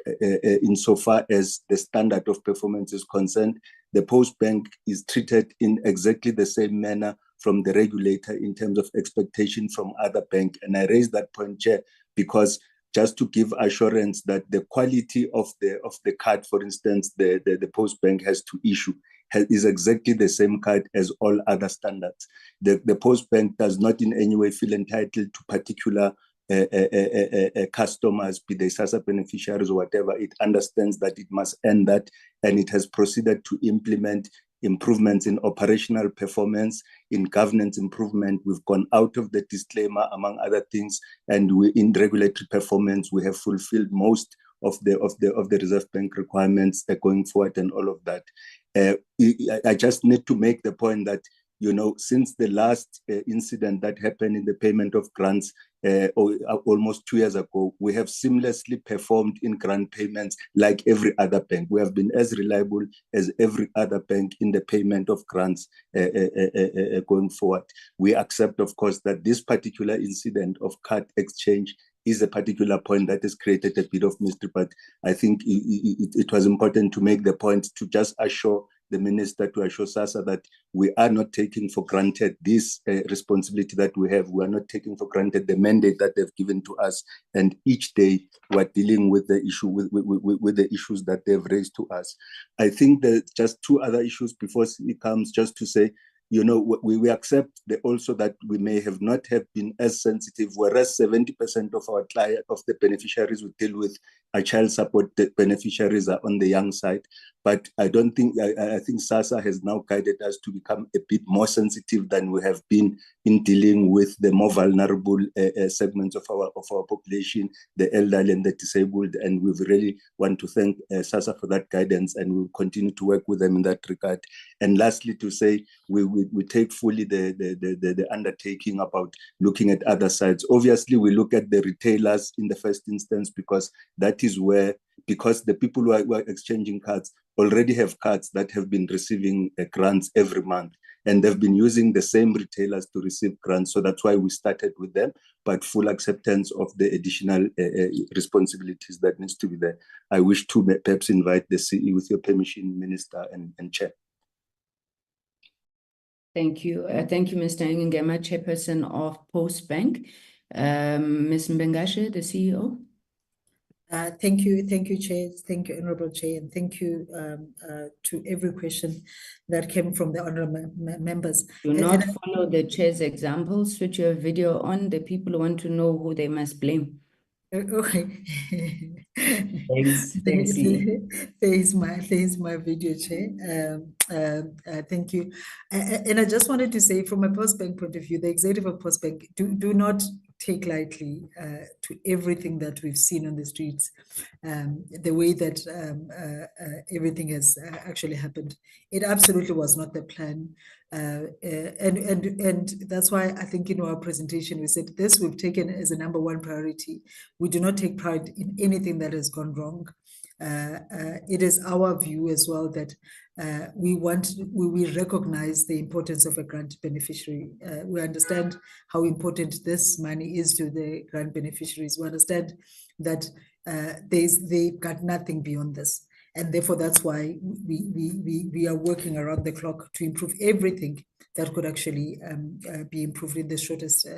S1: insofar as the standard of performance is concerned. The Postbank is treated in exactly the same manner from the regulator in terms of expectation from other banks. And I raise that point, Chair, because just to give assurance that the quality of the card, for instance, the Postbank has to issue is exactly the same card as all other standards. The Postbank does not in any way feel entitled to particular customers, be they SASSA beneficiaries or whatever. It understands that it must end that, and it has proceeded to implement improvements in operational performance, in governance improvement. We've gone out of the disclaimer, among other things, and in regulatory performance, we have fulfilled most of the Reserve Bank requirements going forward, and all of that. I just need to make the point that, you know, since the last incident that happened in the payment of grants almost 2 years ago, we have seamlessly performed in grant payments like every other bank. We have been as reliable as every other bank in the payment of grants going forward. We accept, of course, that this particular incident of card exchange is a particular point that has created a bit of mystery, but I think it was important to make the point to just assure the Minister, to assure SASSA that we are not taking for granted this responsibility that we have. We are not taking for granted the mandate that they've given to us, and each day we're dealing with the issue with the issues that they've raised to us. I think that just two other issues before it comes, just to say, you know, we accept also that we may have not have been as sensitive, whereas 70% of our client, of the beneficiaries we deal with are child support beneficiaries are on the young side. But I don't think, I think SASSA has now guided us to become a bit more sensitive than we have been in dealing with the more vulnerable segments of our population, the elderly and the disabled. And we really want to thank SASSA for that guidance, and we'll continue to work with them in that regard. And lastly, to say, we take fully the undertaking about looking at other sides. Obviously, we look at the retailers in the first instance, because that is where, because the people who are exchanging cards already have cards that have been receiving grants every month, and they've been using the same retailers to receive grants. So that's why we started with them, but full acceptance of the additional responsibilities that needs to be there. I wish to perhaps invite the CE, with your permission, Minister and Chair.
S2: Thank you. Thank you, Mr. Ngema, Chairperson of Postbank. Ms. Mbengashe, the CEO.
S4: Thank you, Chair. Thank you, Honorable Chair, and thank you to every question that came from the honorable members.
S2: Do not follow the Chair's example. Switch your video on. The people want to know who they must blame.
S4: Okay.
S2: Thanks.
S4: There's my video, Chair. Thank you. And I just wanted to say, from a Postbank point of view, the executive of Postbank do not take lightly to everything that we've seen on the streets, the way that everything has actually happened. It absolutely was not the plan. And that's why I think in our presentation, we said this we've taken as a #1 priority. We do not take pride in anything that has gone wrong. It is our view as well that we recognize the importance of a grant beneficiary. We understand how important this money is to the grant beneficiaries. We understand that they've got nothing beyond this. And therefore, that's why we are working around the clock to improve everything that could actually be improved in the shortest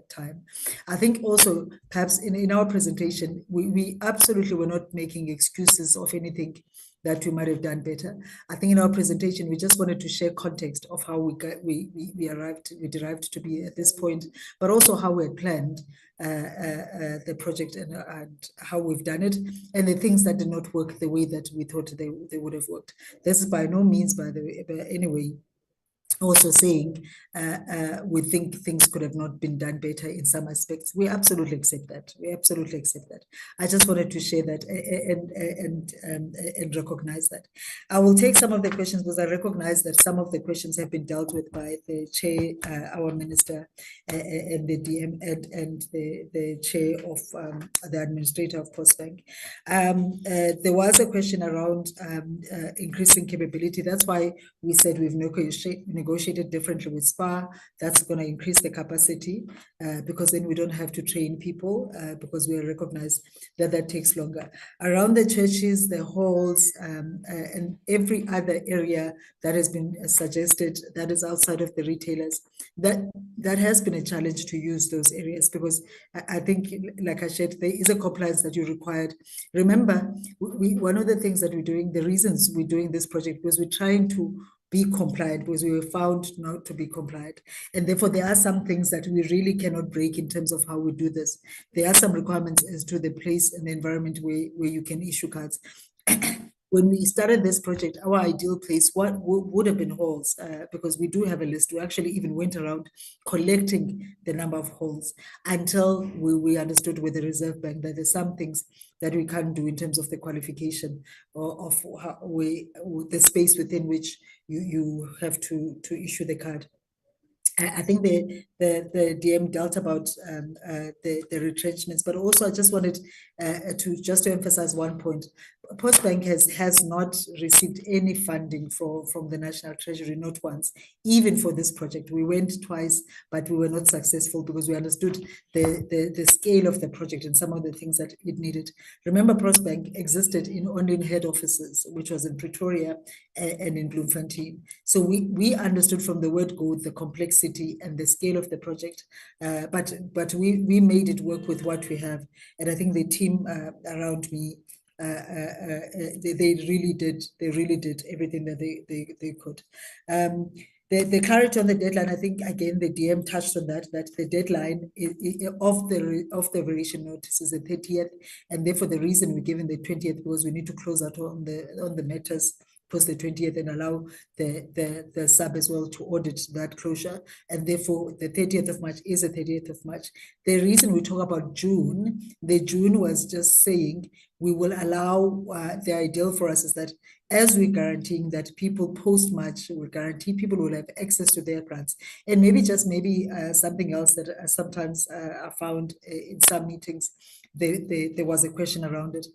S4: time. I think also, perhaps in our presentation, we absolutely were not making excuses of anything that we might have done better. I think in our presentation, we just wanted to share context of how we derived to be at this point, but also how we had planned the project and how we've done it, and the things that did not work the way that we thought they would have worked. This is by no means, by the way, but anyway, also saying we think things could have not been done better in some aspects. We absolutely accept that. We absolutely accept that. I just wanted to share that and recognize that. I will take some of the questions because I recognize that some of the questions have been dealt with by the Chair, our Minister, and the DM and the Chair of the Administrator of Postbank. There was a question around increasing capability. That's why we said we've negotiated differently with SPA. That's going to increase the capacity because then we don't have to train people because we recognize that takes longer. Around the churches, the halls, and every other area that has been suggested that is outside of the retailers, that has been a challenge to use those areas because I think, like I said, there is a compliance that you required. Remember, one of the things that we're doing, the reasons we're doing this project was we're trying to be compliant because we were found not to be compliant. And therefore, there are some things that we really cannot break in terms of how we do this. There are some requirements as to the place and the environment where you can issue cards. When we started this project, our ideal place would have been halls because we do have a list. We actually even went around collecting the number of halls until we understood with the Reserve Bank that there's some things that we can't do in terms of the qualification of the space within which you have to issue the card. I think the DM dealt about the retrenchments, but also I just wanted to emphasize one point. Postbank has not received any funding from the National Treasury, not once, even for this project. We went twice, but we were not successful because we understood the scale of the project and some of the things that it needed. Remember, Postbank existed only in head offices, which was in Pretoria and in Bloemfontein. So we understood from the word go the complexity and the scale of the project, but we made it work with what we have. And I think the team around me, they really did everything that they could. The clarity on the deadline, I think, again, the DM touched on that the deadline of the variation notice is the 30th, and therefore the reason we're given the 20th was we need to close out on the matters post the 20th and allow the sub as well to audit that closure. And therefore, the 30th of March is the 30th of March. The reason we talk about June, the June was just saying we will allow, the ideal for us is that as we're guaranteeing that people post-March, we guarantee people will have access to their grants. And maybe something else that sometimes I found in some meetings, there was a question around it.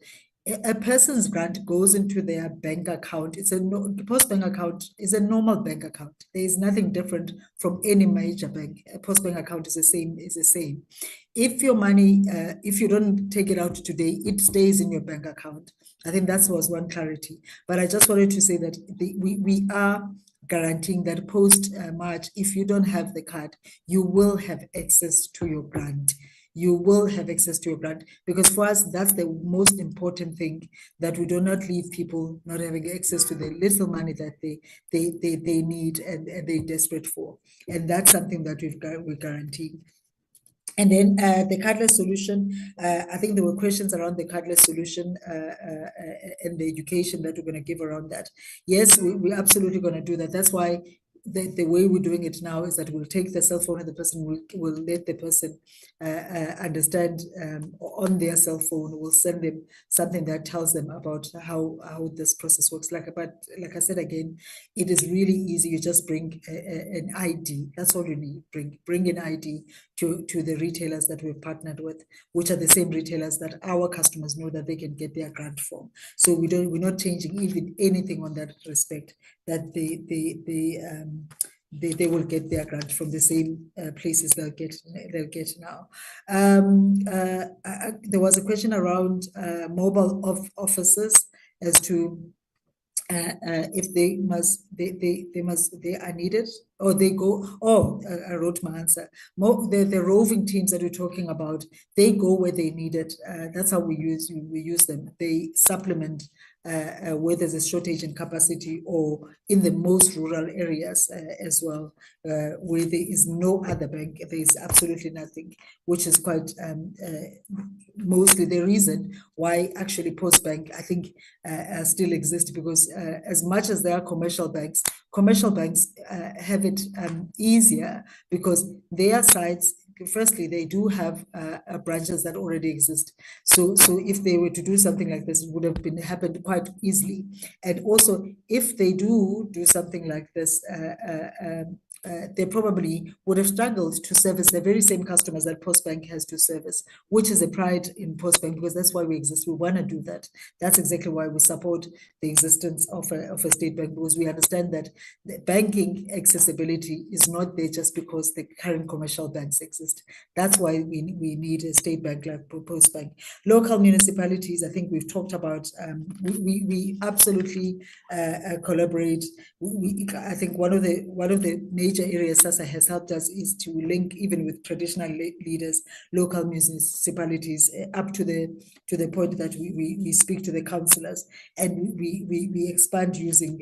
S4: A person's grant goes into their bank account. The post bank account is a normal bank account. There is nothing different from any major bank. A post bank account is the same. If your money, if you don't take it out today, it stays in your bank account. I think that was one clarity. But I just wanted to say that we are guaranteeing that post March, if you don't have the card, you will have access to your grant. You will have access to your grant, because for us, that's the most important thing, that we do not leave people not having access to the little money that they need and they're desperate for. And that's something that we're guaranteeing. And then the cardless solution, I think there were questions around the cardless solution and the education that we're going to give around that. Yes, we're absolutely going to do that. That's why the way we're doing it now is that we'll take the cell phone and the person will let the person understand on their cell phone. We'll send them something that tells them about how this process works. But like I said again, it is really easy. You just bring an ID. That's all you need. Bring an ID to the retailers that we've partnered with, which are the same retailers that our customers know that they can get their grant from. So we're not changing even anything on that respect, that they will get their grant from the same places they'll get now. There was a question around mobile offices as to if they are needed, or they go. I wrote my answer. The roving teams that we're talking about, they go where they need it. That's how we use them. They supplement where there's a shortage in capacity, or in the most rural areas as well, where there is no other bank. There is absolutely nothing, which is quite mostly the reason why actually Postbank, I think, still exists, because as much as there are commercial banks have it easier, because their sites, firstly, they do have branches that already exist. So if they were to do something like this, it would have happened quite easily. And also, if they do something like this, they probably would have struggled to service the very same customers that Postbank has to service, which is a pride in Postbank, because that's why we exist. We want to do that. That's exactly why we support the existence of a state bank, because we understand that the banking accessibility is not there just because the current commercial banks exist. That's why we need a state bank like Postbank. Local municipalities, I think we've talked about, we absolutely collaborate. I think one of the major areas SASSA has helped us is to link even with traditional leaders, local municipalities, up to the point that we speak to the councillors, and we expand using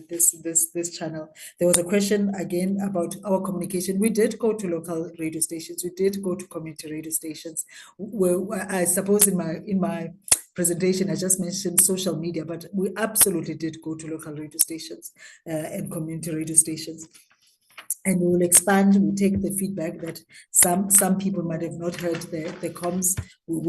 S4: this channel. There was a question again about our communication. We did go to local radio stations. We did go to community radio stations. Where I suppose in my presentation, I just mentioned social media, but we absolutely did go to local radio stations and community radio stations. And we will expand. We take the feedback that some people might have not heard the comms. We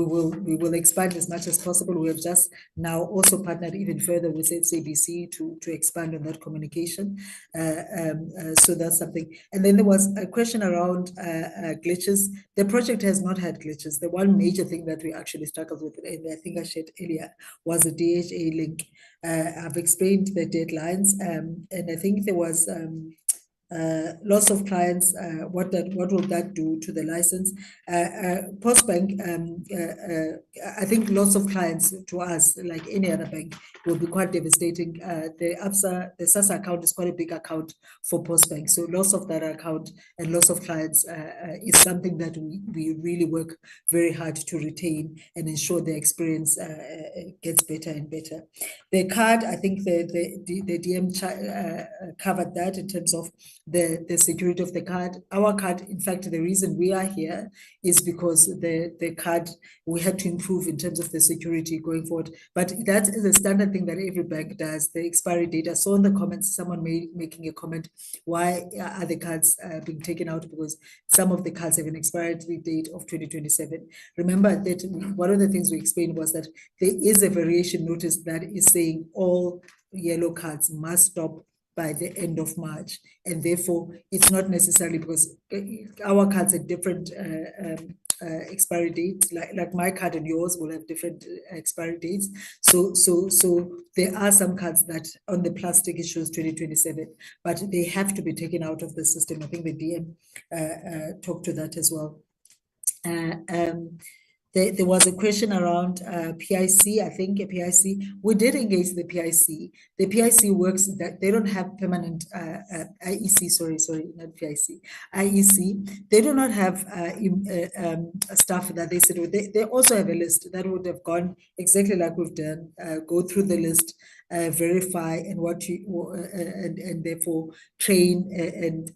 S4: will expand as much as possible. We have just now also partnered even further with SABC to expand on that communication. So that's something. And then there was a question around glitches. The project has not had glitches. The one major thing that we actually struggled with, and I think I shared earlier, was the DHA link. I've explained the deadlines, and I think there was loss of clients, what will that do to the license? Postbank, I think loss of clients to us, like any other bank, will be quite devastating. The SASSA account is quite a big account for Postbank. So loss of that account and loss of clients is something that we really work very hard to retain and ensure the experience gets better and better. The card, I think the DM covered that in terms of the security of the card. Our card, in fact, the reason we are here is because the card, we had to improve in terms of the security going forward. But that is a standard thing that every bank does, the expiry date. I saw in the comments someone making a comment, why are the cards being taken out? Because some of the cards have an expiry date of 2027. Remember that one of the things we explained was that there is a variation notice that is saying all yellow cards must stop by the end of March. And therefore, it's not necessarily because our cards have different expiry dates, like my card and yours will have different expiry dates. So there are some cards that on the plastic it shows 2027, but they have to be taken out of the system. I think the DM talked to that as well. There was a question around PIC, I think a PIC. We did engage the PIC. The PIC works that they don't have permanent IEC, sorry, not PIC, IEC. They do not have staff that they said, they also have a list that would have gone exactly like we've done, go through the list, verify and and therefore train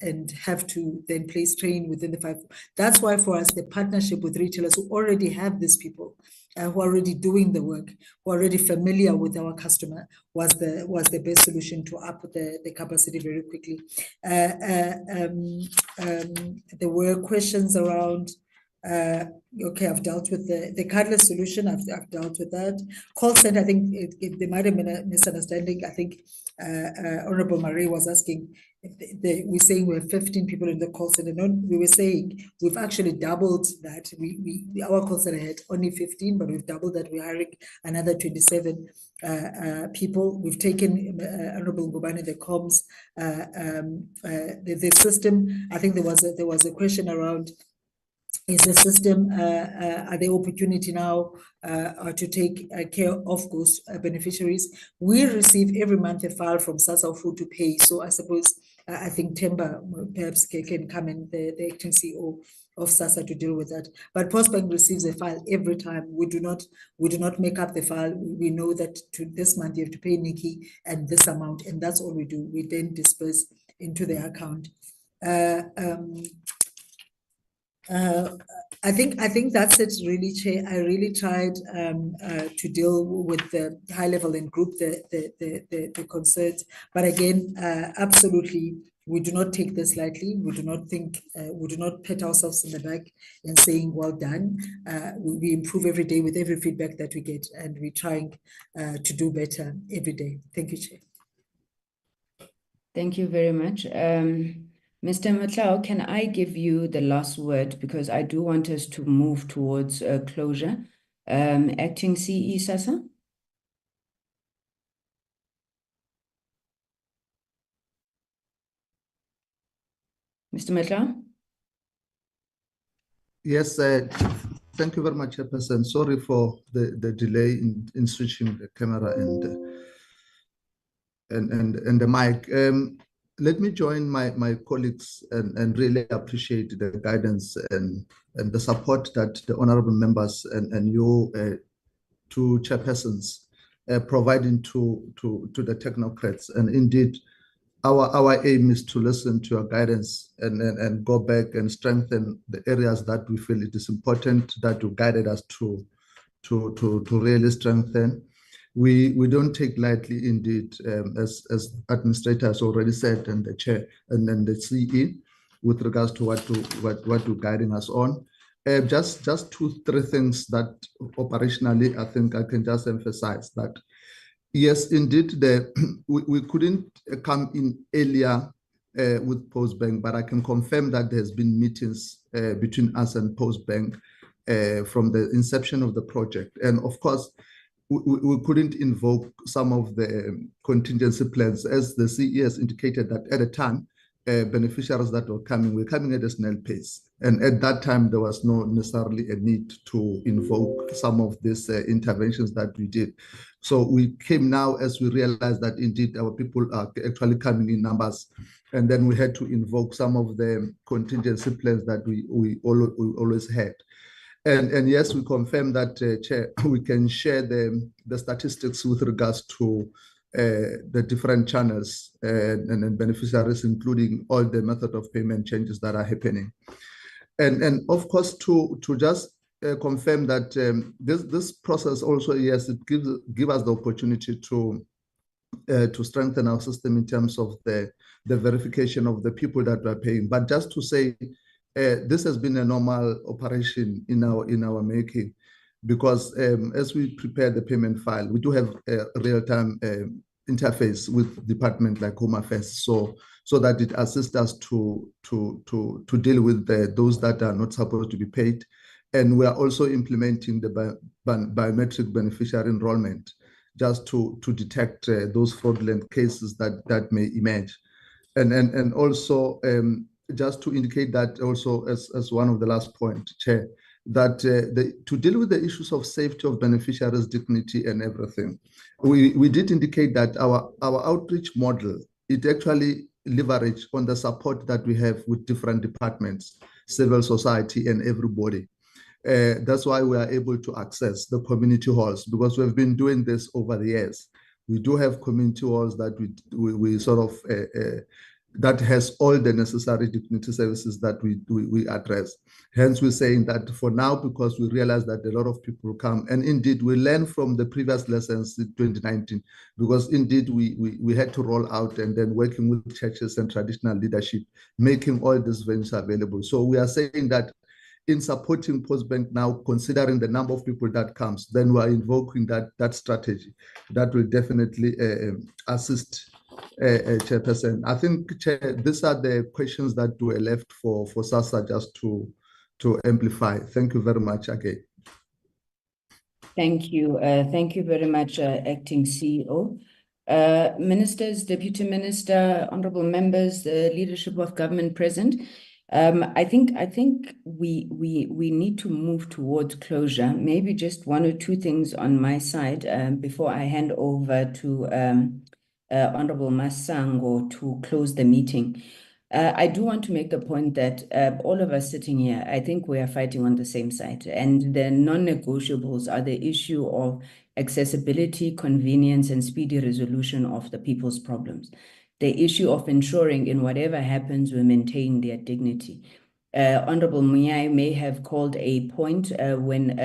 S4: and have to then place train within the 5. That's why for us, the partnership with retailers who already have these people, who are already doing the work, who are already familiar with our customer, was the best solution to up the capacity very quickly. There were questions around, okay, I've dealt with the cardless solution. I've dealt with that. Call center, I think there might have been a misunderstanding. I think Honorable Marie was asking, we're saying we have 15 people in the call center. No, we were saying we've actually doubled that. Our call center had only 15, but we've doubled that. We're hiring another 27 people. We've taken Honorable Ngubane, the comms, the system. I think there was a question around, is the system, are there opportunity now to take care of those beneficiaries? We receive every month a file from SASSA Food to pay. So I suppose, I think Temba perhaps can come in, the acting CEO of SASSA, to deal with that. But Postbank receives a file every time. We do not make up the file. We know that to this month you have to pay Nikki and this amount, and that's all we do. We then disperse into the account. I think that's it really, Chair. I really tried to deal with the high level and group the concerns, but again, absolutely, we do not take this lightly. We do not think, we do not pat ourselves in the back and saying, well done. We improve every day with every feedback that we get, and we're trying to do better every day. Thank you, Chair.
S2: Thank you very much. Mr. Matlao, can I give you the last word, because I do want us to move towards closure. Acting CE SASSA? Mr. Matlao?
S6: Yes, thank you very much, Chairperson. Sorry for the delay in switching the camera and the mic. Let me join my colleagues and really appreciate the guidance and the support that the honorable members and you two chairpersons providing to the technocrats. And indeed, our aim is to listen to your guidance and go back and strengthen the areas that we feel it is important that you guided us to really strengthen. We don't take lightly, indeed, as administrator has already said, and the chair and then the CE, with regards to what you're guiding us on. Just 2-3 things that operationally I think I can just emphasize that. Yes, indeed, we couldn't come in earlier with Postbank, but I can confirm that there's been meetings between us and Postbank from the inception of the project, and of course, we couldn't invoke some of the contingency plans, as the CE has indicated that at a time, beneficiaries that were coming at a snail pace. And at that time, there was no necessarily a need to invoke some of these interventions that we did. So we came now as we realized that indeed our people are actually coming in numbers. And then we had to invoke some of the contingency plans that we always had. And yes, we confirm that, Chair, we can share the statistics with regards to the different channels and beneficiaries, including all the method of payment changes that are happening. And of course, to just confirm that this process also, yes, it gives us the opportunity to strengthen our system in terms of the verification of the people that we're paying. But just to say, this has been a normal operation in our making, because as we prepare the payment file, we do have a real-time interface with department like Home Affairs, so that it assists us to deal with those that are not supposed to be paid. And we are also implementing the biometric beneficiary enrollment, just to detect those fraudulent cases that may emerge. And also just to indicate that also as one of the last point, Chair, that to deal with the issues of safety of beneficiaries, dignity and everything, we did indicate that our outreach model, it actually leverage on the support that we have with different departments, civil society and everybody. That's why we are able to access the community halls, because we've been doing this over the years. We do have community halls that we sort of that has all the necessary dignity services that we address. Hence, we're saying that for now, because we realize that a lot of people come, and indeed we learn from the previous lessons in 2019, because indeed we had to roll out and then working with churches and traditional leadership, making all these venues available. So we are saying that in supporting Postbank now, considering the number of people that comes, then we are invoking that strategy that will definitely assist Chairperson. I think, Chair, these are the questions that were left for SASSA just to amplify. Thank you very much again.
S2: Thank you. Thank you very much, Acting CEO. Ministers, Deputy Minister, honorable members, the leadership of government present. I think we need to move towards closure. Maybe just one or two things on my side before I hand over to Honorable Masango to close the meeting. I do want to make the point that all of us sitting here, I think we are fighting on the same side, and the non-negotiables are the issue of accessibility, convenience, and speedy resolution of the people's problems. The issue of ensuring in whatever happens, we maintain their dignity. Honorable Munyai may have called a point when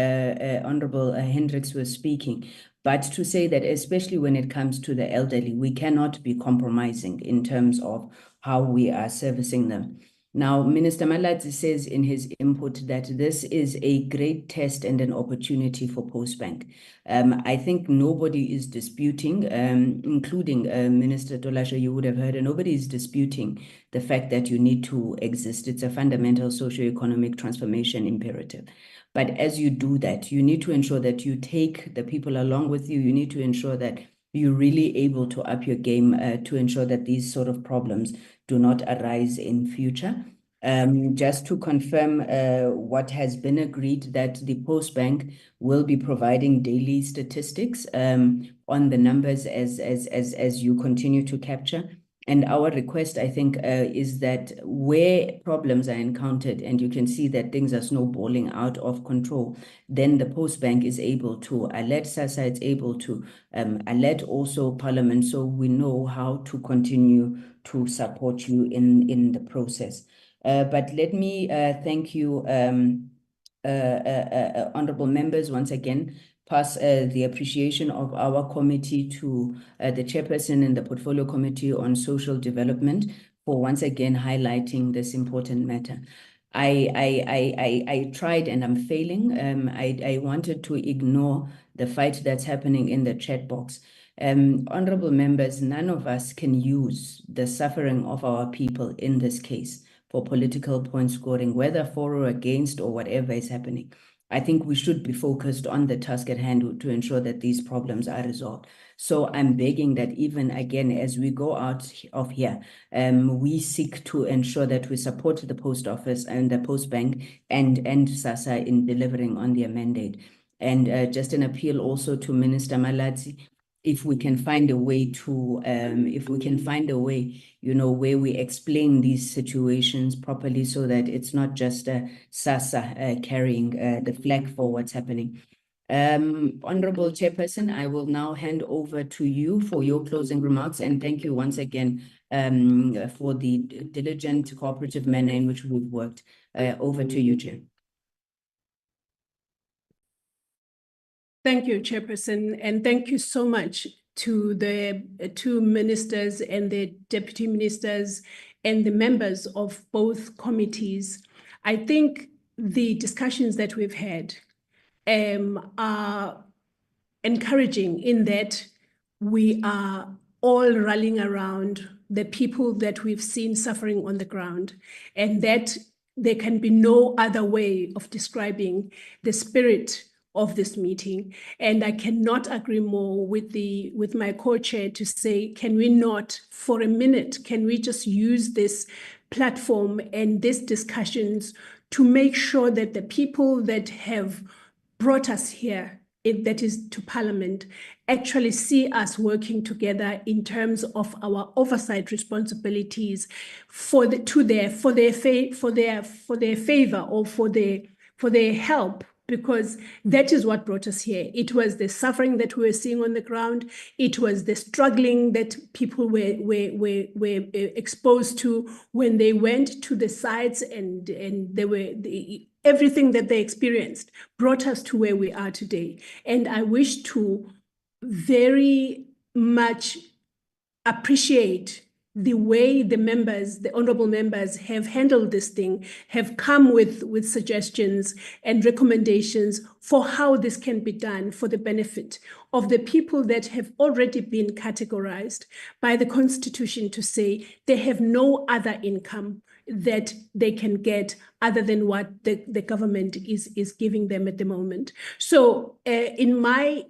S2: Honorable Hendricks was speaking, but to say that especially when it comes to the elderly, we cannot be compromising in terms of how we are servicing them. Now, Minister Malatsi says in his input that this is a great test and an opportunity for Postbank. I think nobody is disputing, including Minister Tolasho, you would have heard, and nobody is disputing the fact that you need to exist. It's a fundamental socio-economic transformation imperative. But as you do that, you need to ensure that you take the people along with you. You need to ensure that you're really able to up your game to ensure that these sort of problems do not arise in future. Just to confirm what has been agreed, that the Postbank will be providing daily statistics on the numbers as you continue to capture. And our request, I think, is that where problems are encountered and you can see that things are snowballing out of control, then the Postbank is able to alert SASSA, it's able to alert also Parliament, so we know how to continue to support you in the process. But let me thank you, honorable members, once again, pass the appreciation of our committee to the chairperson and the portfolio committee on social development for once again highlighting this important matter. I tried and I'm failing. I wanted to ignore the fight that's happening in the chat box. Honorable members, none of us can use the suffering of our people in this case for political point scoring, whether for or against or whatever is happening. I think we should be focused on the task at hand to ensure that these problems are resolved. So I'm begging that even again, as we go out of here, we seek to ensure that we support the post office and the post bank and SASSA in delivering on their mandate. And just an appeal also to Minister Malatsi, if we can find a way to, where we explain these situations properly so that it's not just SASSA carrying the flag for what's happening. Honorable Chairperson, I will now hand over to you for your closing remarks, and thank you once again for the diligent cooperative manner in which we've worked. Over to you, Chair.
S3: Thank you, Chairperson, and thank you so much to the two ministers and the deputy ministers and the members of both committees. I think the discussions that we've had are encouraging in that we are all rallying around the people that we've seen suffering on the ground, and that there can be no other way of describing the spirit of this meeting. And I cannot agree more with my co-chair to say, can we not, for a minute, can we just use this platform and these discussions to make sure that the people that have brought us here, that is to Parliament, actually see us working together in terms of our oversight responsibilities for their favor or for their help, because that is what brought us here. It was the suffering that we were seeing on the ground. It was the struggling that people were exposed to when they went to the sites, and they were everything that they experienced brought us to where we are today. And I wish to very much appreciate the way the members, the honorable members, have handled this thing, have come with suggestions and recommendations for how this can be done for the benefit of the people that have already been categorized by the Constitution to say they have no other income that they can get other than what the government is giving them at the moment. So in my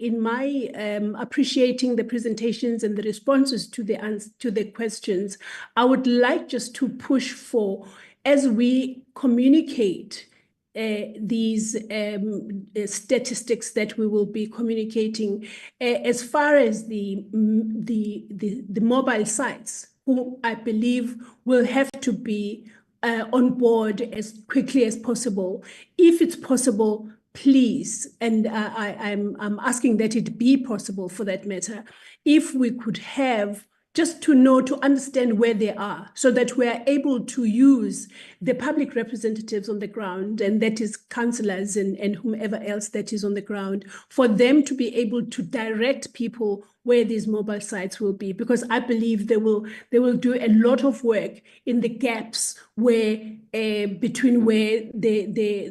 S3: appreciating the presentations and the responses to the questions, I would like just to push for, as we communicate these statistics that we will be communicating, as far as the mobile sites, who I believe will have to be on board as quickly as possible. If it's possible, please, and I'm asking that it be possible for that matter, if we could have just to know, to understand where they are, so that we are able to use the public representatives on the ground, and that is councillors and whomever else that is on the ground, for them to be able to direct people where these mobile sites will be, because I believe they will do a lot of work in the gaps where between where the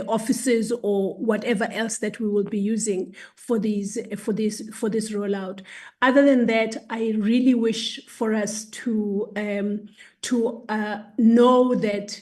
S3: offices or whatever else that we will be using for this rollout. Other than that, I really wish for us to know that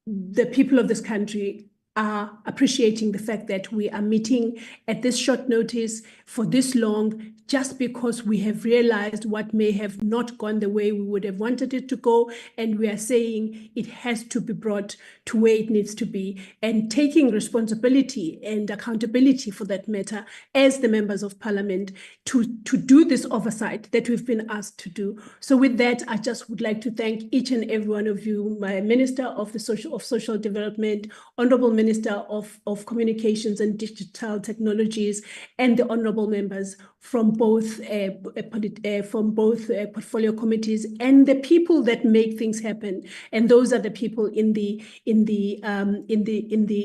S3: the people of this country are appreciating the fact that we are meeting at this short notice for this long, just because we have realized what may have not gone the way we would have wanted it to go. And we are saying it has to be brought to where it needs to be, and taking responsibility and accountability for that matter as the members of Parliament to do this oversight that we've been asked to do. So with that, I just would like to thank each and every one of you, my Minister of Social Development, Honourable Minister of Communications and Digital Technologies, and the honourable members from both portfolio committees, and the people that make things happen. And those are the people in the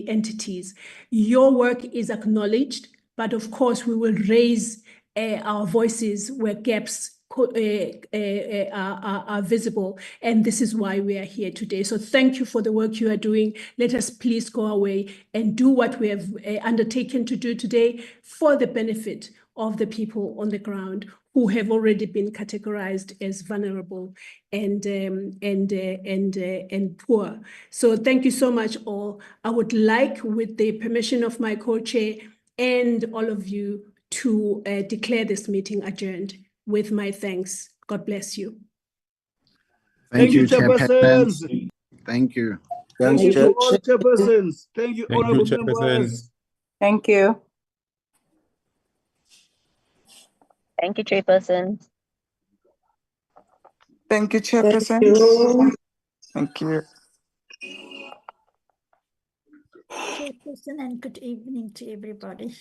S3: entities. Your work is acknowledged, but of course we will raise our voices where gaps are visible, and this is why we are here today. So thank you for the work you are doing. Let us please go away and do what we have undertaken to do today for the benefit of the people on the ground who have already been categorized as vulnerable and poor. So thank you so much all. I would like, with the permission of my co-chair and all of you, to declare this meeting adjourned with my thanks. God bless you.
S14: Thank you,
S21: Chairperson.
S14: chairpersons.
S21: Thank you.
S14: Thank you to all chairpersons. Thank you,
S10: Thank you,
S14: honorable
S10: Chairperson.
S14: members.
S8: Thank you.
S7: Thank you, Chairperson.
S12: Thank you, Chairperson. Thank you.
S22: Chairperson, and good evening to everybody.